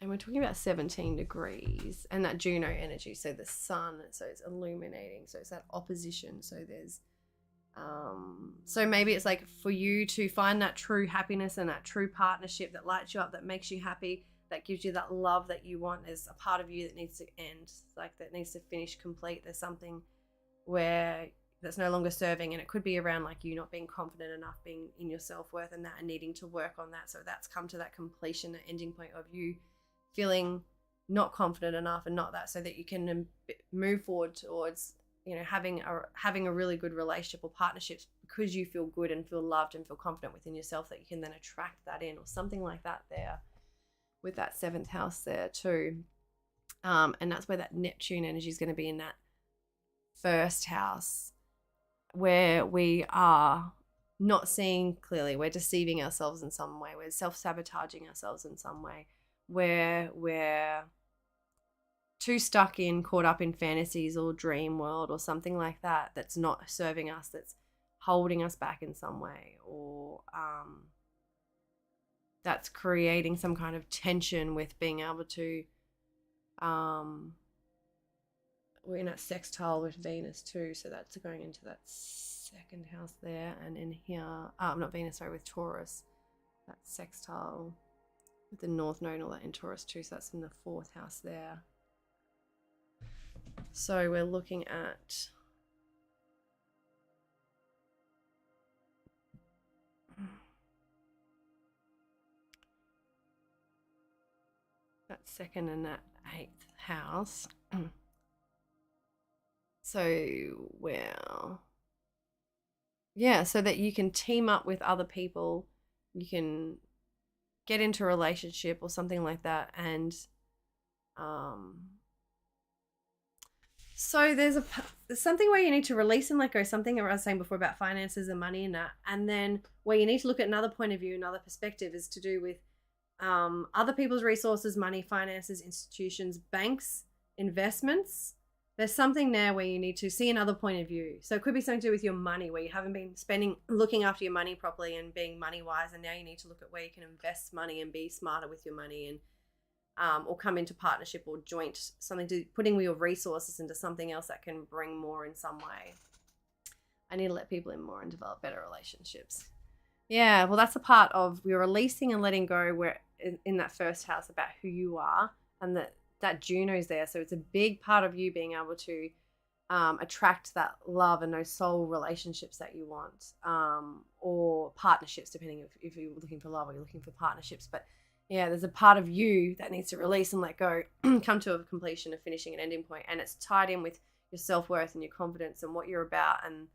Speaker 1: And we're talking about 17 degrees and that Juno energy. So the sun, so it's illuminating. So it's that opposition. So there's, so maybe it's like for you to find that true happiness and that true partnership that lights you up, that makes you happy, that gives you that love that you want. There's a part of you that needs to end, like that needs to finish, complete. There's something where that's no longer serving, and it could be around like you not being confident enough, being in your self-worth and that, and needing to work on that. So that's come to that completion, that ending point of you feeling not confident enough and not that, so that you can move forward towards, you know, having a really good relationship or partnerships, because you feel good and feel loved and feel confident within yourself, that you can then attract that in, or something like that there with that 7th house there too. And that's where that Neptune energy is going to be, in that 1st house, where we are not seeing clearly, we're deceiving ourselves in some way, we're self-sabotaging ourselves in some way, where we're too caught up in fantasies or dream world or something like that, that's not serving us, that's holding us back in some way, or that's creating some kind of tension with being able to, we're in a sextile with Venus too, so that's going into that 2nd house there, and in here, not Venus, sorry, with Taurus, that sextile with the North Node and all that in Taurus too, so that's in the 4th house there. So we're looking at that 2nd and that 8th house. So, well, yeah, so that you can team up with other people, you can get into a relationship or something like that, and so there's something where you need to release and let go, something I was saying before about finances and money and that, and then where you need to look at another point of view, another perspective, is to do with other people's resources, money, finances, institutions, banks, investments, there's something there where you need to see another point of view. So it could be something to do with your money, where you haven't been looking after your money properly and being money wise, and now you need to look at where you can invest money and be smarter with your money, and or come into partnership or joint, something to putting your resources into something else that can bring more in some way. I need to let people in more and develop better relationships. Yeah, well, that's a part of you're releasing and letting go where in that first house about who you are, and that Juno's there. So it's a big part of you being able to attract that love and those soul relationships that you want, or partnerships, depending if you're looking for love or you're looking for partnerships. But yeah, there's a part of you that needs to release and let go, come to a completion, a finishing, an ending point. And it's tied in with your self-worth and your confidence and what you're about and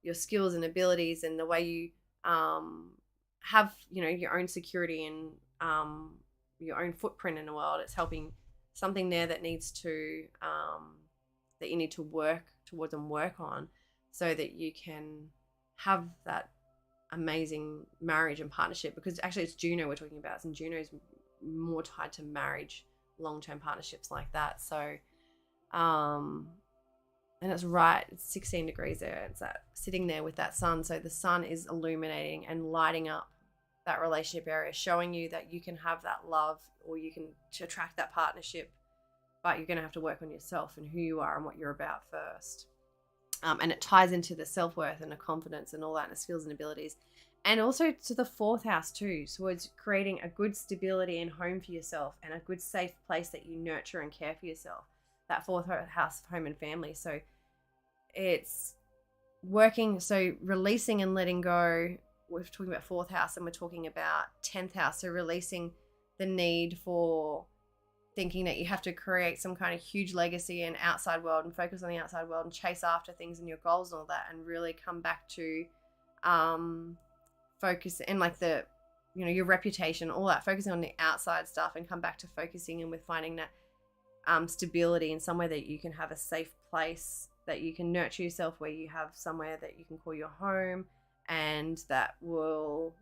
Speaker 1: your skills and abilities and the way you have, your own security and your own footprint in the world. It's helping something there that needs to, that you need to work towards and work on so that you can have that amazing marriage and partnership, because actually it's Juno we're talking about, and Juno is more tied to marriage, long-term partnerships like that. So and it's right, it's 16 degrees there. It's that sitting there with that sun. So the sun is illuminating and lighting up that relationship area, showing you that you can have that love or you can attract that partnership, but you're going to have to work on yourself and who you are and what you're about first. And it ties into the self-worth and the confidence and all that, and the skills and abilities. And also to the fourth house too. So it's creating a good stability and home for yourself and a good safe place that you nurture and care for yourself. That fourth house of home and family. So it's working, so releasing and letting go. We're talking about fourth house and we're talking about 10th house. So releasing the need for thinking that you have to create some kind of huge legacy and outside world and focus on the outside world and chase after things and your goals and all that, and really come back to focus and like the, your reputation, all that, focusing on the outside stuff and come back to focusing and with finding that stability in somewhere that you can have a safe place, that you can nurture yourself, where you have somewhere that you can call your home, and that will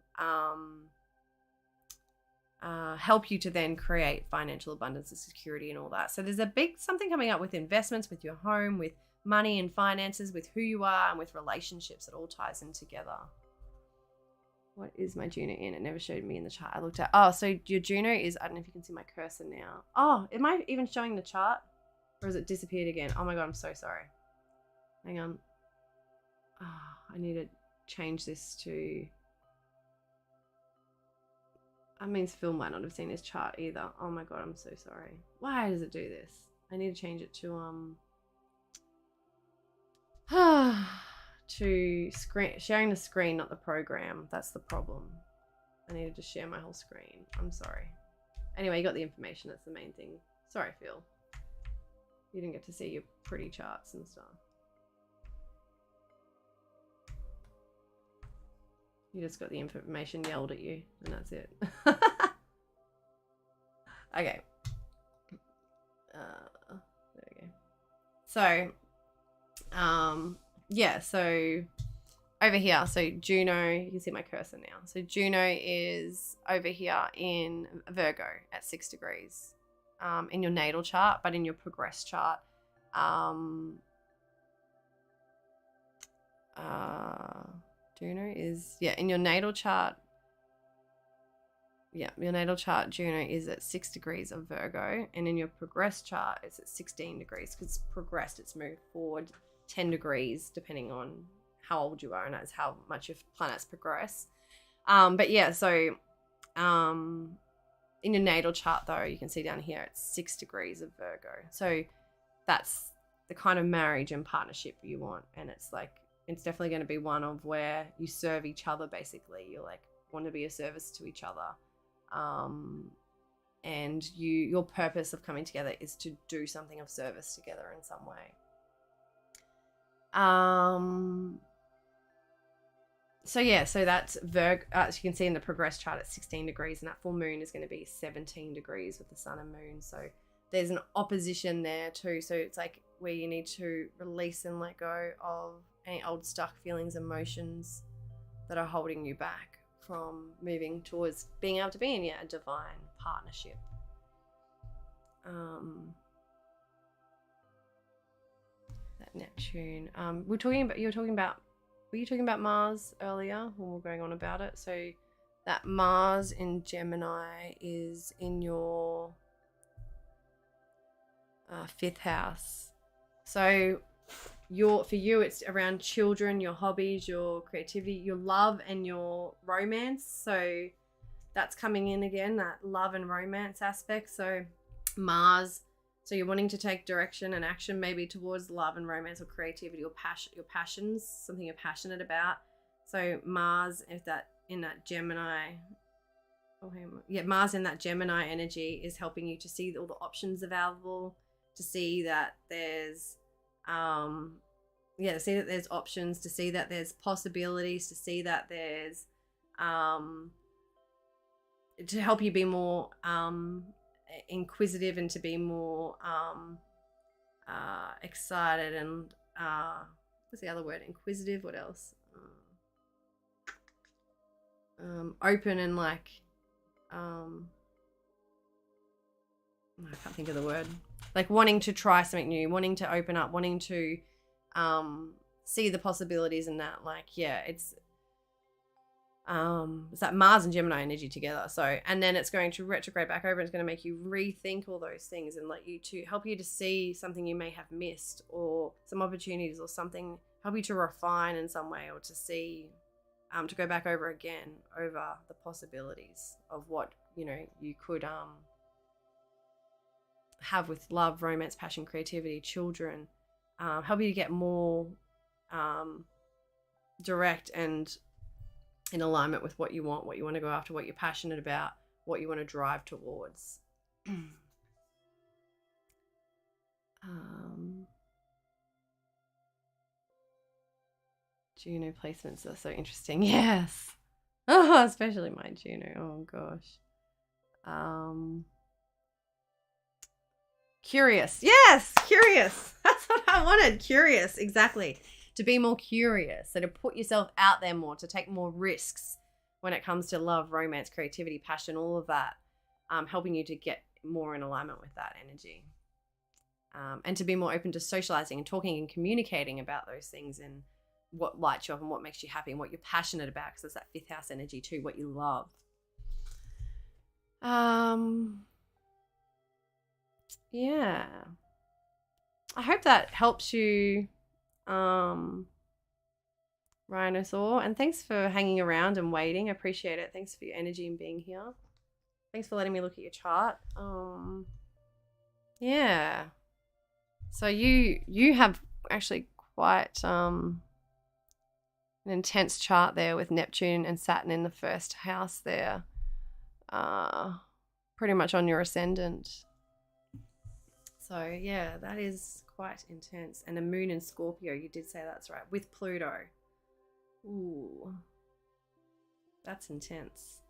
Speaker 1: help you to then create financial abundance and security and all that. So there's a big something coming up with investments, with your home, with money and finances, with who you are, and with relationships. It all ties in together. What is my Juno in? It never showed me in the chart I looked at. Oh, so your Juno is, I don't know if you can see my cursor now. Oh, am I even showing the chart? Or has it disappeared again? Oh my God, I'm so sorry. Hang on. Oh, I need to change this to... That means Phil might not have seen this chart either. Oh my God, I'm so sorry. Why does it do this? I need to change it to to sharing the screen, not the program. That's the problem. I need to just share my whole screen. I'm sorry. Anyway, you got the information. That's the main thing. Sorry, Phil. You didn't get to see your pretty charts and stuff. You just got the information yelled at you, and that's it. Okay. There we go. So, yeah, so over here, so Juno, you can see my cursor now. So Juno is over here in Virgo at 6 degrees in your natal chart, but in your progress chart, Juno is, in your natal chart. Yeah, your natal chart, Juno is at 6 degrees of Virgo, and in your progress chart, it's at 16 degrees because it's progressed. It's moved forward 10 degrees depending on how old you are, and that's how much your planets progress. But yeah, so in your natal chart though, you can see down here it's 6 degrees of Virgo. So that's the kind of marriage and partnership you want, and it's like, it's definitely going to be one of where you serve each other. Basically, you like want to be a service to each other, and your purpose of coming together is to do something of service together in some way. So yeah, so that's Virgo. As you can see in the progress chart, at 16 degrees, and that full moon is going to be 17 degrees with the sun and moon. So there's an opposition there too. So it's like where you need to release and let go of any old stuck feelings, emotions that are holding you back from moving towards being able to be in a divine partnership. Neptune. You were talking about Mars earlier when we were going on about it? So that Mars in Gemini is in your 5th house. So for you, it's around children, your hobbies, your creativity, your love, and your romance. So that's coming in again, that love and romance aspect. So Mars, so you're wanting to take direction and action maybe towards love and romance or creativity or your passions, something you're passionate about. So Mars, in that Gemini, Mars in that Gemini energy is helping you to see all the options available, to see that there's to see that there's options, to see that there's possibilities, to see that there's to help you be more inquisitive and to be more excited and what's the other word? Inquisitive. What else? Open and like I can't think of the word. Like wanting to try something new, wanting to open up, wanting to see the possibilities in that. Like, yeah, it's that Mars and Gemini energy together. So, and then it's going to retrograde back over and it's going to make you rethink all those things and help you to see something you may have missed or some opportunities or something, help you to refine in some way or to see, to go back over again over the possibilities of what, you could have with love, romance, passion, creativity, children, help you to get more direct and in alignment with what you want to go after, what you're passionate about, what you want to drive towards. Juno placements are so interesting. Yes. Oh, especially my Juno. Oh gosh. Curious. Yes, curious. That's what I wanted. Curious, exactly. To be more curious, so to put yourself out there more, to take more risks when it comes to love, romance, creativity, passion, all of that, helping you to get more in alignment with that energy. And to be more open to socializing and talking and communicating about those things and what lights you up and what makes you happy and what you're passionate about, because it's that 5th house energy too, what you love. Yeah. I hope that helps you, Rhinosaur. And thanks for hanging around and waiting. I appreciate it. Thanks for your energy and being here. Thanks for letting me look at your chart. Yeah. So you have actually quite an intense chart there with Neptune and Saturn in the 1st house there. Pretty much on your ascendant. So yeah, that is quite intense. And a moon in Scorpio, you did say that's right, with Pluto. Ooh, that's intense.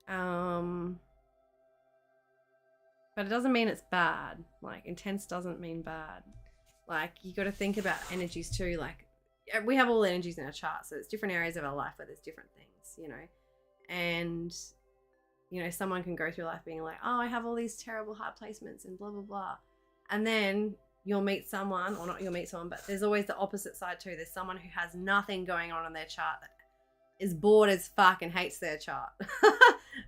Speaker 1: But it doesn't mean it's bad. Like, intense doesn't mean bad. Like, you got to think about energies too. Like, we have all the energies in our chart, so it's different areas of our life where there's different things, and someone can go through life being like, oh, I have all these terrible hard placements and blah, blah, blah. And then you'll meet someone, or not you'll meet someone, but there's always the opposite side too. There's someone who has nothing going on in their chart that is bored as fuck and hates their chart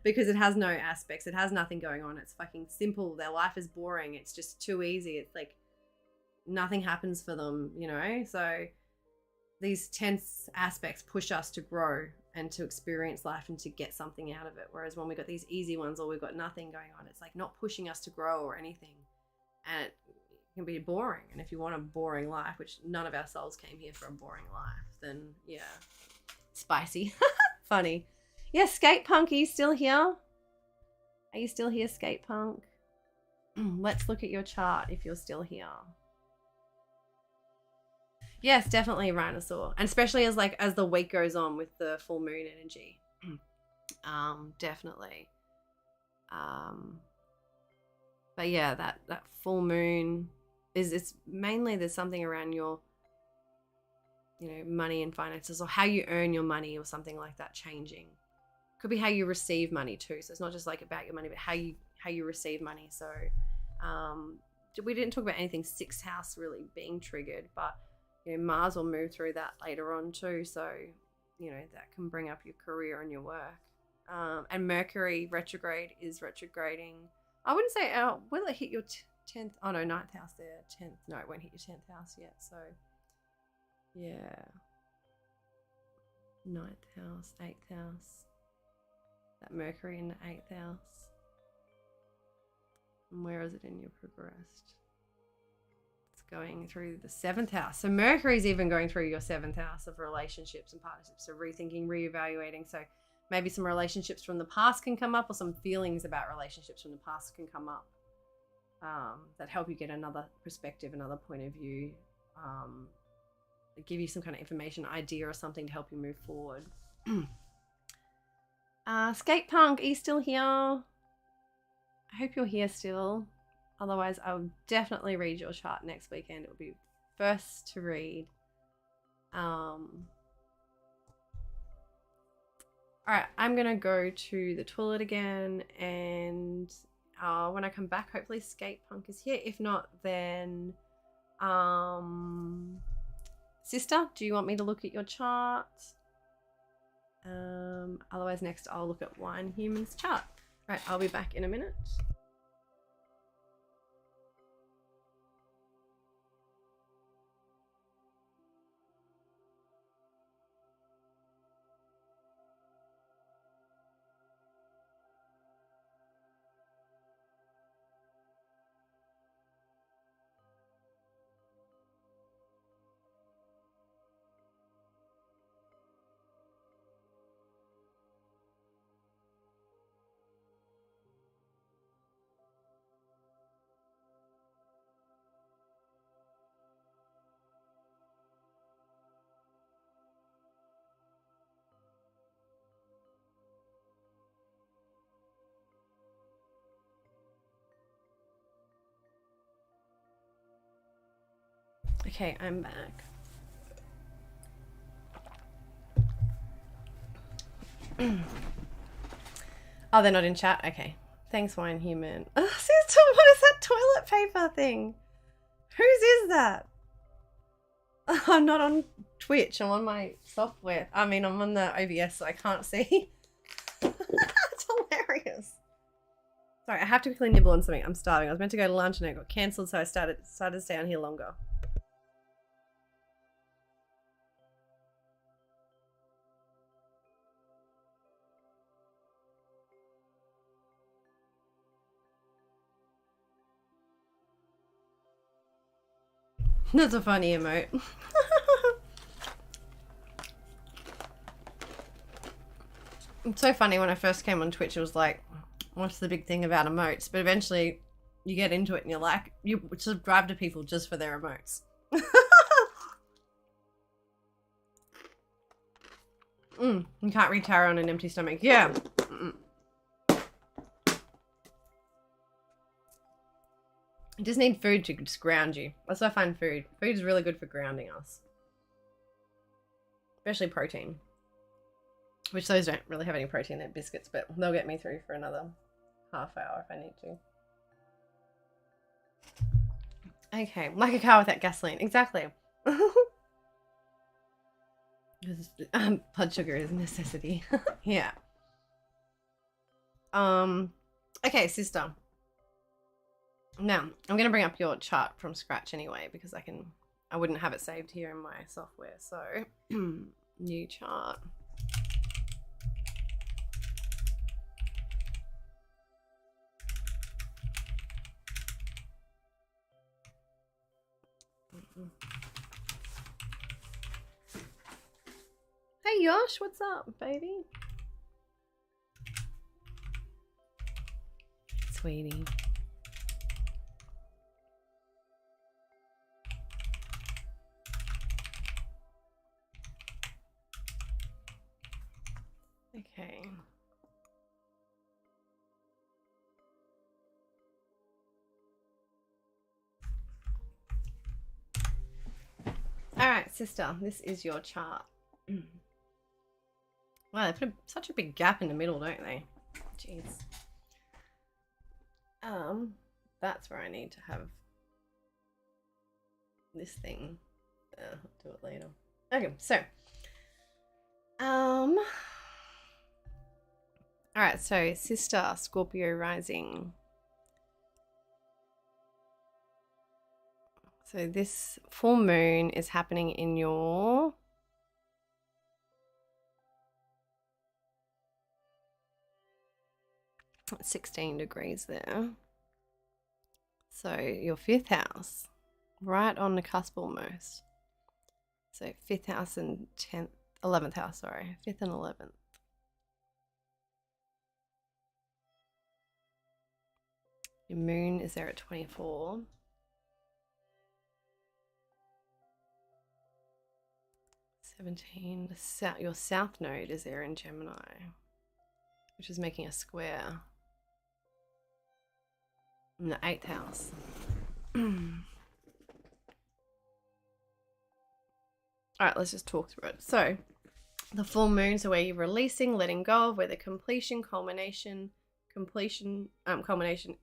Speaker 1: because it has no aspects. It has nothing going on. It's fucking simple. Their life is boring. It's just too easy. It's like nothing happens for them, So these tense aspects push us to grow and to experience life and to get something out of it. Whereas when we got these easy ones or we've got nothing going on, it's like not pushing us to grow or anything. And it can be boring. And if you want a boring life, which none of our souls came here for a boring life, then yeah, spicy. Funny. Yeah, Skate Punk, are you still here? Are you still here, Skate Punk? Let's look at your chart if you're still here. Yes, definitely Rhinosaur. And especially as the week goes on with the full moon energy. Definitely. But yeah, that full moon it's mainly there's something around your money and finances, or how you earn your money or something like that changing. Could be how you receive money too. So it's not just like about your money, but how you receive money. So we didn't talk about anything 6th house really being triggered, but you know, Mars will move through that later on too. So, you know, that can bring up your career and your work. And Mercury retrograde is retrograding. I wouldn't say, will it hit your 10th? Oh no, 9th house there. 10th. No, it won't hit your 10th house yet. So, yeah. 9th house, 8th house. That Mercury in the 8th house. And where is it in your progressed? It's going through the 7th house. So Mercury's even going through your 7th house of relationships and partnerships. So rethinking, reevaluating. So maybe some relationships from the past can come up, or some feelings about relationships from the past can come up that help you get another perspective, another point of view, give you some kind of information, idea, or something to help you move forward. Skate Punk, are you still here? I hope you're here still. Otherwise, I'll definitely read your chart next weekend. It will be first to read. All right, I'm going to go to the toilet again, and when I come back, hopefully Skate Punk is here. If not, then sister, do you want me to look at your chart? Otherwise, next I'll look at Wine Human's chart. Right, I'll be back in a minute. Okay, I'm back. Oh, they're not in chat? Okay. Thanks, Wine Human. Oh, sister, what is that toilet paper thing? Whose is that? I'm not on Twitch. I'm on my software. I mean, I'm on the OBS, so I can't see. It's hilarious. Sorry, I have to quickly nibble on something. I'm starving. I was meant to go to lunch and it got cancelled, so I started to stay on here longer. That's a funny emote. It's so funny. When I first came on Twitch, it was like, what's the big thing about emotes? But eventually you get into it and you're like, you subscribe to people just for their emotes. You can't read tarot on an empty stomach. Yeah. You just need food to just ground you. That's why I find food. Food is really good for grounding us. Especially protein. Which those don't really have any protein. They're biscuits, but they'll get me through for another half hour if I need to. Okay, like a car without gasoline. Exactly. Blood sugar is a necessity. Yeah. Okay, sister. Now, I'm going to bring up your chart from scratch anyway, because I wouldn't have it saved here in my software. So, new chart. Hey Yosh, what's up, baby? Sweetie. Okay. All right, sister, this is your chart. Wow, they put such a big gap in the middle, don't they? Jeez. That's where I need to have this thing. I'll do it later. Okay, so all right, so sister Scorpio rising. So this full moon is happening in your 16 degrees there. So your 5th house, right on the cusp almost. So 5th house and 11th house, sorry, 5th and 11th. Your moon is there at 24. Your south node is there in Gemini, which is making a square in the 8th house. All right, let's just talk through it. So the full moon, so where you're releasing, letting go of, where the culmination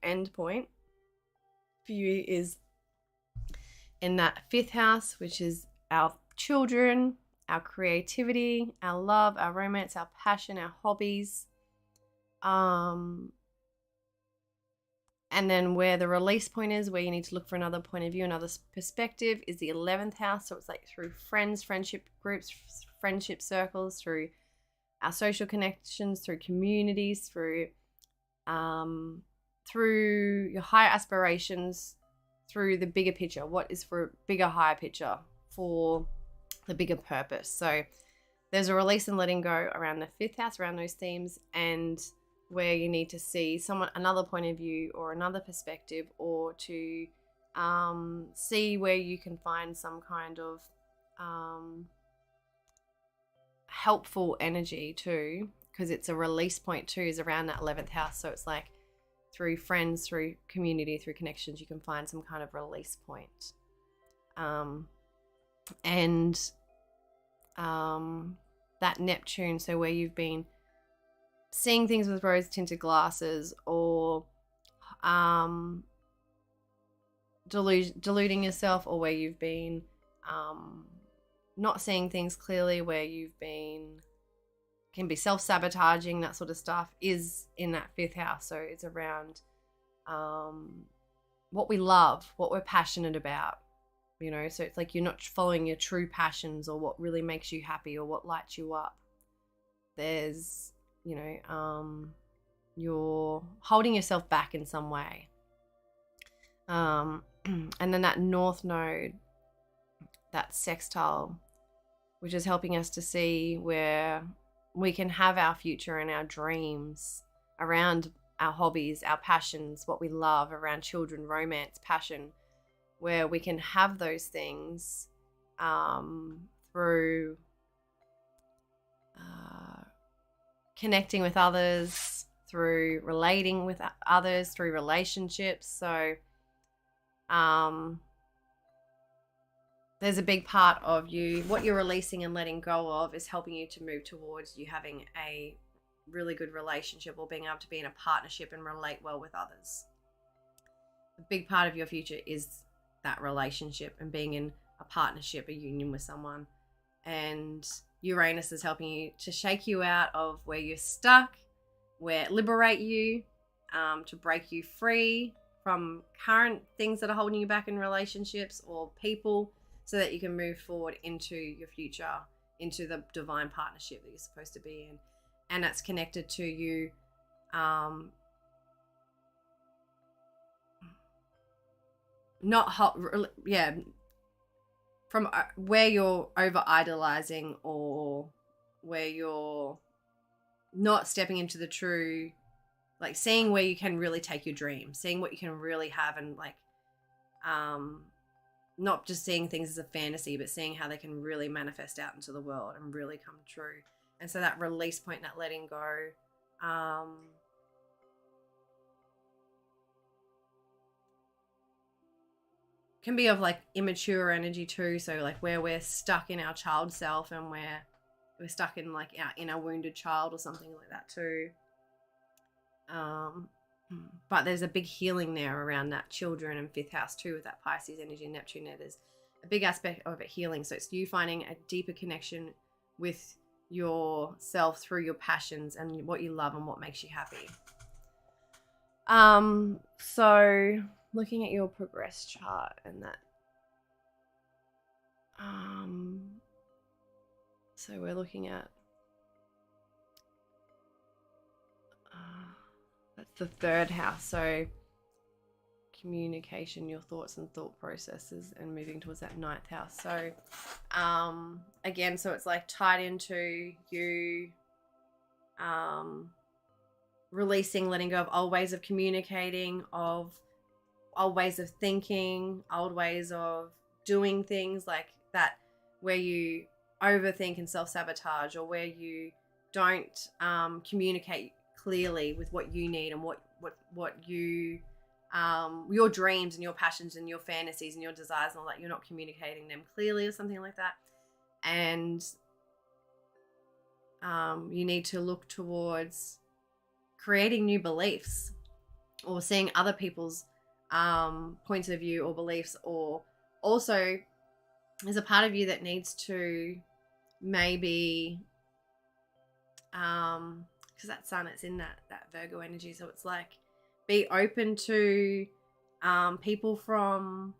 Speaker 1: end point for you is in that 5th house, which is our children, our creativity, our love, our romance, our passion, our hobbies. And then where the release point is, where you need to look for another point of view, another perspective, is the 11th house. So it's like through friends, friendship groups, friendship circles, through our social connections, through communities, through your higher aspirations, through the bigger picture. What is for a bigger, higher picture, for the bigger purpose. So there's a release and letting go around the 5th house, around those themes, and where you need to see another point of view or another perspective, or to see where you can find some kind of helpful energy too, because it's a release point too, is around that 11th house. So it's like through friends, through community, through connections, you can find some kind of release point. That Neptune, so where you've been seeing things with rose-tinted glasses, or deluding yourself, or where you've been not seeing things clearly, where you've been can be self-sabotaging, that sort of stuff, is in that 5th house. So it's around what we love, what we're passionate about, you know. So it's like you're not following your true passions, or what really makes you happy, or what lights you up. There's, you know, you're holding yourself back in some way. And then that north node, that sextile, which is helping us to see where we can have our future and our dreams around our hobbies, our passions, what we love, around children, romance, passion, where we can have those things through connecting with others, through relating with others, through relationships. So there's a big part of you, what you're releasing and letting go of, is helping you to move towards you having a really good relationship, or being able to be in a partnership and relate well with others. A big part of your future is that relationship and being in a partnership, a union with someone. And Uranus is helping you to shake you out of where you're stuck, liberate you, to break you free from current things that are holding you back in relationships or people, so that you can move forward into your future, into the divine partnership that you're supposed to be in. And that's connected to you from where you're over idolizing, or where you're not stepping into the true, like seeing where you can really take your dream, seeing what you can really have, and like not just seeing things as a fantasy, but seeing how they can really manifest out into the world and really come true. And so that release point, that letting go, can be of like immature energy too. So like where we're stuck in our child self, and where we're stuck in like our inner wounded child or something like that too. But there's a big healing there around that children and 5th house too, with that Pisces energy and Neptune. There's a big aspect of it healing. So it's you finding a deeper connection with yourself through your passions and what you love and what makes you happy. So looking at your progress chart and that, so we're looking at, that's the third house. So communication, your thoughts and thought processes, and moving towards that ninth house. So again, so it's like tied into you releasing, letting go of old ways of communicating, of old ways of thinking, old ways of doing things like that, where you overthink and self-sabotage, or where you don't communicate clearly with what you need and what you your dreams and your passions and your fantasies and your desires and all that. You're not communicating them clearly or something like that. And you need to look towards creating new beliefs, or seeing other people's points of view or beliefs. Or also there's a part of you that needs to maybe because that sun, it's in that Virgo energy, so it's like be open to people from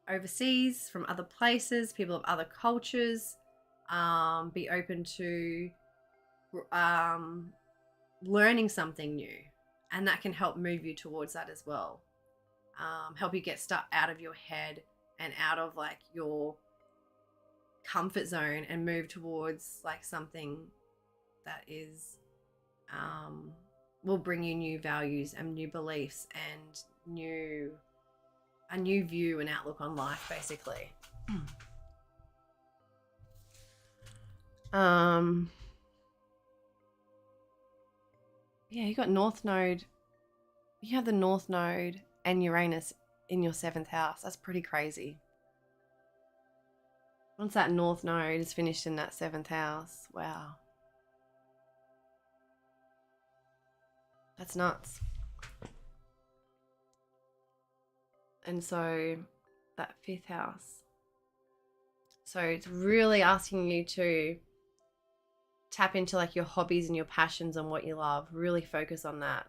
Speaker 1: overseas, from other places, people of other cultures. Be open to learning something new, and that can help move you towards that as well. Help you get stuck out of your head and out of like your comfort zone and move towards like something that is will bring you new values and new beliefs and a new view and outlook on life, basically. Yeah, you got North Node. You have the North Node and Uranus in your 7th house. That's pretty crazy. Once that North Node is finished in that 7th house, wow. That's nuts. And so that 5th house. So it's really asking you to tap into like your hobbies and your passions and what you love. Really focus on that.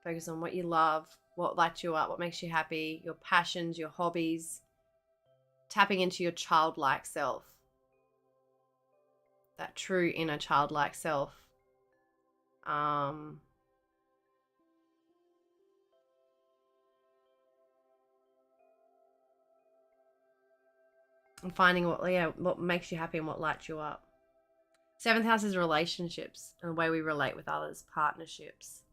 Speaker 1: Focus on what you love, what lights you up, what makes you happy, your passions, your hobbies. Tapping into your childlike self. That true inner childlike self. And finding what makes you happy and what lights you up. 7th house is relationships and the way we relate with others, partnerships.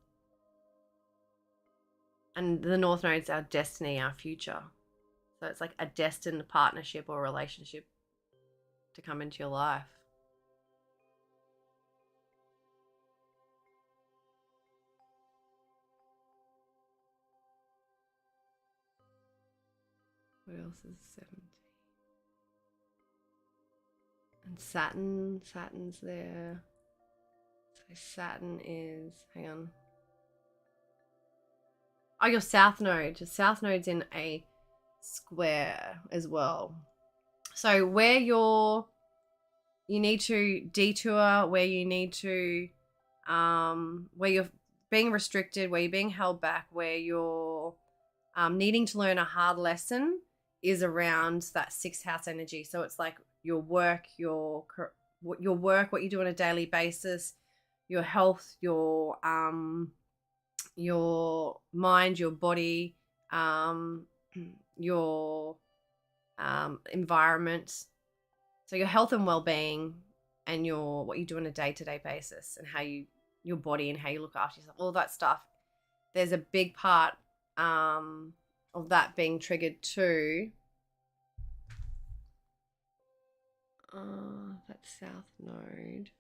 Speaker 1: And the North Node is our destiny, our future. So it's like a destined partnership or relationship to come into your life. What else is 17? And Saturn's there. So Saturn is, hang on. Oh, your South Node. Your South Node's in a square as well. So where you need to detour, where you need to, where you're being restricted, where you're being held back, where you're needing to learn a hard lesson is around that 6th house energy. So it's like your work, what you do on a daily basis, your health, your mind, your body, your environment. So your health and well-being and what you do on a day-to-day basis, and how your body and how you look after yourself, all that stuff. There's a big part of that being triggered too. That South Node.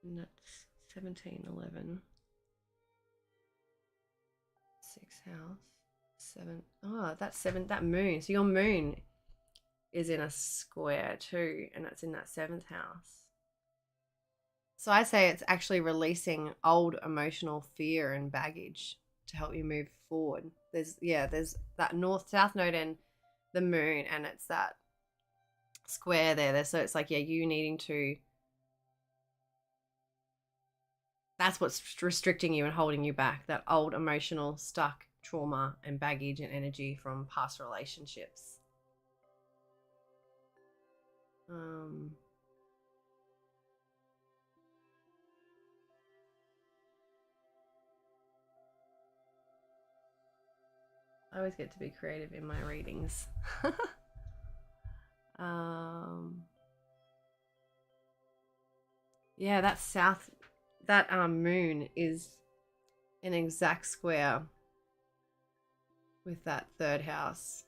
Speaker 1: And that's 1711. 6th house. 7. Oh, that's 7. That moon. So your moon is in a square too, and that's in that 7th house. So I say it's actually releasing old emotional fear and baggage to help you move forward. There's that north-south node and the moon, and it's that square there. So it's like, you needing to, that's what's restricting you and holding you back, that old emotional stuck trauma and baggage and energy from past relationships. I always get to be creative in my readings. Yeah, that moon is an exact square with that third house,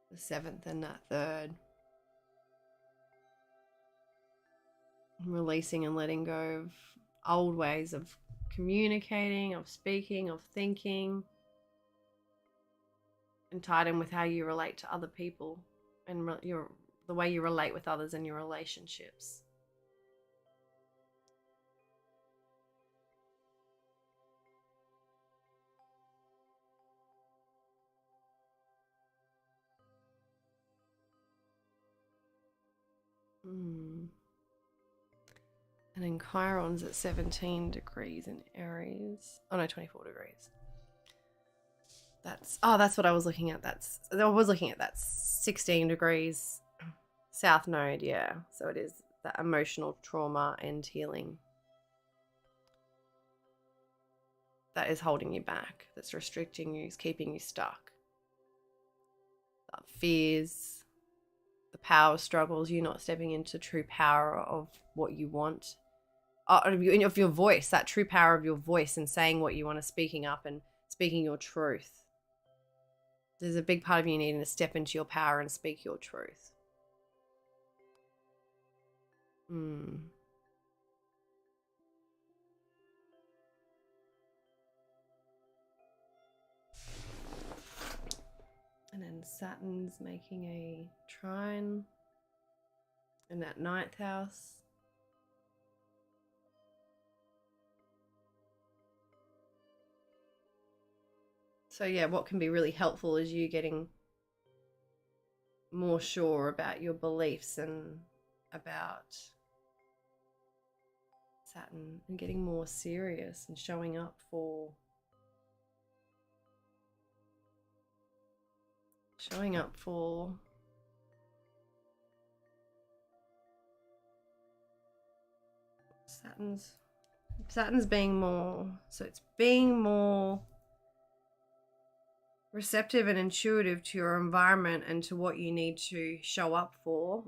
Speaker 1: the seventh and that third. Releasing and letting go of old ways of communicating, of speaking, of thinking, and tied in with how you relate to other people and the way you relate with others in your relationships. And then Chiron's at 17 degrees in Aries. Oh no, 24 degrees. That's what I was looking at. I was looking at that 16 degrees south node, yeah. So it is that emotional trauma and healing that is holding you back, that's restricting you, is keeping you stuck. The fears, the power struggles, you not stepping into true power of what you want. Of your voice, that true power of your voice and saying what you want to, speaking up and speaking your truth. There's a big part of you needing to step into your power and speak your truth. And then Saturn's making a trine in that ninth house. So yeah, what can be really helpful is you getting more sure about your beliefs and about Saturn, and getting more serious and showing up for Saturn's being more, so it's being more receptive and intuitive to your environment and to what you need to show up for.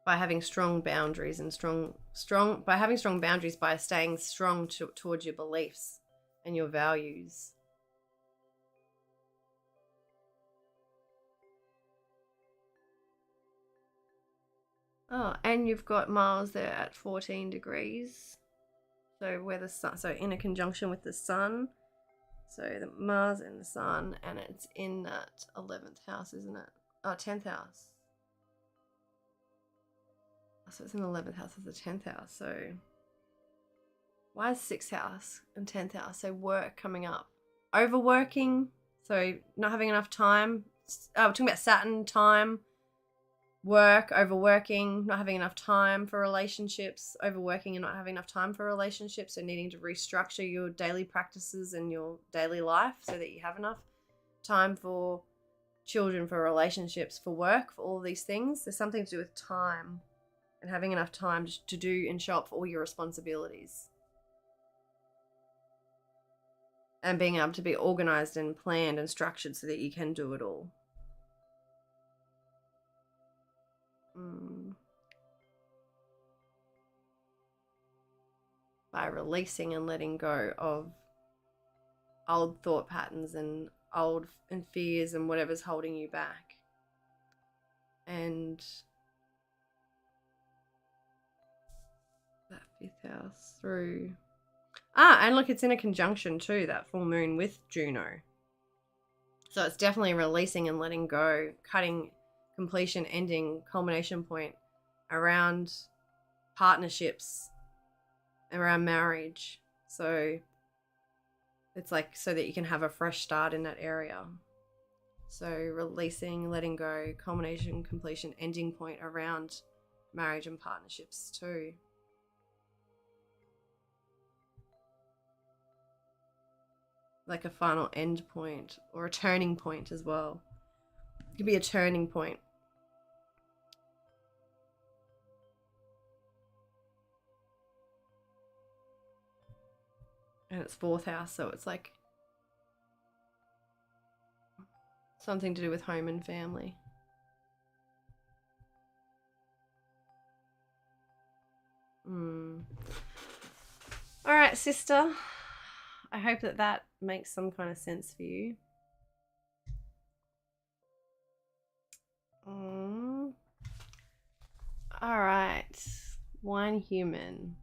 Speaker 1: By having strong boundaries and by staying strong towards your beliefs and your values. Oh, and you've got Mars there at 14 degrees. So where the sun, so in a conjunction with the sun. So the Mars and the sun, and it's in that 11th house, isn't it? Oh, 10th house. So it's in the 11th house of the 10th house. So why is 6th house and 10th house? So work coming up. Overworking. So not having enough time. We're talking about Saturn, time. Work, overworking, not having enough time for relationships, overworking and not having enough time for relationships, so needing to restructure your daily practices and your daily life so that you have enough time for children, for relationships, for work, for all of these things. There's something to do with time and having enough time to do and show up for all your responsibilities. And being able to be organized and planned and structured so that you can do it all. By releasing and letting go of old thought patterns and fears and whatever's holding you back. And that 5th house through And look, it's in a conjunction too, that full moon with Juno. So it's definitely releasing and letting go, cutting, completion, ending, culmination point around partnerships, around marriage. So it's like so that you can have a fresh start in that area. So releasing, letting go, culmination, completion, ending point around marriage and partnerships too. Like a final end point or a turning point as well. It could be a turning point. And it's 4th house, so it's like something to do with home and family. All right, sister. I hope that that makes some kind of sense for you. All right, Wine Human.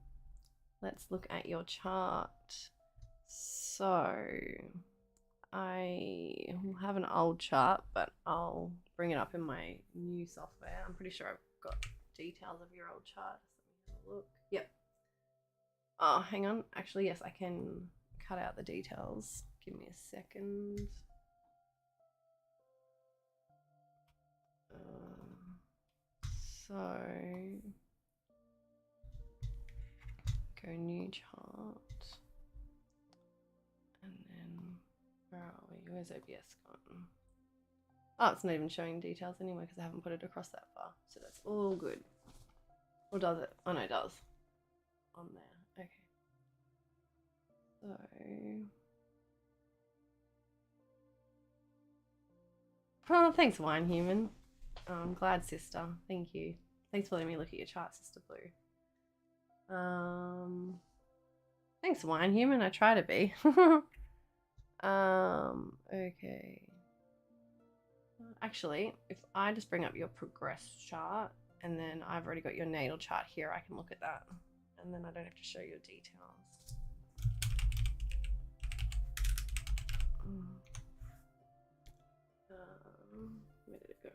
Speaker 1: Let's look at your chart. So I have an old chart, but I'll bring it up in my new software. I'm pretty sure I've got details of your old chart. So let me have a look. Yep. Oh, hang on. Actually, yes, I can cut out the details. Give me a second. So go new chart. And then where are we? Where's OBS gone? Oh, it's not even showing details anyway because I haven't put it across that far. So that's all good. Or does it? Oh no, it does. On there. Okay. So oh, thanks, Wine Human. Oh, I'm glad, sister. Thank you. Thanks for letting me look at your chart, Sister Blue. Thanks, Wine Human. I try to be. Okay. Actually, if I just bring up your progress chart and then I've already got your natal chart here, I can look at that. And then I don't have to show your details. Where did it go?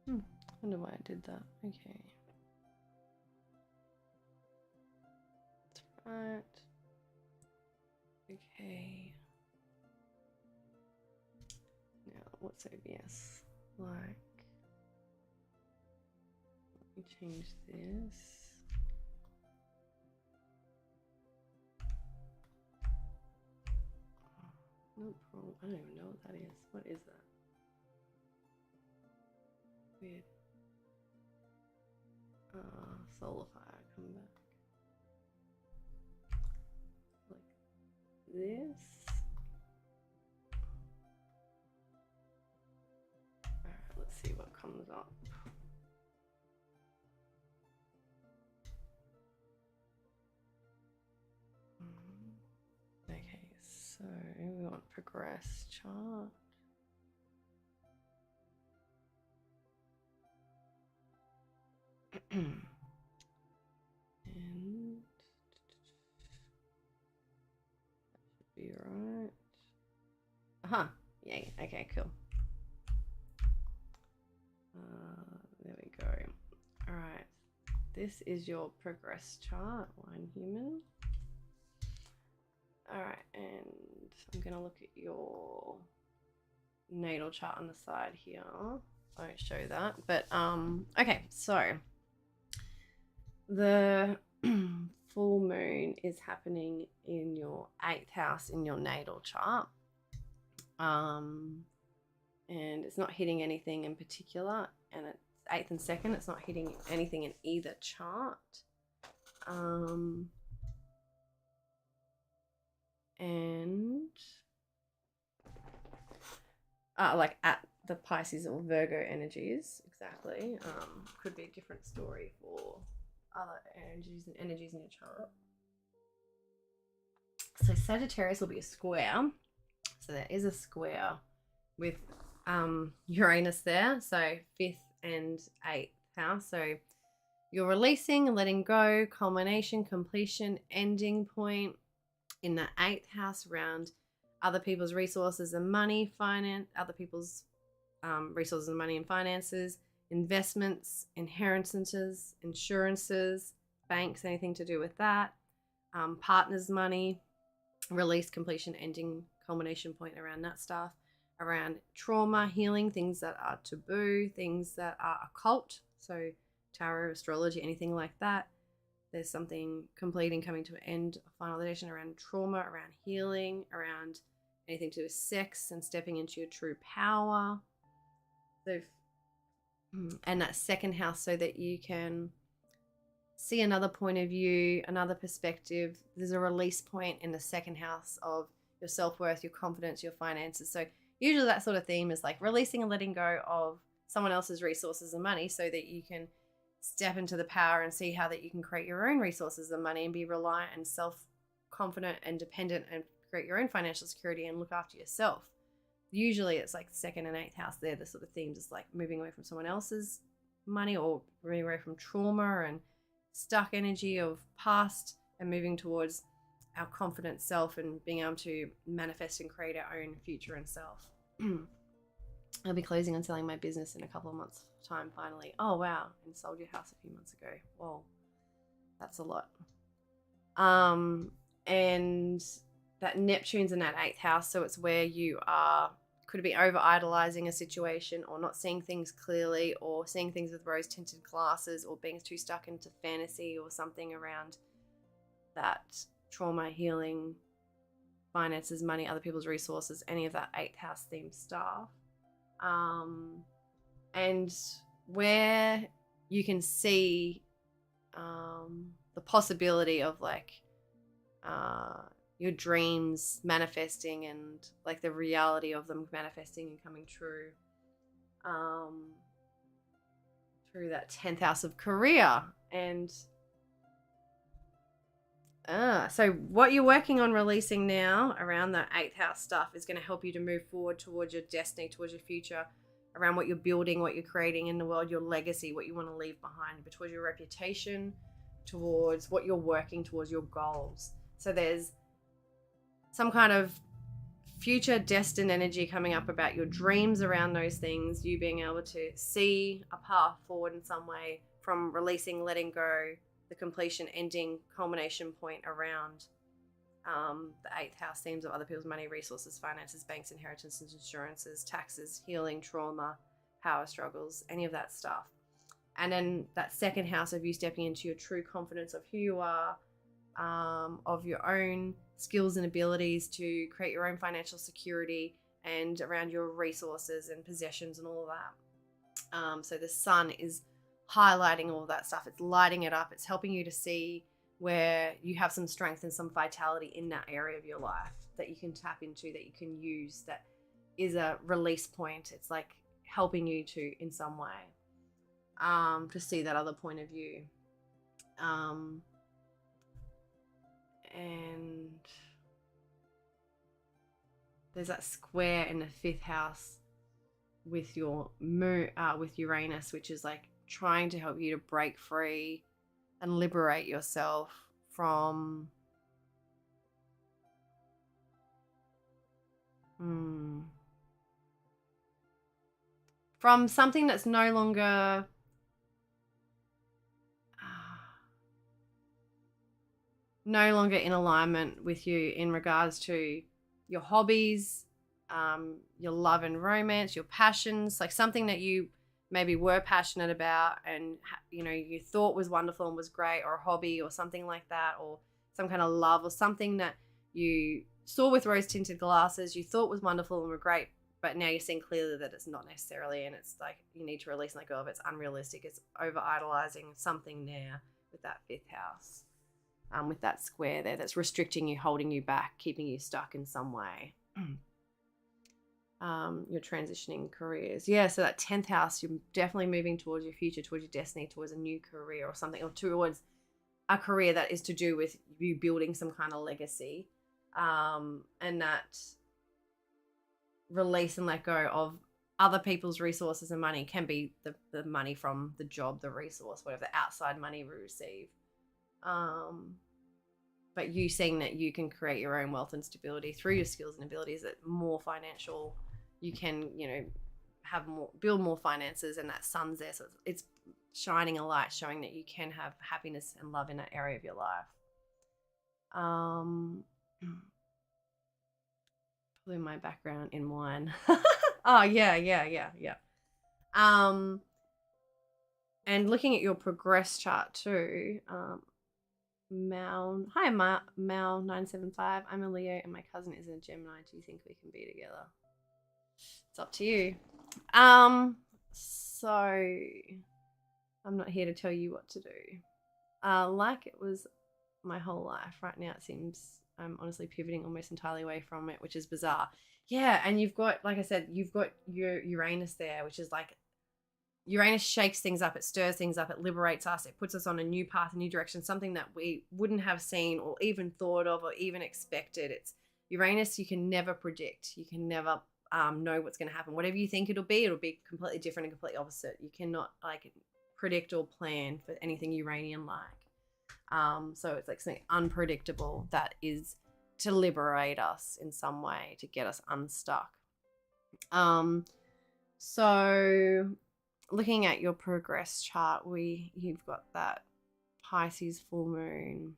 Speaker 1: I wonder why I did that. Okay. That's right. Okay. Now, what's OBS like? Let me change this. No problem. I don't even know what that is. What is that? Weird. Solar fire, come back. Like this. Alright, let's see what comes up. Okay, so we want progress chart. And that should be right. Aha, yay, okay, cool. There we go. All right, this is your progress chart, Wine Human. All right, and I'm gonna look at your natal chart on the side here. I won't show that, but okay, so the full moon is happening in your 8th house in your natal chart, and it's not hitting anything in particular, and it's 8th and 2nd, it's not hitting anything in either chart. And like at the Pisces or Virgo energies, exactly. Could be a different story for other energies in your chart. So Sagittarius will be a square. So there is a square with Uranus there. So 5th and 8th house. So you're releasing and letting go, culmination, completion, ending point in the 8th house around other people's resources and money, other people's resources and money and finances, investments, inheritances, insurances, banks, anything to do with that, partners' money, release, completion, ending, culmination point around that stuff, around trauma, healing, things that are taboo, things that are occult, so tarot, astrology, anything like that. There's something completing, coming to an end, a finalization around trauma, around healing, around anything to do with sex and stepping into your true power. So, and that second house, so that you can see another point of view, another perspective. There's a release point in the second house of your self-worth, your confidence, your finances. So usually that sort of theme is like releasing and letting go of someone else's resources and money so that you can step into the power and see how that you can create your own resources and money and be reliant and self-confident and dependent and create your own financial security and look after yourself. Usually it's like the second and 8th house. They're the sort of themes, is like moving away from someone else's money or moving away from trauma and stuck energy of past and moving towards our confident self and being able to manifest and create our own future and self. I'll be closing on selling my business in a couple of months' time finally. Oh, wow. And sold your house a few months ago. Whoa. That's a lot. And that Neptune's in that 8th house. So it's where you could be over idolizing a situation or not seeing things clearly or seeing things with rose tinted glasses or being too stuck into fantasy or something around that trauma, healing, finances, money, other people's resources, any of that 8th house themed stuff. And where you can see the possibility of like your dreams manifesting and like the reality of them manifesting and coming true through that 10th house of career. And so what you're working on releasing now around that 8th house stuff is going to help you to move forward towards your destiny, towards your future, around what you're building, what you're creating in the world, your legacy, what you want to leave behind, towards your reputation, towards what you're working towards, your goals. So there's some kind of future destined energy coming up about your dreams around those things, you being able to see a path forward in some way from releasing, letting go, the completion, ending, culmination point around the 8th house themes of other people's money, resources, finances, banks, inheritances, insurances, taxes, healing, trauma, power struggles, any of that stuff. And then that second house of you stepping into your true confidence of who you are, of your own skills and abilities to create your own financial security and around your resources and possessions and all of that. So the sun is highlighting all of that stuff. It's lighting it up. It's helping you to see where you have some strength and some vitality in that area of your life that you can tap into, that you can use, that is a release point. It's like helping you to, in some way, to see that other point of view. And there's that square in the 5th house with your moon, with Uranus, which is like trying to help you to break free and liberate yourself from something that's no longer in alignment with you in regards to your hobbies, your love and romance, your passions, like something that you maybe were passionate about and, you know, you thought was wonderful and was great, or a hobby or something like that, or some kind of love or something that you saw with rose tinted glasses, you thought was wonderful and were great, but now you're seeing clearly that it's not necessarily, and it's like you need to release and let go of it. It's unrealistic. It's over idolizing something there with that 5th house. with that square there that's restricting you, holding you back, keeping you stuck in some way. Your transitioning careers. Yeah, so that 10th house, you're definitely moving towards your future, towards your destiny, towards a new career or something, or towards a career that is to do with you building some kind of legacy. And that release and let go of other people's resources and money can be the money from the job, the resource, whatever, the outside money we receive. But you seeing that you can create your own wealth and stability through your skills and abilities, that more financial, you can, have more, build more finances, and that sun's there. So it's shining a light, showing that you can have happiness and love in that area of your life. Blew my background in wine. Oh, yeah. And looking at your progress chart too, Mal 975. I'm a Leo and my cousin is a Gemini. Do you think we can be together? It's up to you. So I'm not here to tell you what to do. Like it was my whole life. Right now it seems I'm honestly pivoting almost entirely away from it, which is bizarre. Yeah, and you've got, like I said, you've got your Uranus there, which is like, Uranus shakes things up, it stirs things up, it liberates us, it puts us on a new path, a new direction, something that we wouldn't have seen or even thought of or even expected. It's Uranus, you can never predict. You can never know what's going to happen. Whatever you think it'll be completely different and completely opposite. You cannot predict or plan for anything Uranian-like. So it's like something unpredictable that is to liberate us in some way, to get us unstuck. So looking at your progress chart, you've got that Pisces full moon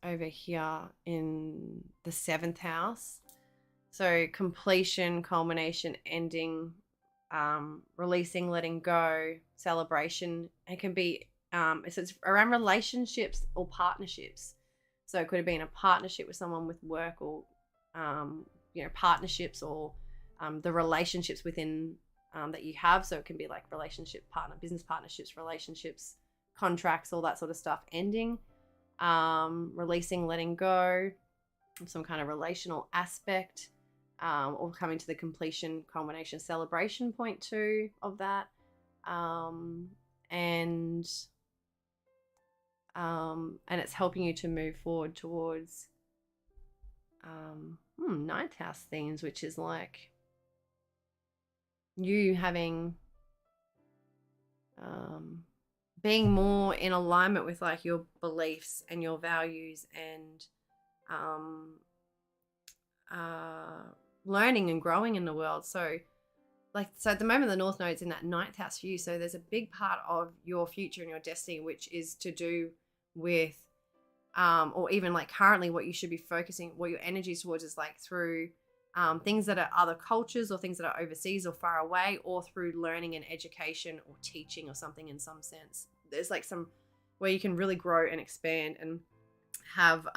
Speaker 1: over here in the 7th house. So completion, culmination, ending, releasing, letting go, celebration. It can be so it's around relationships or partnerships. So it could have been a partnership with someone with work, or partnerships, or the relationships within that you have. So it can be like relationship, partner, business partnerships, relationships, contracts, all that sort of stuff ending, releasing, letting go of some kind of relational aspect, or coming to the completion, culmination, celebration point too of that. And it's helping you to move forward towards 9th house themes, which is like you having being more in alignment with like your beliefs and your values, and learning and growing in the world. So at the moment the North Node's in that 9th house for you, so there's a big part of your future and your destiny which is to do with or even like currently what you should be focusing, what your energy is towards, is like through things that are other cultures or things that are overseas or far away, or through learning and education or teaching or something in some sense. There's like some where you can really grow and expand and have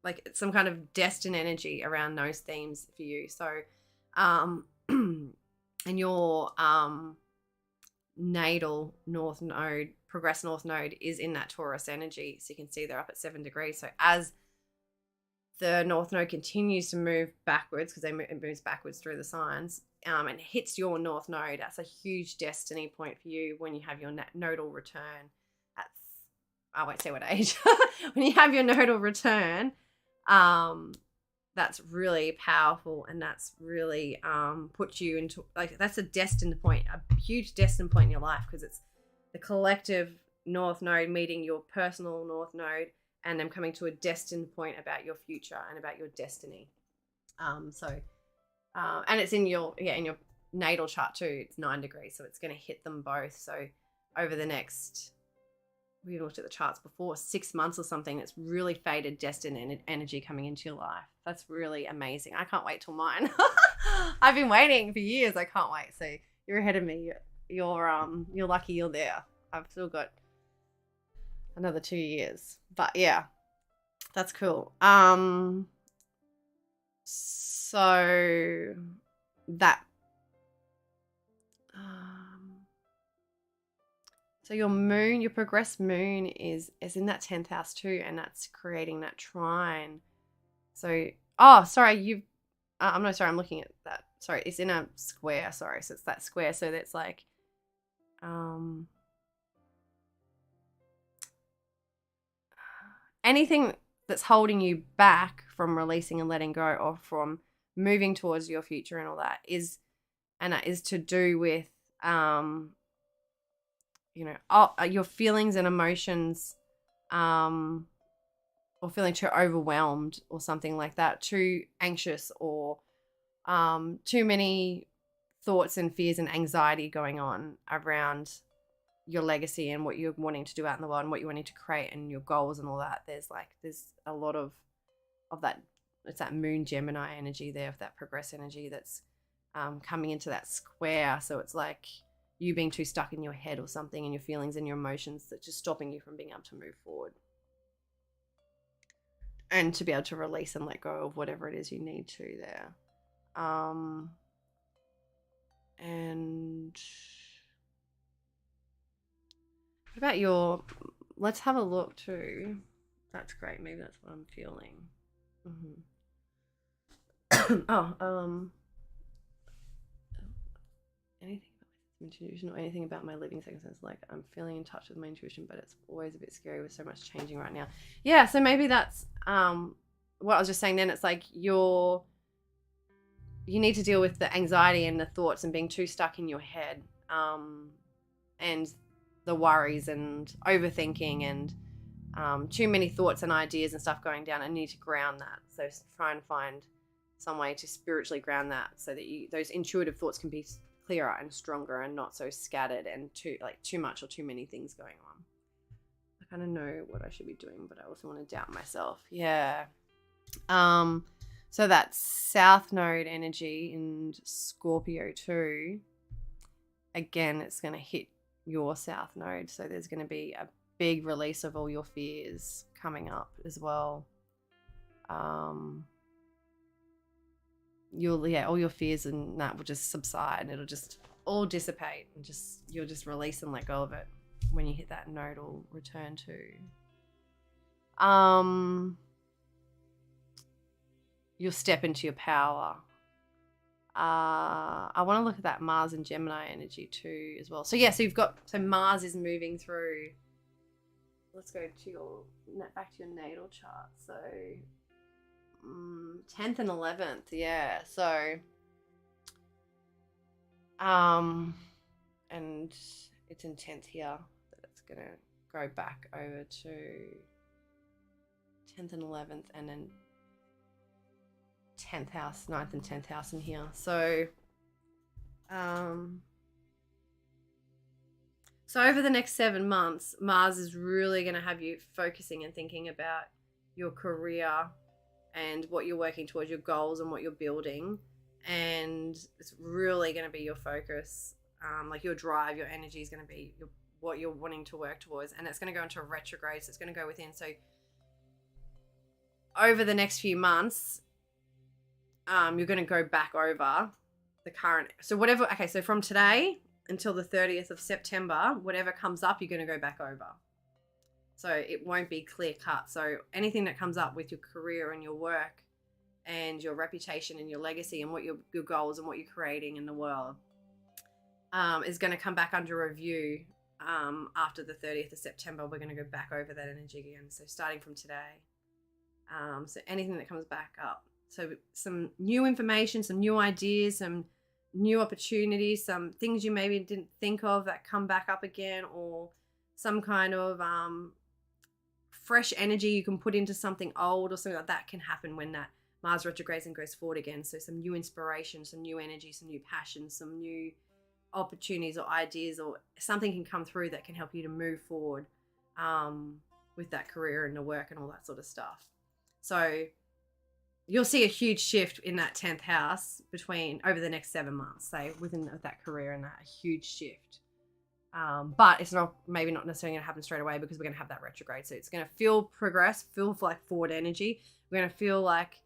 Speaker 1: like some kind of destined energy around those themes for you. So and your natal North Node, progress North Node, is in that Taurus energy. So you can see they're up at 7 degrees. So as the North Node continues to move backwards, because it moves backwards through the signs, and hits your North Node, that's a huge destiny point for you when you have your nodal return. I won't say what age. When you have your nodal return, that's really powerful, and that's really puts you into, like, that's a destined point, a huge destined point in your life, because it's the collective North Node meeting your personal North Node, and them coming to a destined point about your future and about your destiny. And it's in your natal chart too. It's 9 degrees, so it's going to hit them both. So over the next, we looked at the charts before, 6 months or something, it's really faded destined energy coming into your life. That's really amazing. I can't wait till mine. I've been waiting for years. I can't wait. So you're ahead of me. You're lucky you're there. I've still got another 2 years, but yeah, that's cool. So that So your moon, your progressed moon is in that 10th house too, and that's creating that trine. So, oh, sorry, I'm no, sorry, I'm looking at that. Sorry, it's in a square, sorry. So it's that square. So that's like, anything that's holding you back from releasing and letting go, or from moving towards your future and all that is to do with, your feelings and emotions, or feeling too overwhelmed or something like that, too anxious, or too many thoughts and fears and anxiety going on around your legacy and what you're wanting to do out in the world and what you're wanting to create and your goals and all that. There's a lot of that. It's that moon Gemini energy there, of that progress energy that's coming into that square. So it's like you being too stuck in your head or something, and your feelings and your emotions that's just stopping you from being able to move forward and to be able to release and let go of whatever it is you need to there. And what about let's have a look too. That's great. Maybe that's what I'm feeling. Anything about my intuition or anything about my living circumstances? Like, I'm feeling in touch with my intuition, but it's always a bit scary with so much changing right now. Yeah, so maybe that's what I was just saying then. It's like you need to deal with the anxiety and the thoughts and being too stuck in your head, and the worries and overthinking and too many thoughts and ideas and stuff going down. I need to ground that. So try and find some way to spiritually ground that, so that those intuitive thoughts can be clearer and stronger and not so scattered and too much or too many things going on. I kind of know what I should be doing, but I also want to doubt myself. Yeah. So that South Node energy in Scorpio too, again, it's going to hit your South Node. So there's going to be a big release of all your fears coming up as well. All your fears and that will just subside, and it'll just all dissipate, and you'll just release and let go of it when you hit that nodal return to. You'll step into your power. I want to look at that Mars and Gemini energy too as well. So yeah, so Mars is moving through. Let's go back to your natal chart. So 10th and 11th, yeah. So and it's in 10th here, that it's gonna go back over to 10th and 11th, and then 10th house, 9th and 10th house in here. So so over the next 7 months, Mars is really going to have you focusing and thinking about your career and what you're working towards, your goals and what you're building. And it's really going to be your focus, like your drive, your energy is going to be what you're wanting to work towards. And it's going to go into a retrograde, so it's going to go within. So over the next few months, you're going to go back over the current. So so from today until the 30th of September, whatever comes up, you're going to go back over. So it won't be clear cut. So anything that comes up with your career and your work and your reputation and your legacy and what your goals and what you're creating in the world is going to come back under review after the 30th of September. We're going to go back over that energy again. So starting from today. So anything that comes back up. So some new information, some new ideas, some new opportunities, some things you maybe didn't think of that come back up again, or some kind of fresh energy you can put into something old or something like that can happen when that Mars retrogrades and goes forward again. So some new inspiration, some new energy, some new passion, some new opportunities or ideas, or something can come through that can help you to move forward with that career and the work and all that sort of stuff. So you'll see a huge shift in that 10th house over the next 7 months, say within that career, and that huge shift. But it's maybe not necessarily going to happen straight away, because we're going to have that retrograde. So it's going to feel like forward energy. We're going to feel like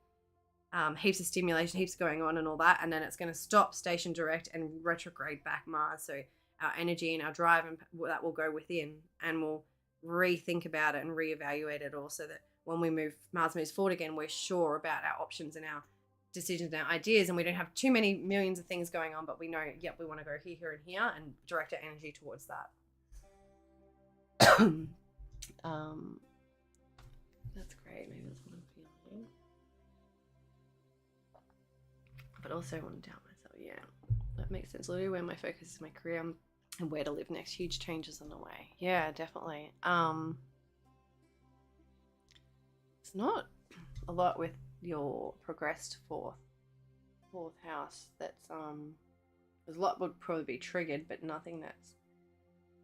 Speaker 1: heaps of stimulation, heaps going on and all that. And then it's going to stop, station direct, and retrograde back Mars. So our energy and our drive, and that will go within, and we'll rethink about it and reevaluate it all, so that when Mars moves forward again, we're sure about our options and our decisions and our ideas, and we don't have too many millions of things going on, but we know, yep, we want to go here, here, and here, and direct our energy towards that. That's great. Maybe that's what I'm feeling. But also I want to doubt myself. Yeah, that makes sense. Literally where my focus is my career and where to live next. Huge changes on the way. Yeah, definitely. It's not a lot with your progressed fourth house. That's there's a lot would probably be triggered, but nothing that's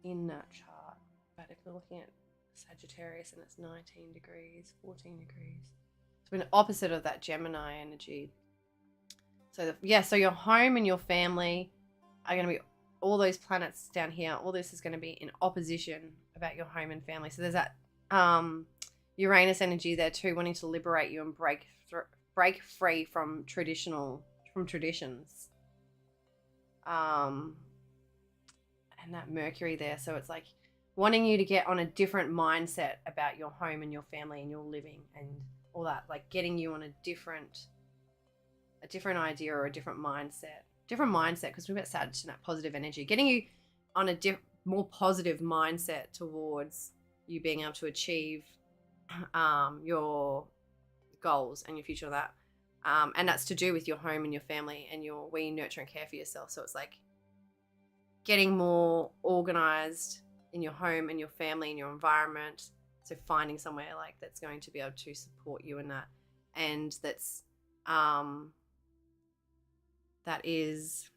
Speaker 1: in that chart. But if we're looking at Sagittarius and it's 19 degrees, 14 degrees, so we're the opposite of that Gemini energy. So so your home and your family are going to be, all those planets down here, all this is going to be in opposition about your home and family. So there's that Uranus energy there too, wanting to liberate you and break free from traditions. And that Mercury there, so it's like wanting you to get on a different mindset about your home and your family and your living and all that, like getting you on a different idea or a different mindset, because we've got Saturn and that positive energy, getting you on a more positive mindset towards you being able to achieve your goals and your future of that. And that's to do with your home and your family and where you nurture and care for yourself. So it's like getting more organized in your home and your family and your environment. So finding somewhere like that's going to be able to support you in that, and that's that is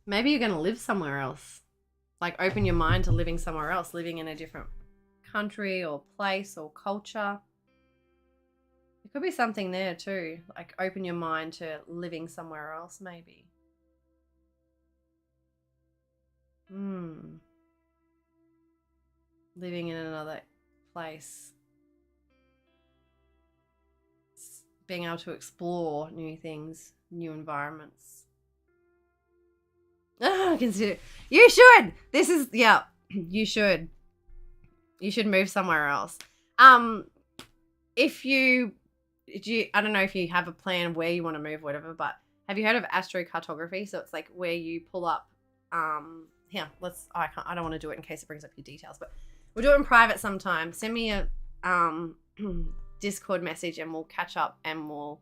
Speaker 1: maybe you're going to live somewhere else, like open your mind to living somewhere else, living in a different country or place or culture. It could be something there too, like open your mind to living somewhere else maybe. Living in another place, being able to explore new things, new environments. Consider you should. This is you should move somewhere else. If you I don't know if you have a plan where you want to move, whatever, but have you heard of astrocartography? So it's like where you pull up here, I don't want to do it in case it brings up your details, but we'll do it in private sometime. Send me a Discord message and we'll catch up and we'll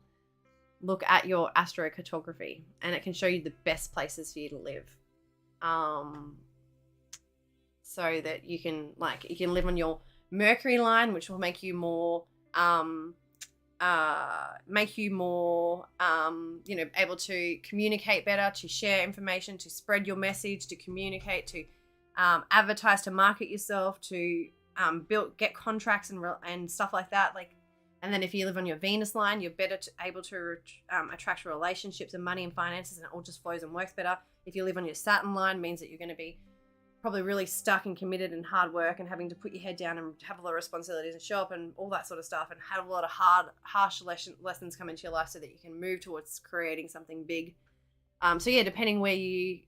Speaker 1: look at your astrocartography, and it can show you the best places for you to live, so that you can live on your Mercury line, which will make you more able to communicate better, to share information, to spread your message, to communicate, to advertise, to market yourself, to get contracts and stuff like that. And then if you live on your Venus line, you're better able to attract relationships and money and finances, and it all just flows and works better. If you live on your Saturn line, means that you're going to be probably really stuck and committed and hard work and having to put your head down and have a lot of responsibilities and show up and all that sort of stuff, and have a lot of harsh lessons come into your life so that you can move towards creating something big. Depending where you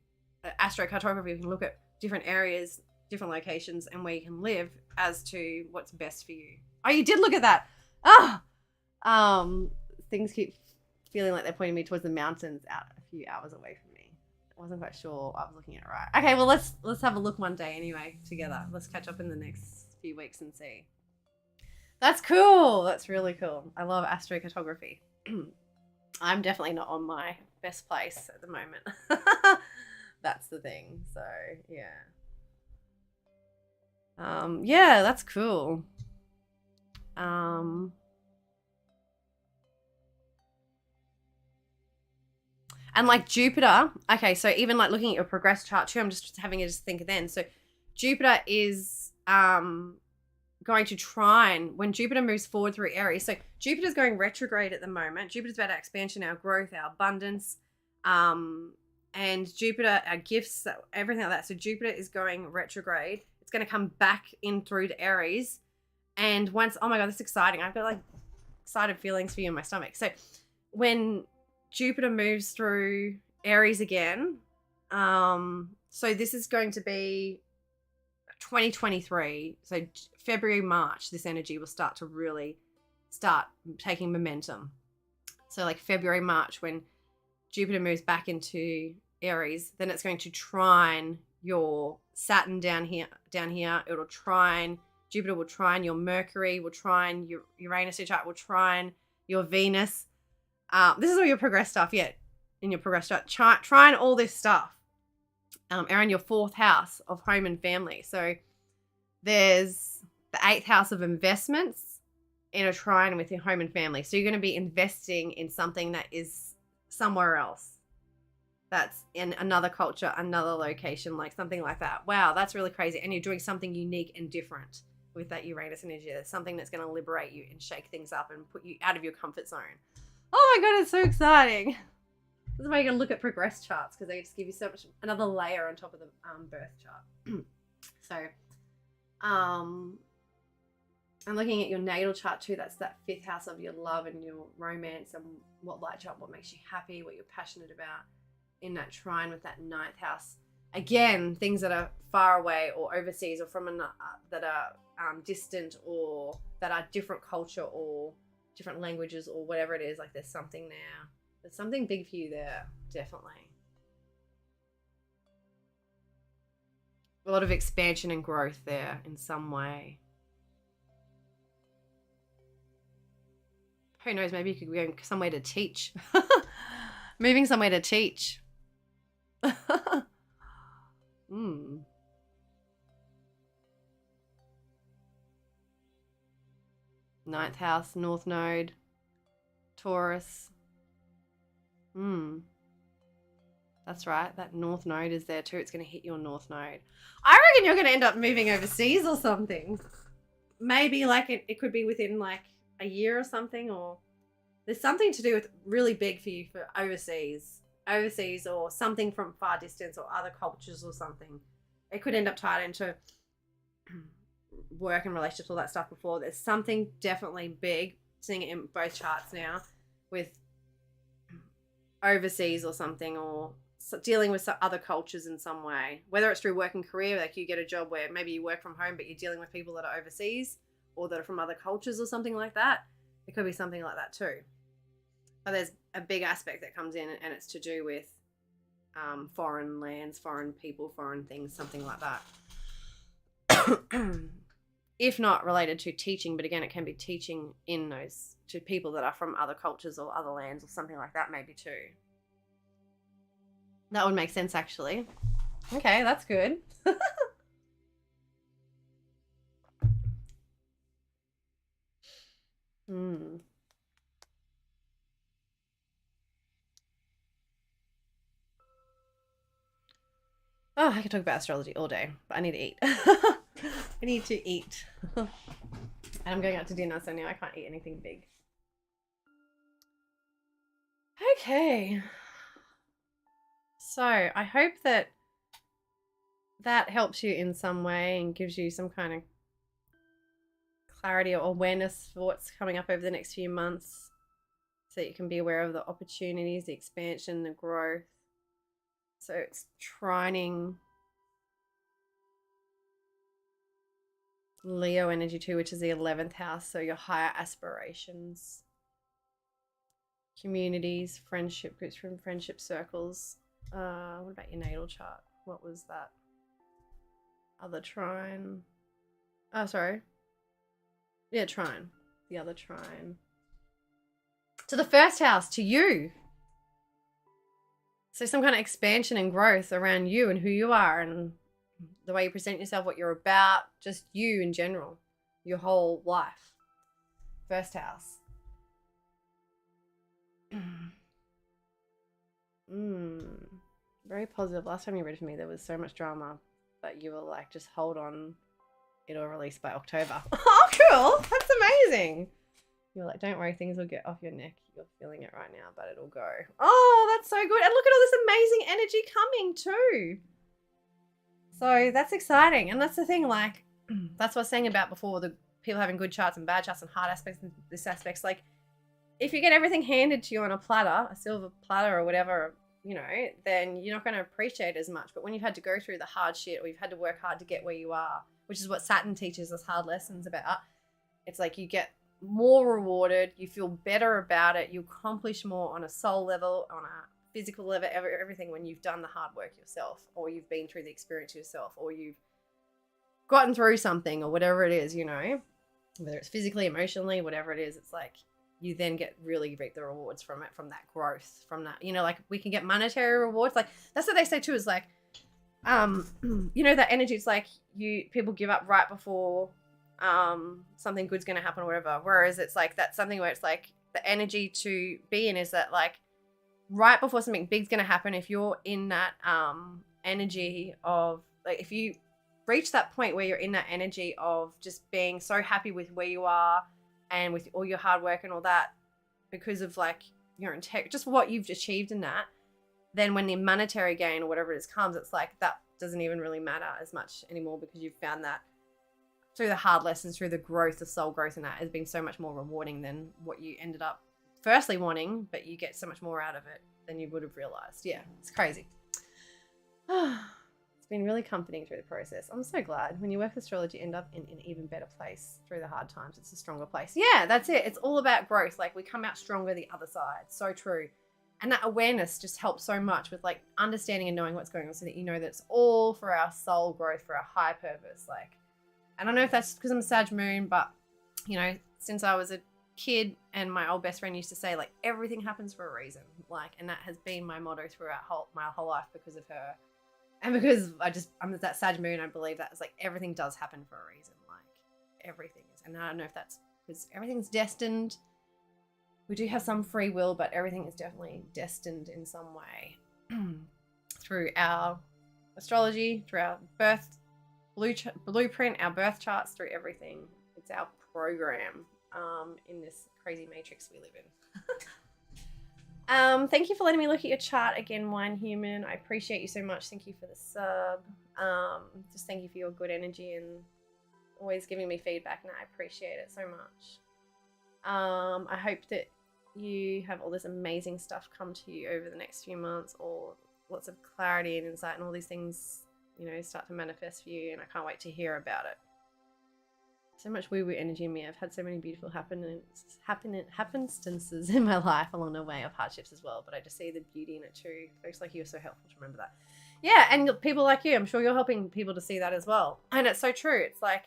Speaker 1: astrocartography, you can look at different areas, different locations, and where you can live as to what's best for you. Oh, you did look at that. Things keep feeling like they're pointing me towards the mountains out a few hours away from me. I wasn't quite sure I was looking at it right. Okay, well let's have a look one day anyway together. Let's catch up in the next few weeks and see. That's cool. That's really cool. I love astrocartography. I'm definitely not on my best place at the moment. That's the thing. So yeah, that's cool. And like Jupiter, okay, so even like looking at your progress chart too, I'm just having a think then. So Jupiter is going to trine when Jupiter moves forward through Aries. So Jupiter's going retrograde at the moment. Jupiter's about our expansion, our growth, our abundance, and Jupiter, our gifts, everything like that. So Jupiter is going retrograde. It's going to come back in through to Aries. And once, oh my God, that's exciting. I've got like excited feelings for you in my stomach. So when Jupiter moves through Aries again, so this is going to be 2023. So February, March, this energy will start to really start taking momentum. So like February, March, when Jupiter moves back into Aries, then it's going to trine your Saturn down here. It'll trine, Jupiter will trine your Mercury, will trine your Uranus, will trine your Venus. This is all your progress stuff, in your progress chart. Trine all this stuff around your 4th house of home and family. So there's the 8th house of investments in a trine with your home and family. So you're going to be investing in something that is somewhere else. That's in another culture, another location, like something like that. Wow, that's really crazy. And you're doing something unique and different with that Uranus energy. There's something that's going to liberate you and shake things up and put you out of your comfort zone. Oh my God, it's so exciting. This is why you're going to look at progress charts, because they just give you so much, another layer on top of the birth chart. So, I'm looking at your natal chart too. That's that 5th house of your love and your romance and what lights you up, what makes you happy, what you're passionate about in that trine with that 9th house. Again, things that are far away or overseas or from that are distant or that are different culture or different languages or whatever it is. Like there's something there. There's something big for you there, definitely. A lot of expansion and growth there in some way. Who knows, maybe you could go somewhere to teach. Moving somewhere to teach. Ninth house, North Node, Taurus. That's right. That North Node is there too. It's going to hit your North Node. I reckon you're going to end up moving overseas or something. Maybe like it could be within like a year or something, or there's something to do with really big for you for overseas or something from far distance or other cultures or something. It could end up tied into work and relationships, all that stuff before. There's something definitely big, seeing it in both charts now, with overseas or something, or dealing with some other cultures in some way, whether it's through work and career, like you get a job where maybe you work from home but you're dealing with people that are overseas or that are from other cultures or something like that. It could be something like that too. But there's a big aspect that comes in, and it's to do with foreign lands, foreign people, foreign things, something like that. If not related to teaching, but again, it can be teaching in those to people that are from other cultures or other lands or something like that maybe too. That would make sense actually. Okay, that's good. Oh, I could talk about astrology all day, but I need to eat. I need to eat. And I'm going out to dinner, so now I can't eat anything big. Okay. So I hope that helps you in some way and gives you some kind of clarity or awareness for what's coming up over the next few months, so that you can be aware of the opportunities, the expansion, the growth. So it's trining Leo energy too, which is the 11th house. So your higher aspirations, communities, friendship groups from friendship circles. What about your natal chart? What was that? Other trine. Oh, sorry. Yeah, trine. The other trine. To the 1st house, to you. So some kind of expansion and growth around you and who you are and the way you present yourself, what you're about, just you in general, your whole life. 1st house. Very positive. Last time you read for me, there was so much drama, but you were like, just hold on. It'll release by October. Oh, cool. That's amazing. You're like, don't worry, things will get off your neck. You're feeling it right now, but it'll go. Oh, that's so good. And look at all this amazing energy coming too. So that's exciting. And that's the thing, like, that's what I was saying about before, the people having good charts and bad charts and hard aspects and this aspects. Like, if you get everything handed to you on a platter, a silver platter or whatever, you know, then you're not going to appreciate it as much. But when you've had to go through the hard shit, or you've had to work hard to get where you are, which is what Saturn teaches us hard lessons about, it's like you get more rewarded, you feel better about it, you accomplish more on a soul level, on a physical level, everything, when you've done the hard work yourself, or you've been through the experience yourself, or you've gotten through something, or whatever it is, you know, whether it's physically, emotionally, whatever it is. It's like you then get really reap the rewards from it, from that growth, from that, you know, like we can get monetary rewards. Like that's what they say too, is like, you know, that energy, it's like people give up right before something good's going to happen or whatever. Whereas it's like that's something where it's like the energy to be in is that, like, right before something big's going to happen, if you're in that energy of, like, if you reach that point where you're in that energy of just being so happy with where you are and with all your hard work and all that, because of like your integrity, just what you've achieved in that, then when the monetary gain or whatever it is comes, it's like that doesn't even really matter as much anymore, because you've found that through the hard lessons, through the growth, the soul growth, and that has been so much more rewarding than what you ended up firstly wanting, but you get so much more out of it than you would have realized. Yeah, it's crazy. It's been really comforting through the process. I'm so glad when you work with astrology, you end up in an even better place through the hard times. It's a stronger place. Yeah, that's it. It's all about growth. Like, we come out stronger the other side. So true. And that awareness just helps so much with like understanding and knowing what's going on, so that you know that it's all for our soul growth, for our high purpose. Like, I don't know if that's because I'm a Sag moon, but you know, since I was a kid, and my old best friend used to say, like, everything happens for a reason. Like, and that has been my motto throughout my whole life because of her. And because I'm that Sag moon, I believe that it's like everything does happen for a reason. Like, everything is. And I don't know if that's because everything's destined. We do have some free will, but everything is definitely destined in some way through our astrology, through our birth blueprint, our birth charts, through everything. It's our program in this crazy matrix we live in. Thank you for letting me look at your chart again, Wine Human. I appreciate you so much. Thank you for the sub. Just thank you for your good energy and always giving me feedback, and I appreciate it so much. I hope that you have all this amazing stuff come to you over the next few months, or lots of clarity and insight and all these things, you know, start to manifest for you, and I can't wait to hear about it. So much woo-woo energy in me. I've had so many beautiful happenstances in my life along the way, of hardships as well, but I just see the beauty in it too. Folks like you are so helpful to remember that. Yeah, and people like you, I'm sure you're helping people to see that as well. And it's so true. It's like,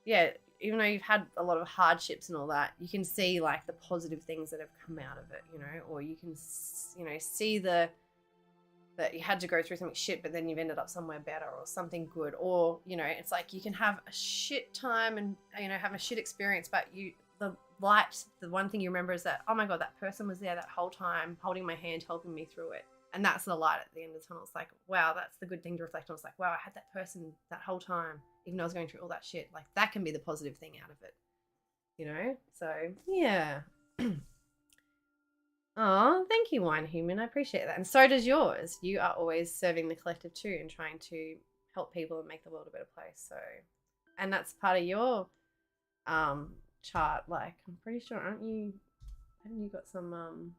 Speaker 1: yeah, even though you've had a lot of hardships and all that, you can see like the positive things that have come out of it, you know, or you can, you know, see that you had to go through something shit, but then you've ended up somewhere better or something good. Or, you know, it's like you can have a shit time and, you know, have a shit experience, but the one thing you remember is that, oh my God, that person was there that whole time holding my hand, helping me through it. And that's the light at the end of the tunnel. It's like, wow, that's the good thing to reflect on. It's like, wow, I had that person that whole time, even though I was going through all that shit. Like, that can be the positive thing out of it, you know? So, yeah. Oh, thank you, Wine Human. I appreciate that. And so does yours. You are always serving the collective too, and trying to help people and make the world a better place. So, and that's part of your chart. Like, I'm pretty sure, haven't you got some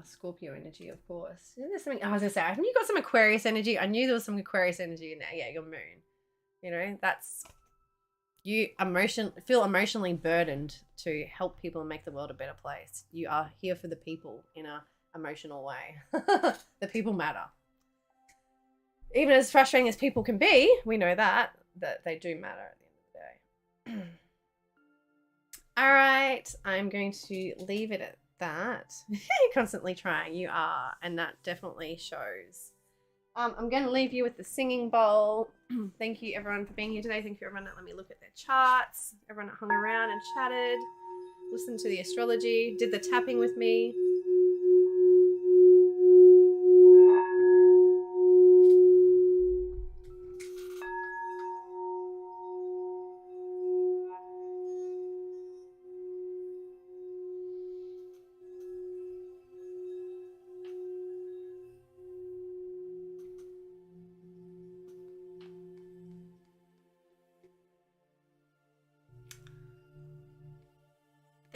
Speaker 1: Scorpio energy, of course. Isn't there something, I was gonna say, haven't you got some Aquarius energy? I knew there was some Aquarius energy in there. Yeah, your moon. You know, that's, you feel emotionally burdened to help people and make the world a better place. You are here for the people in a emotional way. The people matter. Even as frustrating as people can be, we know that they do matter at the end of the day. All right, I'm going to leave it at that. You're constantly trying. You are, and that definitely shows. I'm going to leave you with the singing bowl. Thank you, everyone, for being here today. Thank you, everyone that let me look at their charts. Everyone that hung around and chatted, listened to the astrology, did the tapping with me.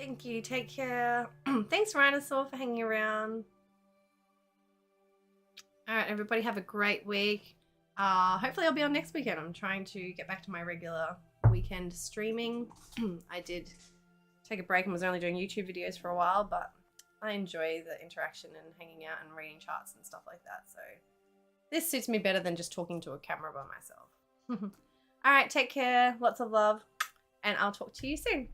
Speaker 1: Thank you. Take care. Thanks, Rhinosaur, for hanging around. All right, everybody, have a great week. Hopefully I'll be on next weekend. I'm trying to get back to my regular weekend streaming. I did take a break and was only doing YouTube videos for a while, but I enjoy the interaction and hanging out and reading charts and stuff like that. So this suits me better than just talking to a camera by myself. All right, take care. Lots of love, and I'll talk to you soon.